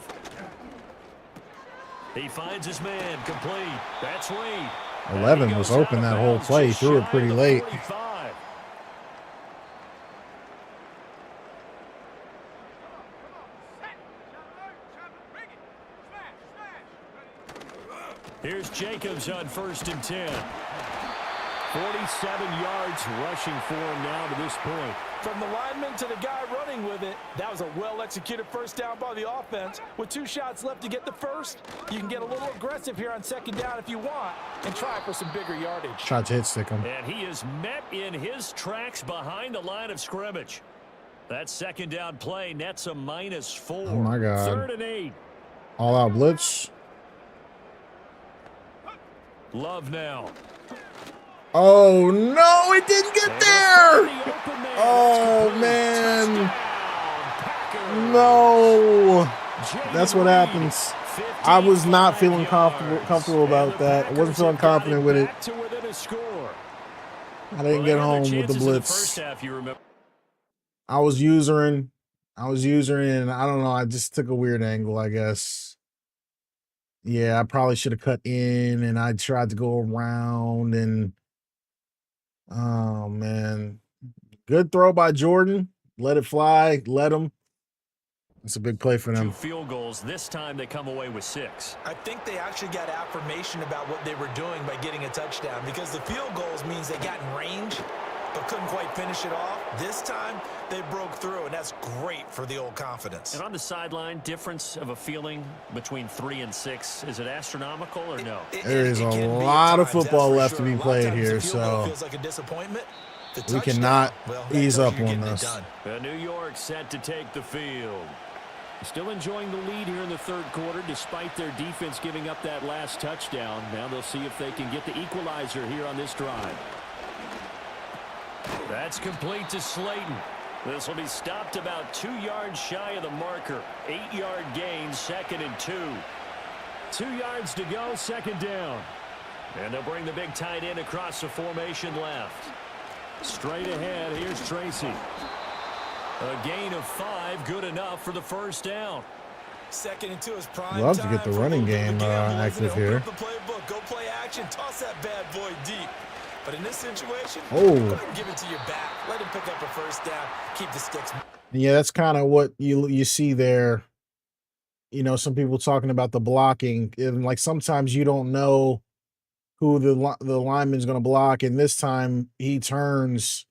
He finds his man, complete. That's Reed. 11 was open that whole play. He threw it pretty late. 45. Here's Jacobs on 1st and 10. 47 yards rushing for him now to this point. From the lineman to the guy running with it, that was a well-executed 1st down by the offense. With 2 shots left to get the 1st, you can get a little aggressive here on 2nd down if you want and try for some bigger yardage. Tried to hit stick him. And he is met in his tracks behind the line of scrimmage. That 2nd down play nets a -4. Oh, my God. 3rd and 8. All-out blitz. Love now. Oh, no, it didn't get there. Oh, man. No. That's what happens. I was not feeling comfortable about that. I wasn't feeling confident with it. I didn't get home with the blitz. I was usering, and I don't know. I just took a weird angle, I guess. Yeah, I probably should have cut in, and I tried to go around, and oh, man. Good throw by Jordan. Let it fly. Let him. It's a big play for them. 2 field goals. This time they come away with 6. I think they actually got affirmation about what they were doing by getting a touchdown, because the field goals means they got in range but couldn't quite finish it off. This time they broke through, and that's great for the old confidence. And on the sideline, difference of a feeling between 3 and 6, is it astronomical or no? There is a lot of football left to be played here, so feels like a disappointment. We cannot ease up on this. New York set to take the field. Still enjoying the lead here in the 3rd quarter, despite their defense giving up that last touchdown. Now they'll see if they can get the equalizer here on this drive. That's complete to Slayton. This will be stopped about 2 yards shy of the marker. 8-yard gain, 2nd and 2. 2 yards to go, 2nd down. And they'll bring the big tight end across the formation left. Straight ahead, here's Tracy. A gain of 5, good enough for the 1st down. 2nd and 2 is prime. Love to get the running game active here. The playbook, go play action, toss that bad boy deep. But in this situation, oh, go ahead and give it to your back. Let him pick up a 1st down. Keep the sticks. Yeah, that's kind of what you see there. You know, some people talking about the blocking, and like sometimes you don't know who the lineman's going to block, and this time he turns.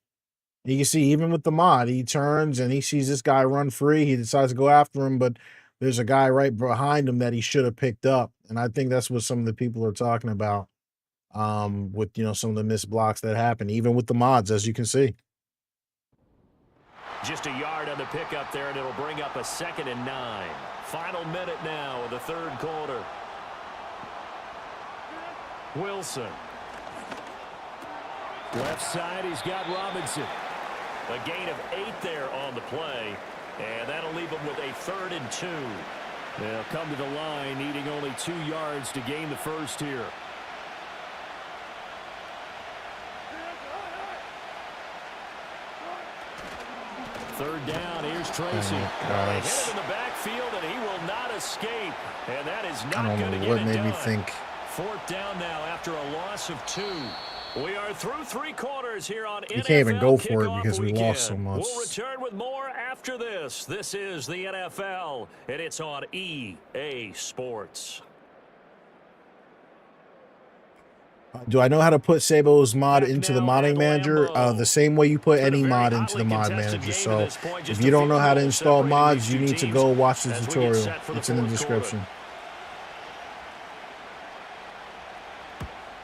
You can see even with the mod, he turns and he sees this guy run free. He decides to go after him, but there's a guy right behind him that he should have picked up, and I think that's what some of the people are talking about. With, you know, some of the missed blocks that happen, even with the mods, as you can see. Just a yard on the pickup there, and it'll bring up a 2nd and 9. Final minute now of the 3rd quarter. Wilson. Left side, he's got Robinson. A gain of 8 there on the play, and that'll leave him with a 3rd and 2. They'll come to the line, needing only 2 yards to gain the 1st here. 3rd down, here's Tracy. Hit him in the backfield, and he will not escape. And that is not going to get it done. What made me think. 4th down now after a loss of 2. We are through 3 quarters here on NFL. You can't even go for it because we weekend. lost so much. We'll return with more after this. This is the NFL, and it's on EA Sports. Do I know how to put Sabos mod into the modding manager? The same way you put any mod into the mod manager. So if you don't know how to install mods, you need to go watch the tutorial. It's in the description.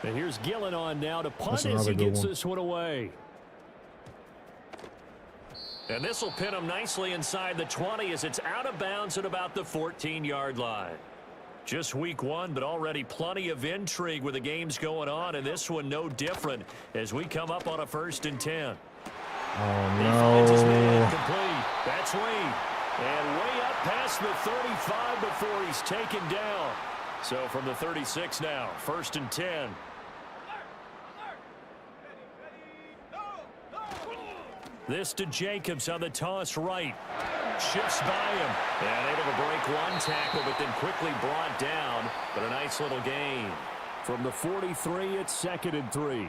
And here's Gillen on now to punt as he gets this one away. And this will pin him nicely inside the 20 as it's out of bounds at about the 14-yard line. Just week one, but already plenty of intrigue with the games going on, and this one no different as we come up on a 1st and 10. Oh, He finds his man no. complete. That's Wade. And way up past the 35 before he's taken down. So from the 36 now, 1st and 10. This to Jacobs on the toss right. Shifts by him. And able to break one tackle, but then quickly brought down. But a nice little gain. From the 43, it's 2nd and 3.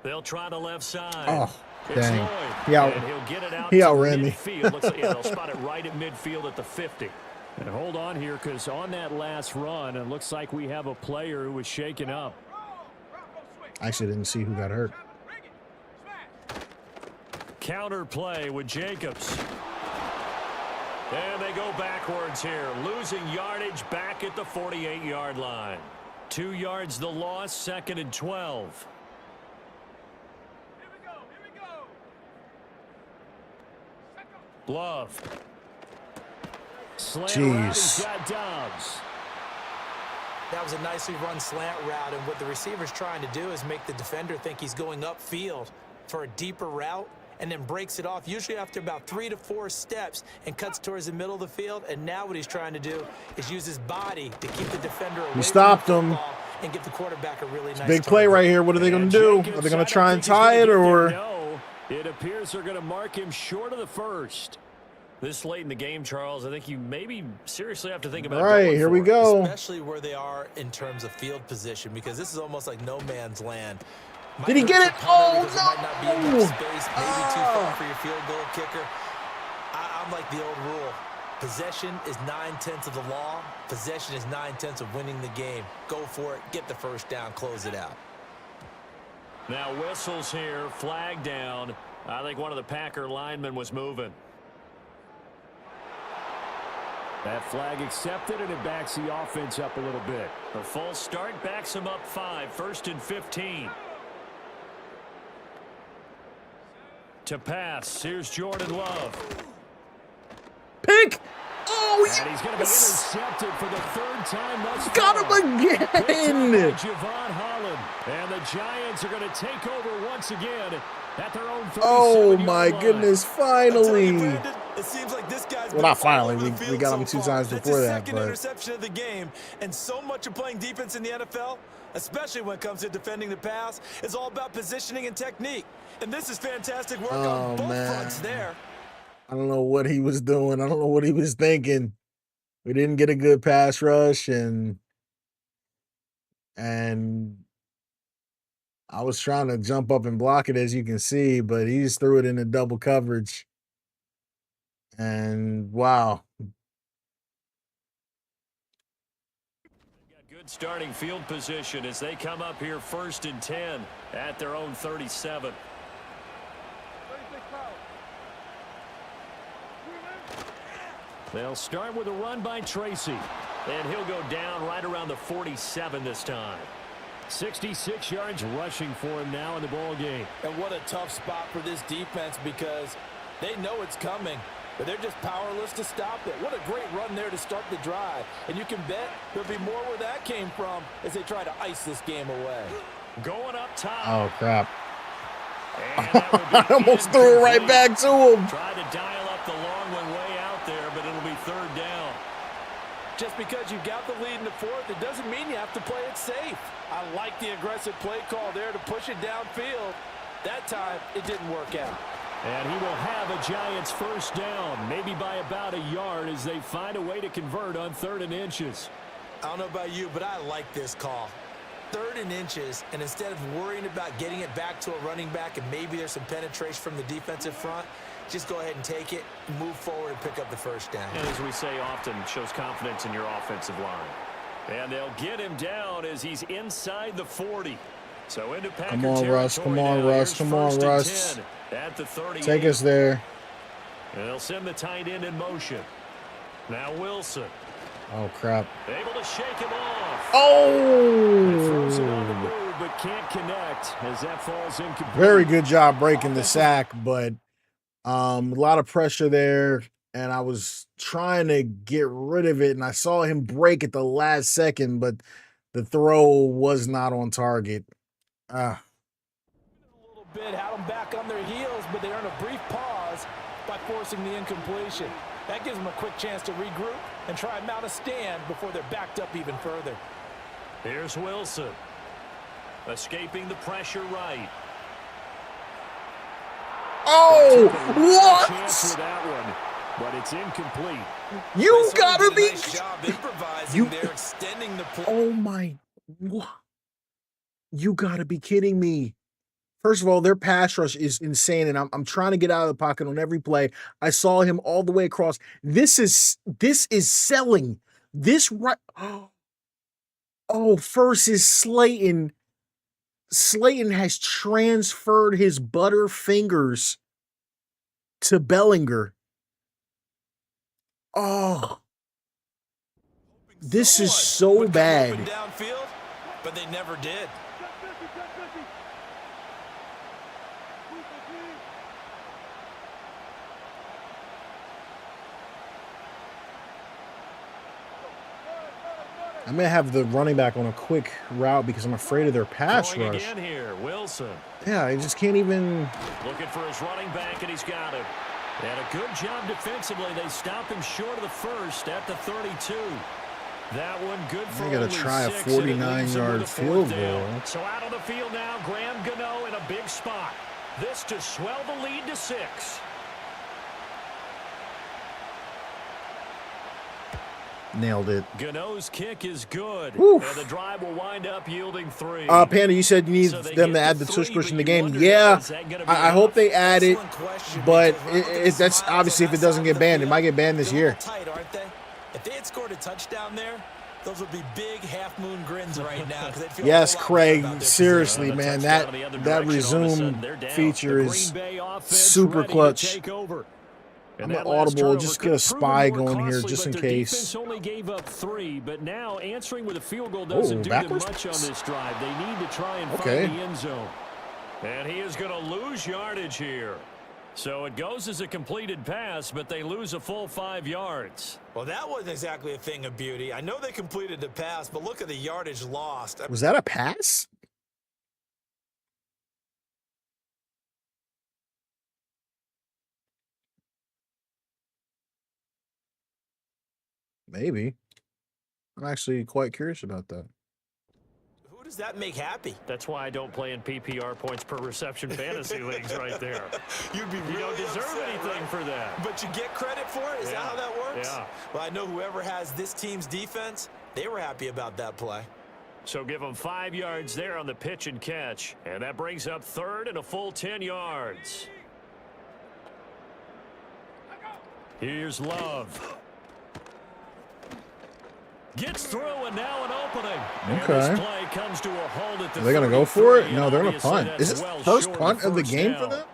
They'll try the left side. Oh, It's dang. Lloyd, and he'll get it out He to outran me. midfield. Looks like they'll spot it right at midfield at the 50. And hold on here, because on that last run, it looks like we have a player who was shaken up. I actually didn't see who got hurt. Counter play with Jacobs. And they go backwards here, losing yardage back at the 48-yard line. 2 yards the loss, 2nd and 12. Love. Slant Jeez. route, he's got Dobbs. That was a nicely run slant route, and what the receiver's trying to do is make the defender think he's going upfield for a deeper route, and then breaks it off, usually after about 3 to 4 steps, and cuts towards the middle of the field. And now what he's trying to do is use his body to keep the defender away. He stopped from the him. football and give the quarterback a really nice Big play target. right here. What are they going to do? Are they going to try and tie it, or? No, it appears they're going to mark him short of the 1st. This late in the game, Charles, I think you maybe seriously have to think about All right, going here for we it. go. Especially where they are in terms of field position, because this is almost like no man's land. Did he get it? Oh, Because it might not be enough no. space, maybe too far for your field goal kicker. I'm like the old rule. Possession is 9/10 of the law. Possession is 9/10 of winning the game. Go for it. Get the first down. Close it out. Now whistles here, flag down. I think one of the Packer linemen was moving. That flag accepted, and it backs the offense up a little bit. A false start backs him up 5, 1st and 15. To pass, here's Jordan Love. Pick! Oh, And he's going to be yes! intercepted for the 3rd time thus far. Got him Picked up by again! Javon Holland. And the Giants are going to take over once again at their own 37-yard Oh, my line. goodness, finally. It seems like this guy's Well, not finally. We got him 2 times before that, second but interception of the game, and so much of playing defense in the NFL, especially when it comes to defending the pass, is all about positioning and technique. And this is fantastic work on both fronts there. I don't know what he was doing. I don't know what he was thinking. We didn't get a good pass rush, and I was trying to jump up and block it, as you can see, but he just threw it into double coverage. And wow. Got good starting field position as they come up here 1st and 10 at their own 37. They'll start with a run by Tracy. And he'll go down right around the 47 this time. 66 yards rushing for him now in the ball game. And what a tough spot for this defense, because they know it's coming, but they're just powerless to stop it. What a great run there to start the drive. And you can bet there'll be more where that came from as they try to ice this game away. Going up top. Oh, crap. And that will be I almost threw it right incomplete. back to him. Tried to dial up the long one way out there, but it'll be 3rd down. Just because you got the lead in the 4th, it doesn't mean you have to play it safe. I like the aggressive play call there to push it downfield. That time, it didn't work out. And he will have a Giants 1st down, maybe by about a yard as they find a way to convert on 3rd and inches. I don't know about you, but I like this call. 3rd and inches, and instead of worrying about getting it back to a running back and maybe there's some penetration from the defensive front, just go ahead and take it, move forward, and pick up the 1st down. And as we say often, shows confidence in your offensive line. And they'll get him down as he's inside the 40. So into Packer Come on, Russ. territory Come on, now. Russ. Here's Come on, 1st and Russ. 10 at the 38. Take us there. And they'll send the tight end in motion. Now Wilson. Oh, crap. Able to shake him off. Throws it on the Oh! move, but can't connect as that falls incomplete. Very good job breaking the sack, but A lot of pressure there, and I was trying to get rid of it, and I saw him break at the last second, but the throw was not on target. A little bit, had them back on their heels, but they earn a brief pause by forcing the incompletion. That gives them a quick chance to regroup and try and mount a stand before they're backed up even further. Here's Wilson. Escaping the pressure right. Oh, what? Chance with that one, but it's incomplete. You gotta be. Nice job improvising there, extending the play. Oh my. What? You gotta be kidding me. First of all, their pass rush is insane, and I'm trying to get out of the pocket on every play. I saw him all the way across. This is selling. This right. Oh, first is Slayton. Slayton has transferred his butter fingers to Bellinger. Oh, this is so bad. Downfield, but they never did. I may have the running back on a quick route because I'm afraid of their pass Going rush. again here, Wilson. Yeah, I just can't even. Looking for his running back, and he's got it. And a good job defensively. They stop him short of the first at the 32. That one good for I gotta only try a 6, and it leaves him 49-yard with a field 4th down. goal. So out on the field now, Graham Gano in a big spot. This to swell the lead to 6. Nailed it. Gano's kick is good. Oof. And the drive will wind up yielding 3. Panda, you said you need So they them to get add to the 3, tush push but in the you game. wonder, Yeah, is that gonna be I hope they add it, Excellent question, but because when you look at the that's smiles obviously if on it that doesn't side get of the banned. It field, might get banned this they're a year. little tight, aren't they? If they had scored a touchdown there, those would be big half-moon grins right now. 'Cause they'd feel Yes, a whole lot Craig, better about their seriously, The man, touchdown in the other that direction, all of a resume sudden, they're down. feature The is Green Bay offense super ready to clutch. take over. I'm And an that last audible, turnover just could get a have spy proven more going here costly, just in but their case. defense only gave up 3, but now answering with a field goal doesn't do them backwards? much on this drive. They need to try and Okay. find the end zone. And he is going to lose yardage here. So it goes as a completed pass, but they lose a full 5 yards. Well, that wasn't exactly a thing of beauty. I know they completed the pass, but look at the yardage lost. Was that a pass? Maybe. I'm actually quite curious about that. Who does that make happy? That's why I don't play in PPR points per reception fantasy leagues right there. You'd be really You don't deserve upset, anything right? for that. But you get credit for it? Is that how that works? Yeah. Well, I know whoever has this team's defense, they were happy about that play. So give them 5 yards there on the pitch and catch. And that brings up 3rd and a full 10 yards. Here's Love. Gets through, and now an opening. Okay. And this play comes to a halt at the Are they going to go for it? No, they're going to Obviously, punt. Is that's this well first short punt of the first game down. for them?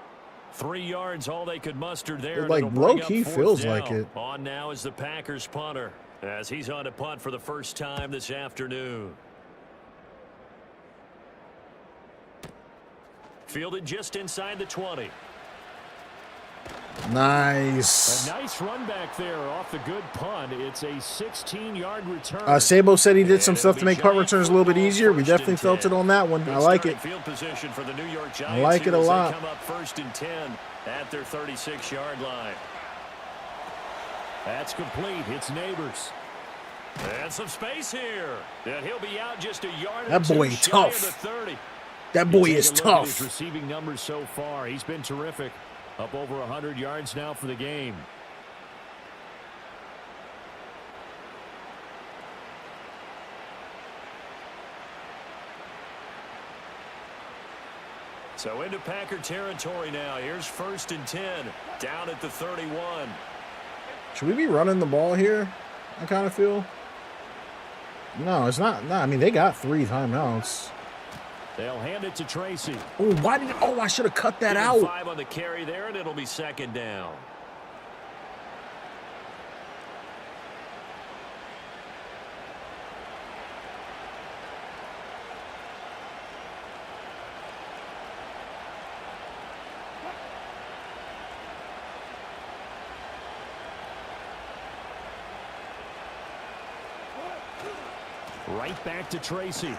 3 yards, all they could muster there. It, and like, it'll bring low-key up 4th feels like down. it. On now is the Packers punter, as he's on to punt for the first time this afternoon. Fielded just inside the 20. Nice. A nice run back there off the good punt. It's a 16-yard return. Sabo said he did some And stuff it'll to be make punt Giant returns a little bit football, easier. We 1st definitely and felt 10. it on that one. Good I like starting it. Field position for the New York Giants. like it here a as they lot. Come up 1st and 10 at their 36-yard line. That's complete. It's Neighbors. And some space here. And he'll be out just a yard. That or boy two shy tough. of the 30. That boy You is take a look at his tough. receiving numbers so far. He's been terrific. Up over 100 yards now for the game. So into Packer territory now. Here's 1st and 10. Down at the 31. Should we be running the ball here? I kind of feel. No, it's not. No, I mean, they got 3 timeouts. They'll hand it to Tracy. Oh, why did? Oh, I should have cut that Give him out. 5 on the carry there, and it'll be 2nd down. Right back to Tracy.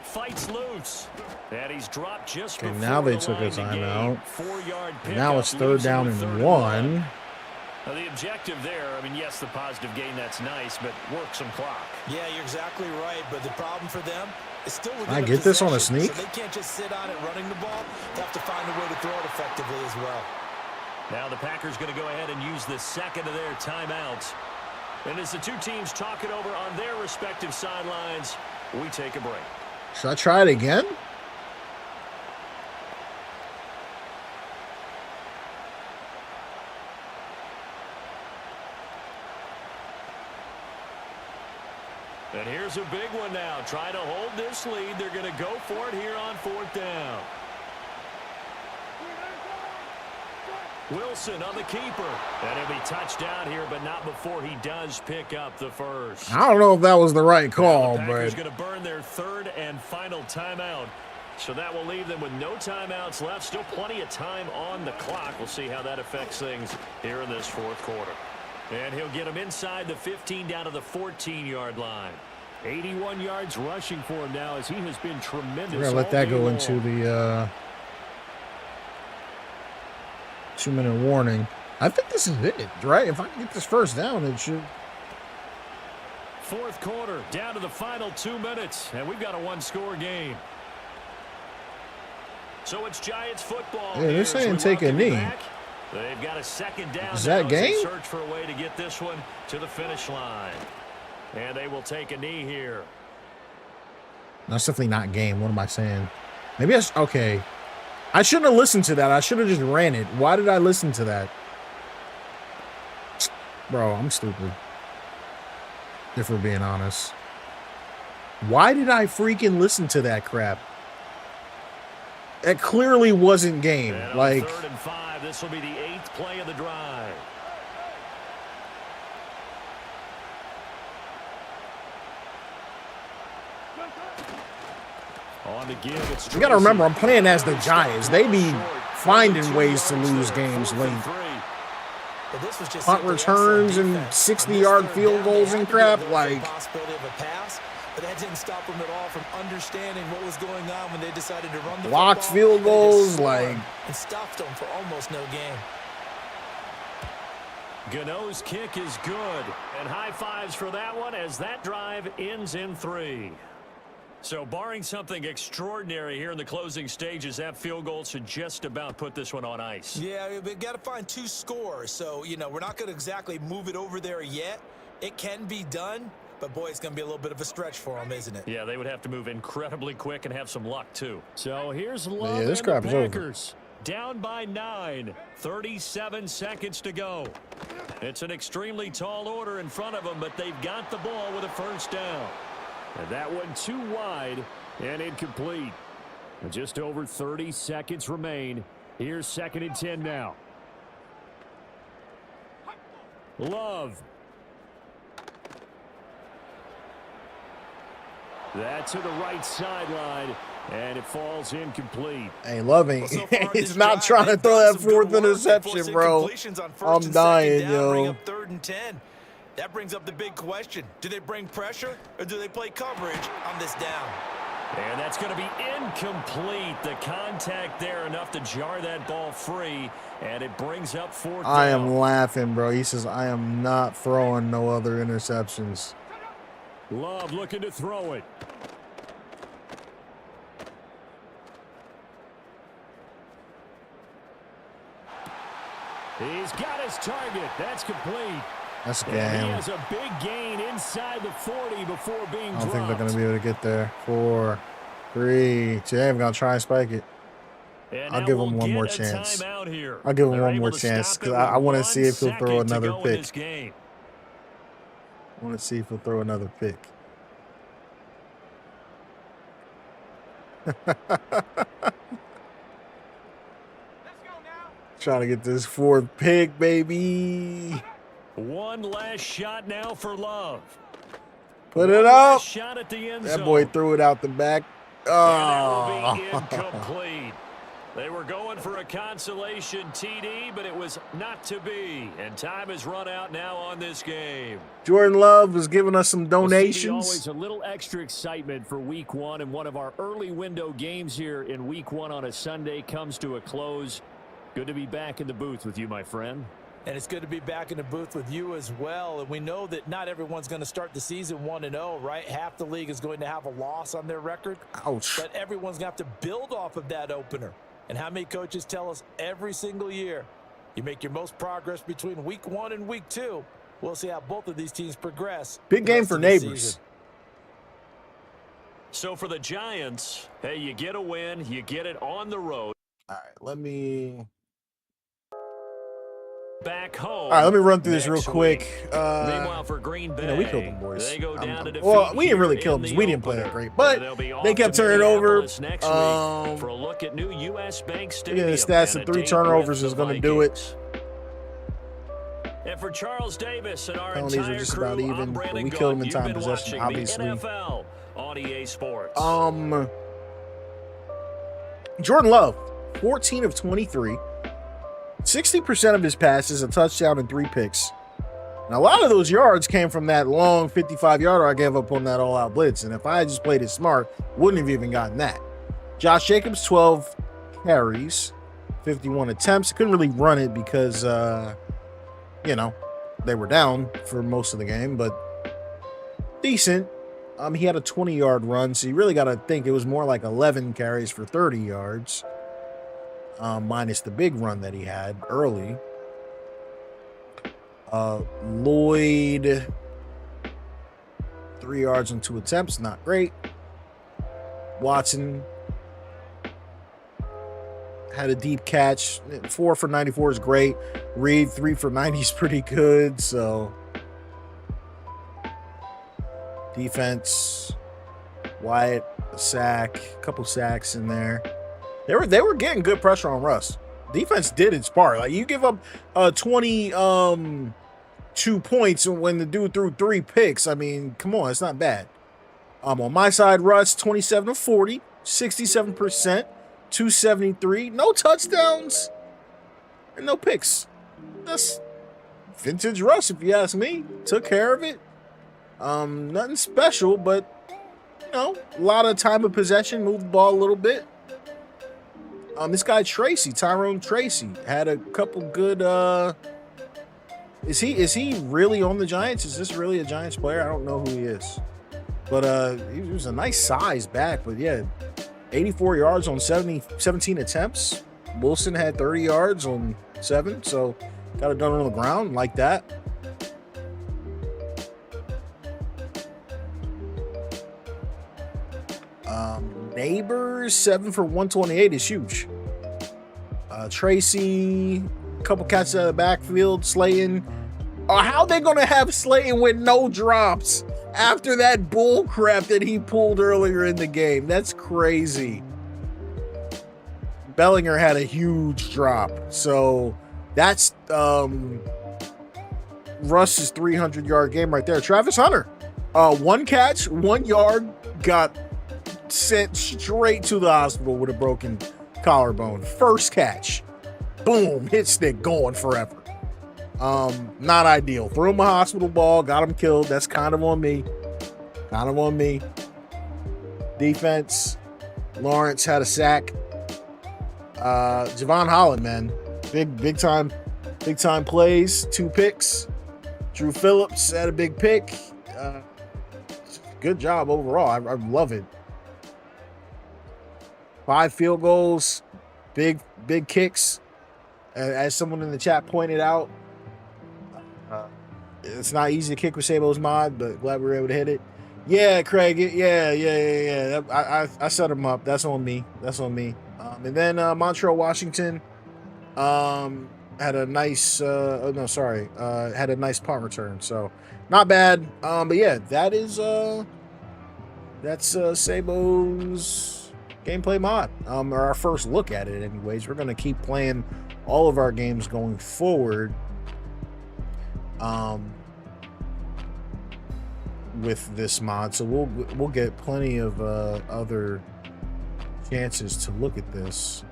Fights loose. And he's dropped just Okay, before now they the took a line to timeout. 4-yard And now it's pickup, third leaves him down with and 3rd 1. Now, the objective there, I mean, yes, the positive gain, that's nice, but work some clock. Yeah, you're exactly right, but the problem for them is still within I the get this on a possession, sneak? so they can't just sit on it running the ball. They have to find a way to throw it effectively as well. Now the Packers going to go ahead and use the second of their timeouts. And as the two teams talk it over on their respective sidelines, we take a break. Should I try it again? And here's a big one now. Trying to hold this lead. They're going to go for it here on 4th down. Wilson on the keeper. And he'll be touched down here, but not before he does pick up the first. I don't know if that was the right call, The Packers but going to burn their 3rd and final timeout. So that will leave them with no timeouts left. Still plenty of time on the clock. We'll see how that affects things here in this 4th quarter. And he'll get him inside the 15 down to the 14-yard line. 81 yards rushing for him now as he has been tremendous. we're going to let that go into the 2-minute warning. I think this is it, right? If I can get this first down, it should. 4th quarter, down to the final 2 minutes, and we've got a 1-score game. So it's Giants football. Yeah, they're saying take a knee. They've got a 2nd down. Is that now as they game? search for a way to get this one to the finish line. And they will take a knee here. That's definitely not game. What am I saying? Maybe okay. I shouldn't have listened to that. I should have just ran it. Why did I listen to that? Bro, I'm stupid. If we're being honest. Why did I freaking listen to that crap? It clearly wasn't game. And on Like 3rd and 5, this will be the 8th play of the drive. On the give, it's you got to remember, I'm playing as the Giants. They be finding ways to lose games late. Punt returns and 60-yard field goals and crap. Like, but that didn't stop them at all from understanding what was going on when they decided to run the blocked field goals, like, and stopped them for almost no gain. Gano's kick is good. And high fives for that one as that drive ends in 3. So barring something extraordinary here in the closing stages, that field goal should just about put this one on ice. Yeah, we've got to find 2 scores. So, you know, we're not going to exactly move it over there yet. It can be done, but boy, it's going to be a little bit of a stretch for them, isn't it? Yeah, they would have to move incredibly quick and have some luck, too. So here's Love this and crap the is over. Packers. Down by 9, 37 seconds to go. It's an extremely tall order in front of them, but they've got the ball with a 1st down. And that one too wide and incomplete. And just over 30 seconds remain. Here's 2nd and 10 now. Love. That's to the right sideline, and it falls incomplete. hey, Loving, Well, so far he's this not drive, trying to they've throw done that some good 4th work. interception, Forcing bro. completions on 1st I'm and 2nd dying, down, bring yo. up 3rd and 10. That brings up the big question. Do they bring pressure or do they play coverage on this down? And that's going to be incomplete. The contact there enough to jar that ball free, and it brings up 4th down. I am laughing, bro. He says, I am not throwing no other interceptions. Love looking to throw it. He's got his target. That's complete. That's a And he game. has a big gain inside the 40 before being I dropped. don't think they're going to be able to get there. 4, 3, 2. I'm going to try and spike it. And I'll now give we'll him one get more a chance. timeout here. I'll give him They're one able more to chance stop because it I with want to see if he'll 1 throw second to another go in pick. this game. I want to see if he'll throw another pick. Trying to get this 4th pick, baby. One last shot now for Love. Put it One up. last shot at the end That zone. boy threw it out the back. And that will be Oh. incomplete. They were going for a consolation TD, but it was not to be. And time has run out now on this game. Jordan Love was giving us some donations. Always a little extra excitement for week one, and one of our early window games here in week one on a Sunday comes to a close. Good to be back in the booth with you, my friend. And it's good to be back in the booth with you as well. And we know that not everyone's going to start the season 1-0, right? Half the league is going to have a loss on their record. Ouch. But everyone's going to have to build off of that opener. And how many coaches tell us every single year, you make your most progress between week 1 and week 2. We'll see how both of these teams progress. Big game for neighbors. So for the Giants, hey, you get a win, you get it on the road. All right, let me back home. All right, let me run through this real quick. Meanwhile, for Green Bay, we killed them, boys. They go down to well, we didn't really kill them because we didn't play that great, but they kept turning over. For a look at new US Bank Stadium. Yeah, the stats of 3 turnovers is going to do it. And for Charles Davis and our penalties entire are just crew, about even, but we killed them in time possession, obviously. NFL on EA Sports. Jordan Love, 14 of 23. 60% of his passes, a touchdown and 3 picks. And a lot of those yards came from that long 55-yarder I gave up on that all-out blitz. And if I had just played it smart, wouldn't have even gotten that. Josh Jacobs, 12 carries, 51 attempts. Couldn't really run it because, you know, they were down for most of the game, but decent. He had a 20-yard run, so you really got to think it was more like 11 carries for 30 yards. Minus the big run that he had early. Lloyd, 3 yards and 2 attempts, not great. Watson had a deep catch. 4 for 94 is great. Reed, 3 for 90 is pretty good. So defense, Wyatt, a sack, a couple sacks in there. They were getting good pressure on Russ. Defense did its part. Like, you give up 22 points when the dude threw 3 picks. I mean, come on, it's not bad. On my side, Russ, 27 of 40, 67%, 273, no touchdowns, and no picks. That's vintage Russ, if you ask me. Took care of it. Nothing special, but, you know, a lot of time of possession, moved the ball a little bit. This guy Tyrone Tracy, had a couple good. Is he really on the Giants? Is this really a Giants player? I don't know who he is, but he was a nice size back. But yeah, 84 yards on 17 attempts. Wilson had 30 yards on 7, so got it done on the ground like that. Neighbors, 7 for 128 is huge. Tracy, a couple catches out of the backfield. Slayton. How they going to have Slayton with no drops after that bull crap that he pulled earlier in the game? That's crazy. Bellinger had a huge drop. So that's Russ's 300-yard game right there. Travis Hunter, 1 catch, 1 yard, got sent straight to the hospital with a broken collarbone. First catch, boom, hit stick going forever. Not ideal. Threw him a hospital ball, got him killed. That's kind of on me. Defense, Lawrence had a sack. Javon Holland, man, big time plays, 2 picks. Drew Phillips had a big pick. Good job overall. I love it. 5 field goals, big kicks. As someone in the chat pointed out, it's not easy to kick with Sabos Mod, but glad we were able to hit it. Yeah, Craig. Yeah. I set him up. That's on me. And then Montreal, Washington, had a nice. Had a nice punt return. So not bad. But yeah, that's Sabos Gameplay Mod, or our first look at it anyways. We're going to keep playing all of our games going forward with this mod, so we'll get plenty of other chances to look at this.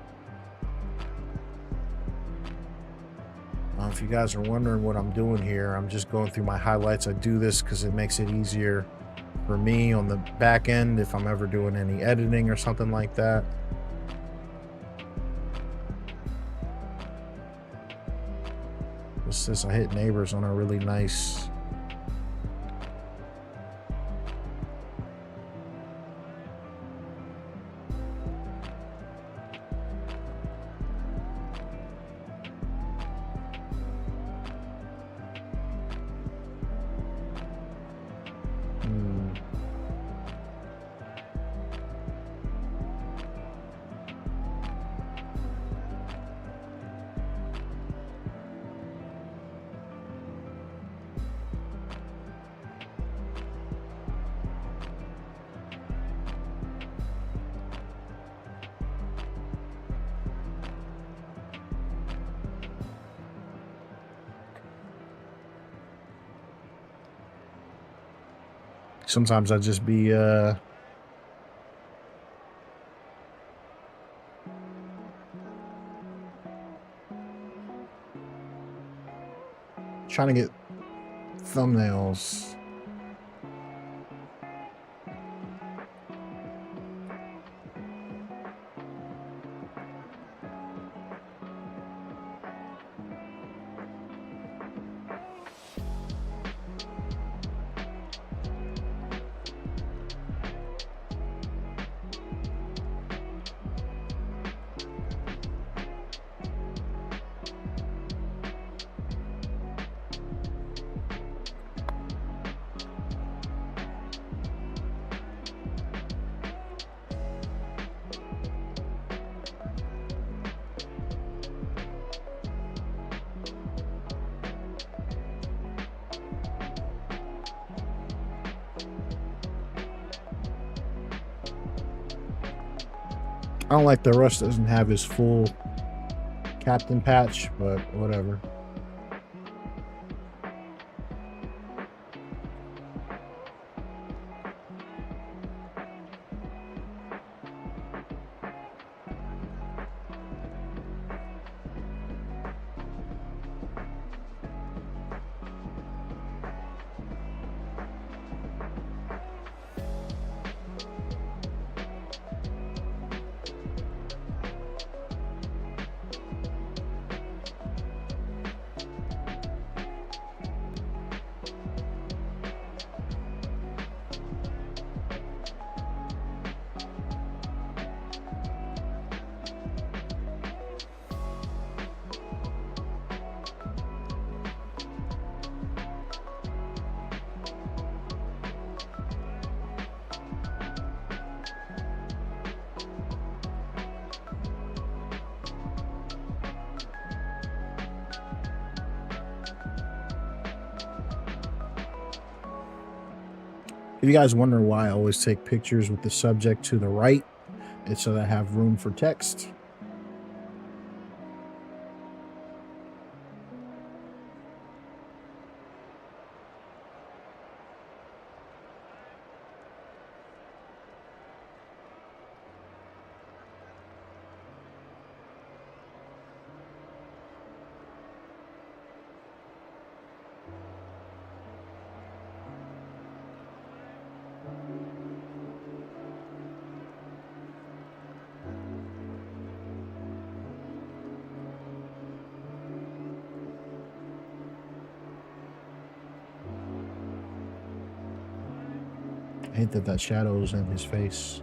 If you guys are wondering what I'm doing here, I'm just going through my highlights. I do this because it makes it easier for me on the back end if I'm ever doing any editing or something like that. What's this? I hit neighbors on a really nice... Sometimes I just be trying to get thumbnails. I don't like the Russ doesn't have his full captain patch, but whatever. If you guys wonder why I always take pictures with the subject to the right, it's so that I have room for text. I hate that that shadow's in his face.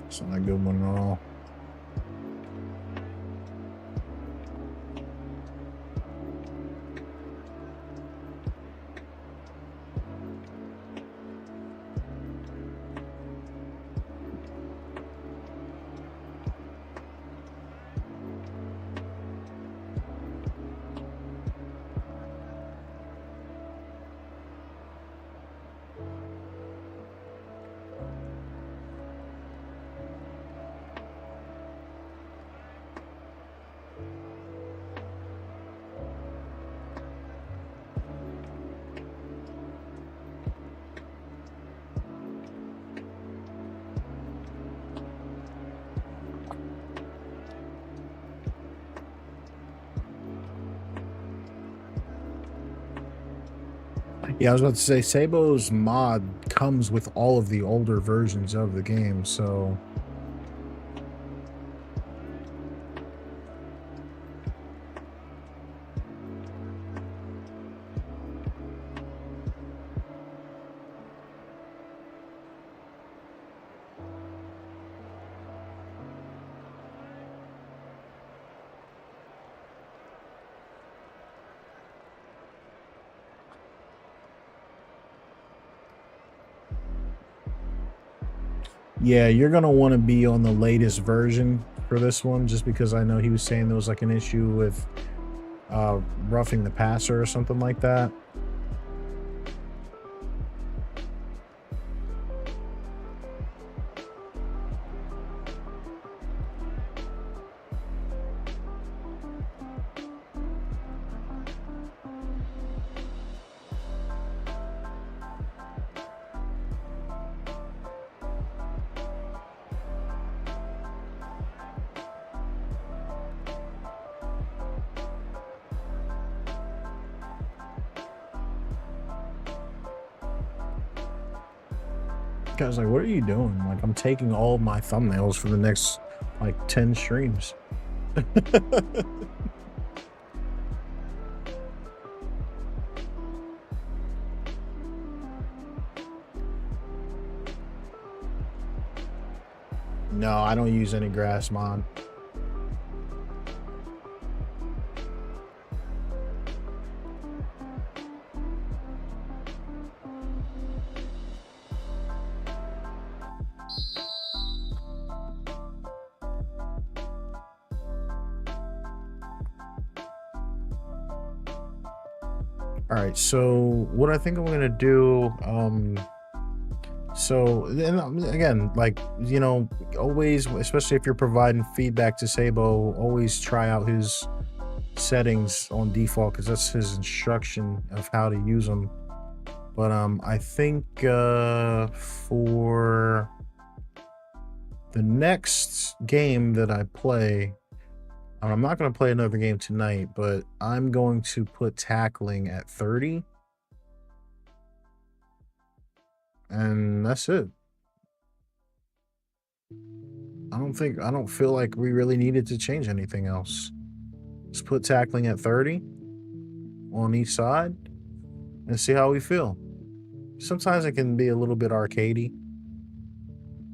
It's not a good one at all. Yeah, I was about to say, Sabos mod comes with all of the older versions of the game, so... Yeah, you're going to want to be on the latest version for this one, just because I know he was saying there was like an issue with roughing the passer or something like that. Guys, like, what are you doing? Like, I'm taking all my thumbnails for the next like 10 streams. No, I don't use any grass mod. All right, so what I think I'm gonna do, so and again, like, you know, always, especially if you're providing feedback to Sabo, always try out his settings on default, because that's his instruction of how to use them. But I think for the next game that I play, I'm not going to play another game tonight, but I'm going to put tackling at 30. And that's it. I don't feel like we really needed to change anything else. Just put tackling at 30 on each side and see how we feel. Sometimes it can be a little bit arcadey,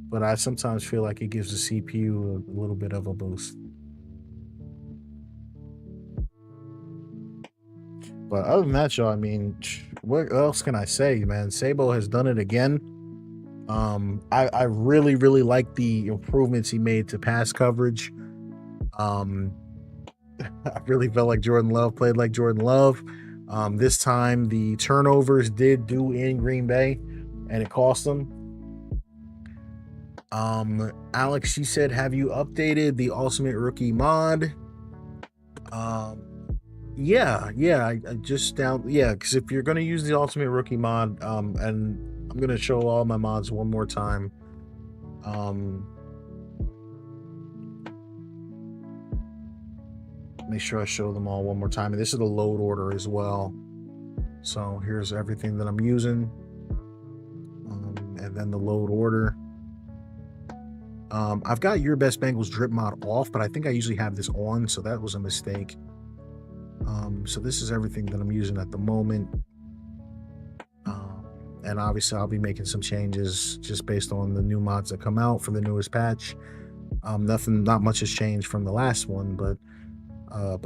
but I sometimes feel like it gives the CPU a little bit of a boost. But other than that, y'all, I mean, what else can I say, man? Sabo has done it again. I really, really like the improvements he made to pass coverage. I really felt like Jordan Love played like Jordan Love. This time, the turnovers did do in Green Bay, and it cost them. Alex, she said, have you updated the Ultimate Rookie mod? Yeah, I just because if you're going to use the Ultimate Rookie mod, and I'm going to show all my mods one more time. Make sure I show them all one more time. And this is the load order as well. So here's everything that I'm using. And then the load order. I've got Your Best Bengals drip mod off, but I think I usually have this on, so that was a mistake. So this is everything that I'm using at the moment. And obviously I'll be making some changes just based on the new mods that come out for the newest patch. Not much has changed from the last one, but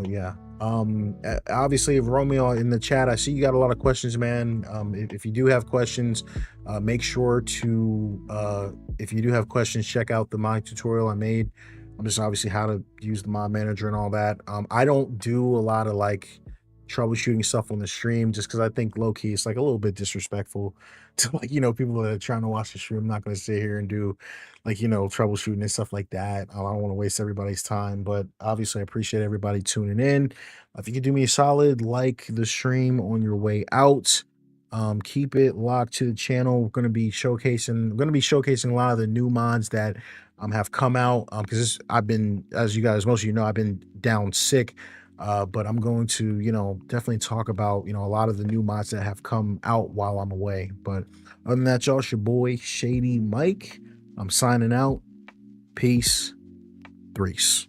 yeah. Obviously, Romeo in the chat, I see you got a lot of questions, man. If you do have questions, make sure to, if you do have questions, check out the mod tutorial I made. Just obviously how to use the mod manager and all that. I don't do a lot of like troubleshooting stuff on the stream, just because I think low-key it's like a little bit disrespectful to, like, you know, people that are trying to watch the stream. I'm not going to sit here and do like, you know, troubleshooting and stuff like that. I don't want to waste everybody's time, but obviously I appreciate everybody tuning in. If you could do me a solid, like the stream on your way out. Keep it locked to the channel. We're going to be showcasing a lot of the new mods that have come out, because I've been, as you guys, most of you know, I've been down sick. But I'm going to, definitely talk about, a lot of the new mods that have come out while I'm away. But other than that, y'all, it's your boy Shady Mike. I'm signing out. Peace. Threes.